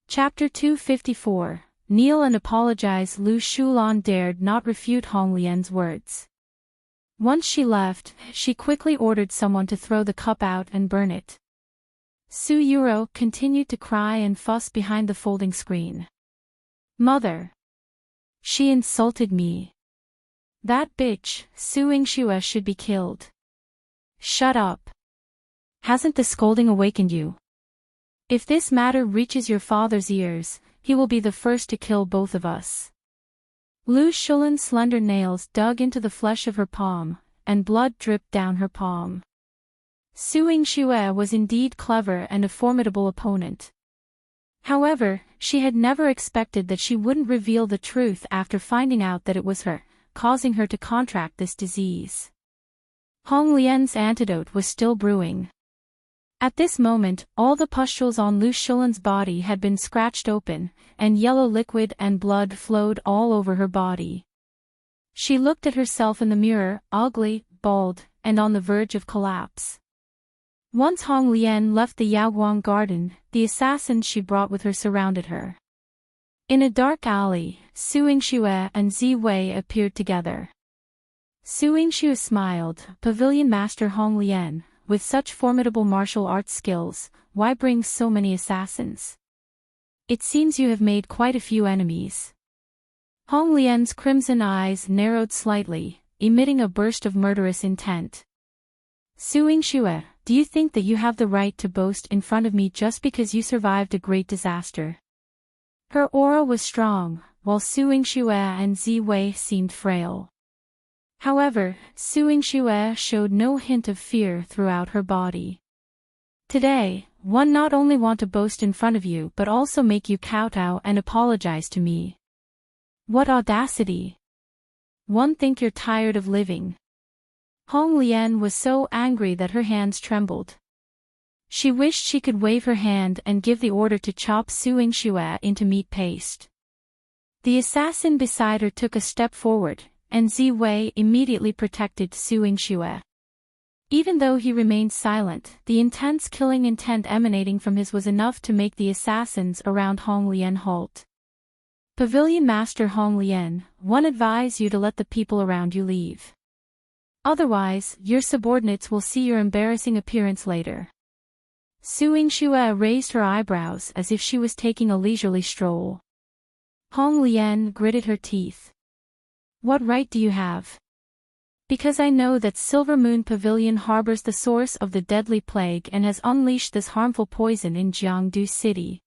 Chapter 254. Kneel and apologize. Lu Shulan dared not refute Hong Lian's words. Once she left, she quickly ordered someone to throw the cup out and burn it. Su Yuro continued to cry and fuss behind the folding screen. Mother. She insulted me. That bitch, Su Yingxue, should be killed. Shut up. Hasn't the scolding awakened you? If this matter reaches your father's ears, he will be the first to kill both of us. Lu Shulan's slender nails dug into the flesh of her palm, and blood dripped down her palm. Su Yingxue was indeed clever and a formidable opponent. However, she had never expected that she wouldn't reveal the truth after finding out that it was her, causing her to contract this disease. Hong Lian's antidote was still brewing. At this moment, all the pustules on Lu Shulan's body had been scratched open, and yellow liquid and blood flowed all over her body. She looked at herself in the mirror, ugly, bald, and on the verge of collapse. Once Hong Lian left the Yaoguang garden, the assassins she brought with her surrounded her. In a dark alley, Su Yingxue and Zi Wei appeared together. Su Yingxue smiled. Pavilion Master Hong Lian, with such formidable martial arts skills, why bring so many assassins? It seems you have made quite a few enemies. Hong Lian's crimson eyes narrowed slightly, emitting a burst of murderous intent. Su Yingxue, do you think that you have the right to boast in front of me just because you survived a great disaster? Her aura was strong, while Su Yingxue and Zi Wei seemed frail. However, Su Yingxue showed no hint of fear throughout her body. Today, one not only want to boast in front of you but also make you kowtow and apologize to me. What audacity! One think you're tired of living. Hong Lian was so angry that her hands trembled. She wished she could wave her hand and give the order to chop Su Yingxue into meat paste. The assassin beside her took a step forward, and Zi Wei immediately protected Su Yingxue. Even though he remained silent, the intense killing intent emanating from his was enough to make the assassins around Hong Lian halt. Pavilion Master Hong Lian, one advise you to let the people around you leave. Otherwise, your subordinates will see your embarrassing appearance later. Su Yingxue raised her eyebrows as if she was taking a leisurely stroll. Hong Lian gritted her teeth. What right do you have? Because I know that Silver Moon Pavilion harbors the source of the deadly plague and has unleashed this harmful poison in Jiangdu City.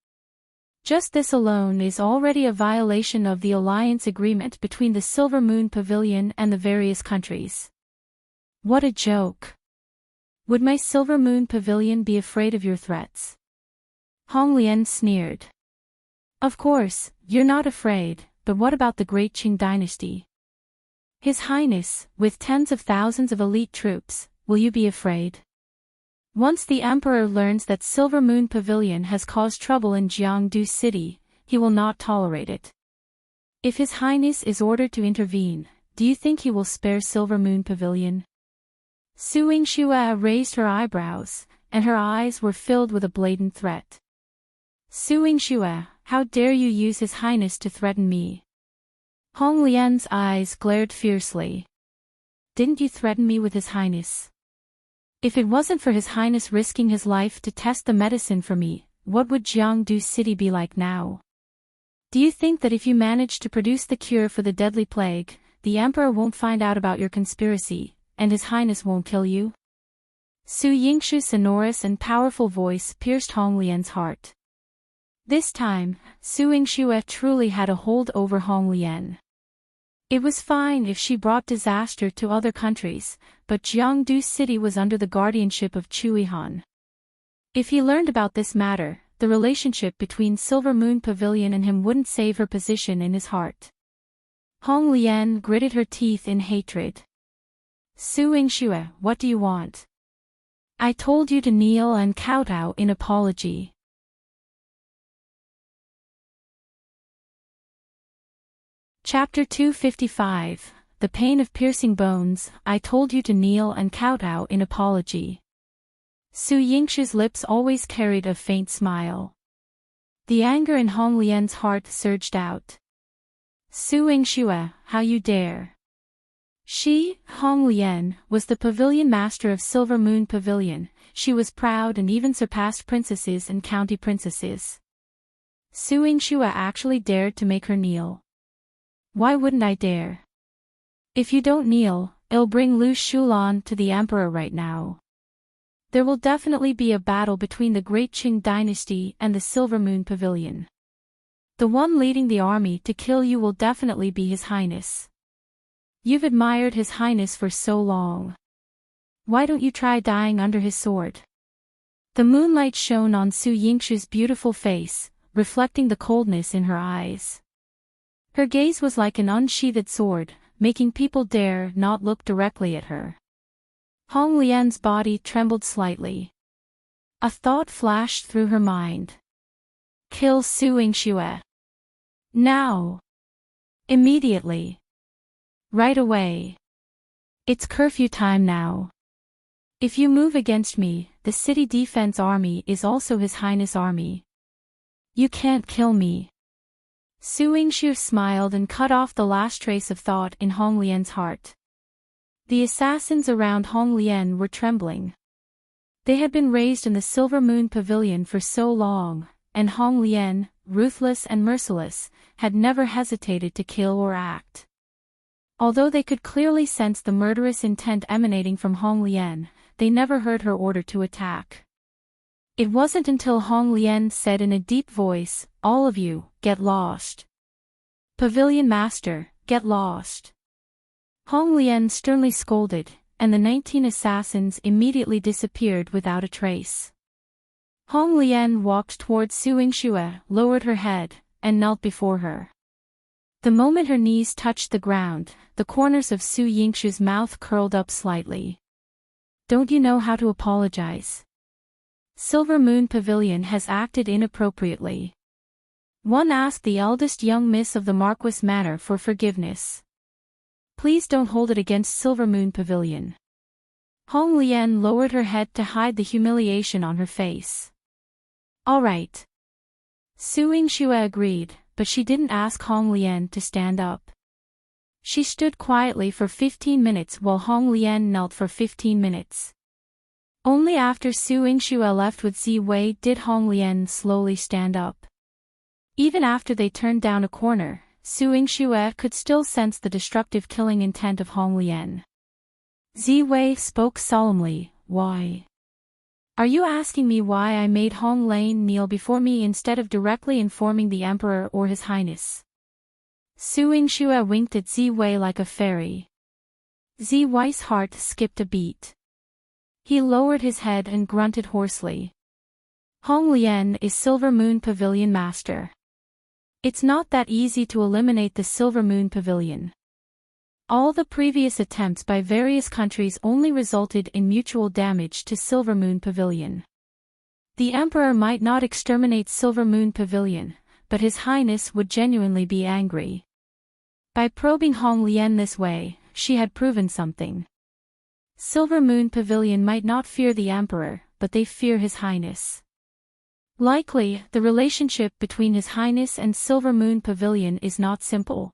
Just this alone is already a violation of the alliance agreement between the Silver Moon Pavilion and the various countries. What a joke! Would my Silver Moon Pavilion be afraid of your threats? Hong Lian sneered. Of course, you're not afraid, but what about the great Qing dynasty? His Highness, with tens of thousands of elite troops, will you be afraid? Once the Emperor learns that Silver Moon Pavilion has caused trouble in Jiangdu City, he will not tolerate it. If His Highness is ordered to intervene, do you think he will spare Silver Moon Pavilion? Su Yingxue raised her eyebrows, and her eyes were filled with a blatant threat. Su Yingxue, how dare you use His Highness to threaten me? Hong Lian's eyes glared fiercely. Didn't you threaten me with His Highness? If it wasn't for His Highness risking his life to test the medicine for me, what would Jiangdu City be like now? Do you think that if you manage to produce the cure for the deadly plague, the Emperor won't find out about your conspiracy, and His Highness won't kill you? Su Yingxue's sonorous and powerful voice pierced Hong Lian's heart. This time, Su Yingxue truly had a hold over Hong Lian. It was fine if she brought disaster to other countries, but Jiangdu City was under the guardianship of Chui Han. If he learned about this matter, the relationship between Silver Moon Pavilion and him wouldn't save her position in his heart. Hong Lian gritted her teeth in hatred. Su Yingxue, what do you want? I told you to kneel and kowtow in apology. Chapter 255, The Pain of Piercing Bones. I told you to kneel and kowtow in apology. Su Yingxue's lips always carried a faint smile. The anger in Hong Lian's heart surged out. Su Yingxue, how you dare! She, Hong Lian, was the pavilion master of Silver Moon Pavilion. She was proud and even surpassed princesses and county princesses. Su Yingxue actually dared to make her kneel. Why wouldn't I dare? If you don't kneel, I'll bring Lu Shulan to the emperor right now. There will definitely be a battle between the Great Qing dynasty and the Silver Moon Pavilion. The one leading the army to kill you will definitely be His Highness. You've admired His Highness for so long. Why don't you try dying under his sword? The moonlight shone on Su Yingxue's beautiful face, reflecting the coldness in her eyes. Her gaze was like an unsheathed sword, making people dare not look directly at her. Hong Lian's body trembled slightly. A thought flashed through her mind. Kill Su Yingxue. Now. Immediately. Right away. It's curfew time now. If you move against me, the city defense army is also His Highness army. You can't kill me. Su Yingxue smiled and cut off the last trace of thought in Hong Lian's heart. The assassins around Hong Lian were trembling. They had been raised in the Silver Moon Pavilion for so long, and Hong Lian, ruthless and merciless, had never hesitated to kill or act. Although they could clearly sense the murderous intent emanating from Hong Lian, they never heard her order to attack. It wasn't until Hong Lian said in a deep voice, "All of you, get lost. Pavilion Master, get lost." Hong Lian sternly scolded, and the 19 assassins immediately disappeared without a trace. Hong Lian walked towards Su Yingxue, lowered her head, and knelt before her. The moment her knees touched the ground, the corners of Su Yingxue's mouth curled up slightly. Don't you know how to apologize? Silver Moon Pavilion has acted inappropriately. One asked the eldest young miss of the Marquis Manor for forgiveness. Please don't hold it against Silver Moon Pavilion. Hong Lian lowered her head to hide the humiliation on her face. All right. Su Yingxue agreed, but she didn't ask Hong Lian to stand up. She stood quietly for 15 minutes while Hong Lian knelt for 15 minutes. Only after Su Yingxue left with Zi Wei did Hong Lian slowly stand up. Even after they turned down a corner, Su Yingxue could still sense the destructive killing intent of Hong Lian. Zi Wei spoke solemnly, "Why? Are you asking me why I made Hong Lian kneel before me instead of directly informing the Emperor or His Highness?" Su Yingxue winked at Zi Wei like a fairy. Zi Wei's heart skipped a beat. He lowered his head and grunted hoarsely. Hong Lian is Silver Moon Pavilion Master. It's not that easy to eliminate the Silver Moon Pavilion. All the previous attempts by various countries only resulted in mutual damage to Silver Moon Pavilion. The Emperor might not exterminate Silver Moon Pavilion, but His Highness would genuinely be angry. By probing Hong Lian this way, she had proven something. Silver Moon Pavilion might not fear the Emperor, but they fear His Highness. Likely, the relationship between His Highness and Silver Moon Pavilion is not simple.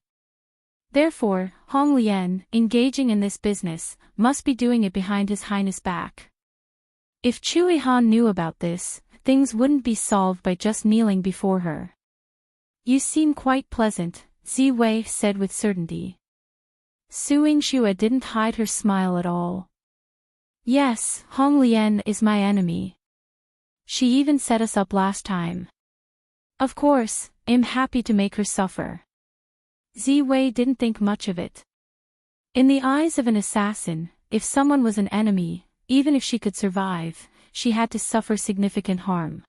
Therefore, Hong Lian, engaging in this business, must be doing it behind His Highness' back. If Chui Han knew about this, things wouldn't be solved by just kneeling before her. You seem quite pleasant, Zi Wei said with certainty. Su Yingxue didn't hide her smile at all. Yes, Hong Lian is my enemy. She even set us up last time. Of course, I'm happy to make her suffer. Ziwei didn't think much of it. In the eyes of an assassin, if someone was an enemy, even if she could survive, she had to suffer significant harm.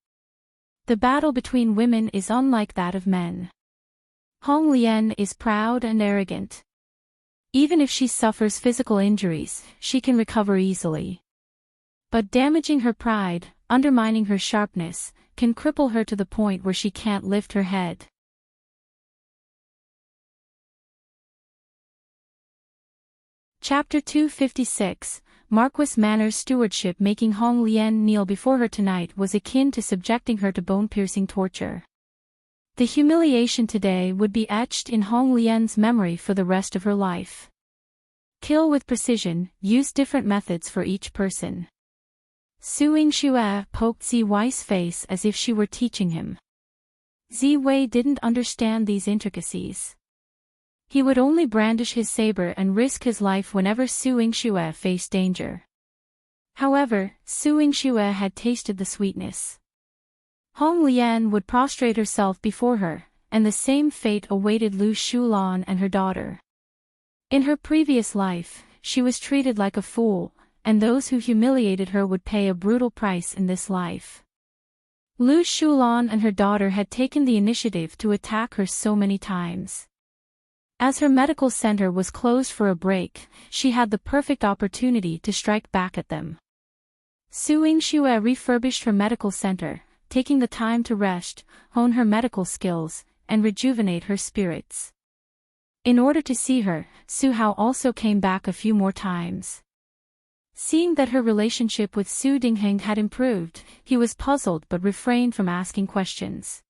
The battle between women is unlike that of men. Hong Lian is proud and arrogant. Even if she suffers physical injuries, she can recover easily. But damaging her pride, undermining her sharpness, can cripple her to the point where she can't lift her head. Chapter 256, Marquis Manor's stewardship. Making Hong Lian kneel before her tonight was akin to subjecting her to bone-piercing torture. The humiliation today would be etched in Hong Lian's memory for the rest of her life. Kill with precision, use different methods for each person. Su Yingxue poked Ziwei's face as if she were teaching him. Ziwei didn't understand these intricacies. He would only brandish his saber and risk his life whenever Su Yingxue faced danger. However, Su Yingxue had tasted the sweetness. Hong Lian would prostrate herself before her, and the same fate awaited Lu Shulan and her daughter. In her previous life, she was treated like a fool, and those who humiliated her would pay a brutal price in this life. Lu Shulan and her daughter had taken the initiative to attack her so many times. As her medical center was closed for a break, she had the perfect opportunity to strike back at them. Su Yingxue refurbished her medical center, taking the time to rest, hone her medical skills, and rejuvenate her spirits. In order to see her, Su Hao also came back a few more times. Seeing that her relationship with Su Dingheng had improved, he was puzzled but refrained from asking questions.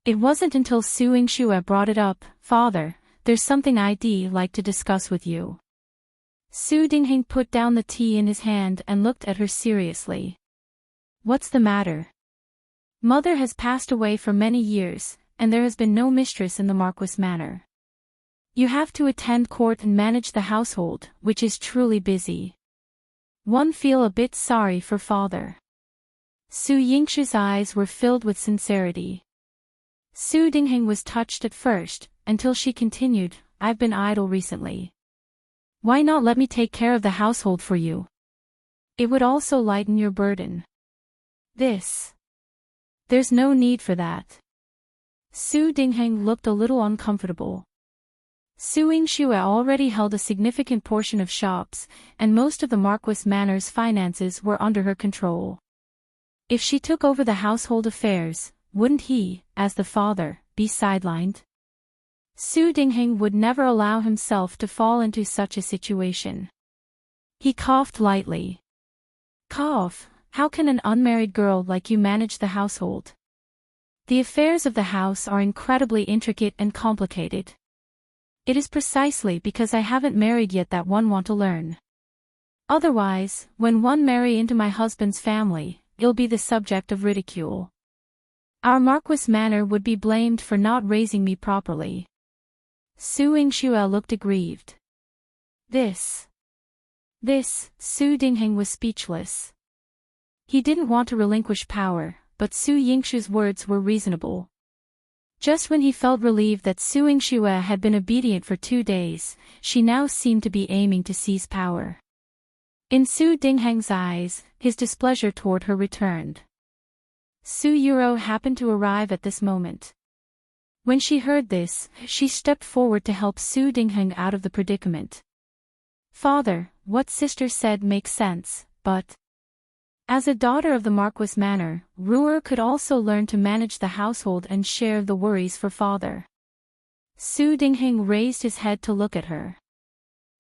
It wasn't until Su Yingxue brought it up, "Father, there's something I'd like to discuss with you." Su Dingheng put down the tea in his hand and looked at her seriously. "What's the matter?" "Mother has passed away for many years, and there has been no mistress in the Marquis Manor. You have to attend court and manage the household, which is truly busy. One feel a bit sorry for father." Su Yingxue's eyes were filled with sincerity. Su Dingheng was touched at first, until she continued, "I've been idle recently. Why not let me take care of the household for you? It would also lighten your burden." "There's no need for that." Su Dingheng looked a little uncomfortable. Su Yingxue already held a significant portion of shops, and most of the Marquis Manor's finances were under her control. If she took over the household affairs, wouldn't he, as the father, be sidelined? Su Dingheng would never allow himself to fall into such a situation. He coughed lightly. "Cough, how can an unmarried girl like you manage the household? The affairs of the house are incredibly intricate and complicated. It is precisely because I haven't married yet that one want to learn. Otherwise, when one marry into my husband's family, it'll be the subject of ridicule. Our Marquis Manor would be blamed for not raising me properly." Su Yingxue looked aggrieved. Su Dingheng was speechless. He didn't want to relinquish power, but Su Yingxue's words were reasonable. Just when he felt relieved that Su Yingxue had been obedient for 2 days, she now seemed to be aiming to seize power. In Su Dingheng's eyes, his displeasure toward her returned. Su Yuro happened to arrive at this moment. When she heard this, she stepped forward to help Su Dingheng out of the predicament. "Father, what sister said makes sense, but..." As a daughter of the Marquis Manor, Ruer could also learn to manage the household and share the worries for father. Su Dingheng raised his head to look at her.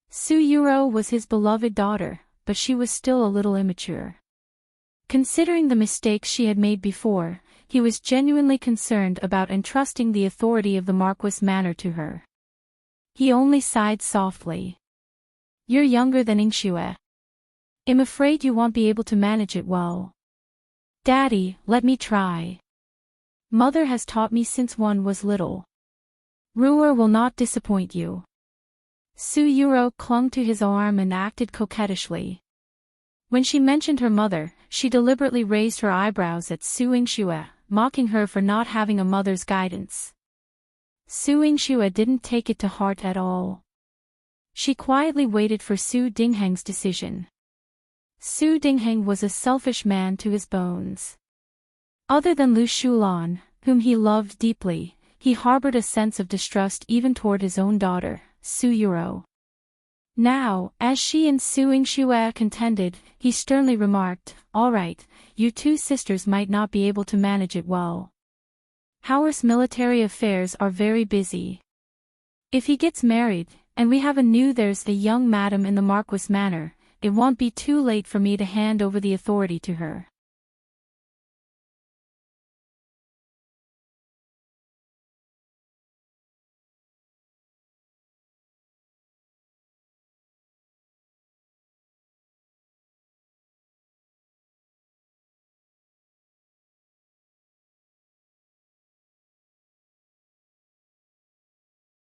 Su Yuro was his beloved daughter, but she was still a little immature. Considering the mistakes she had made before, he was genuinely concerned about entrusting the authority of the Marquis Manor to her. He only sighed softly. "You're younger than Yingxue. I'm afraid you won't be able to manage it well. Daddy, let me try. Mother has taught me since one was little. Ruer will not disappoint you." Su Yuro clung to his arm and acted coquettishly. When she mentioned her mother, she deliberately raised her eyebrows at Su Yingxue, mocking her for not having a mother's guidance. Su Yingxue didn't take it to heart at all. She quietly waited for Su Dingheng's decision. Su Dingheng was a selfish man to his bones. Other than Lu Shulan, whom he loved deeply, he harbored a sense of distrust even toward his own daughter, Su Yuro. Now, as she and Su Yingxue contended, he sternly remarked, "All right, you two sisters might not be able to manage it well. Howard's military affairs are very busy. If he gets married, and we have there's a young madam in the Marquis manor, it won't be too late for me to hand over the authority to her."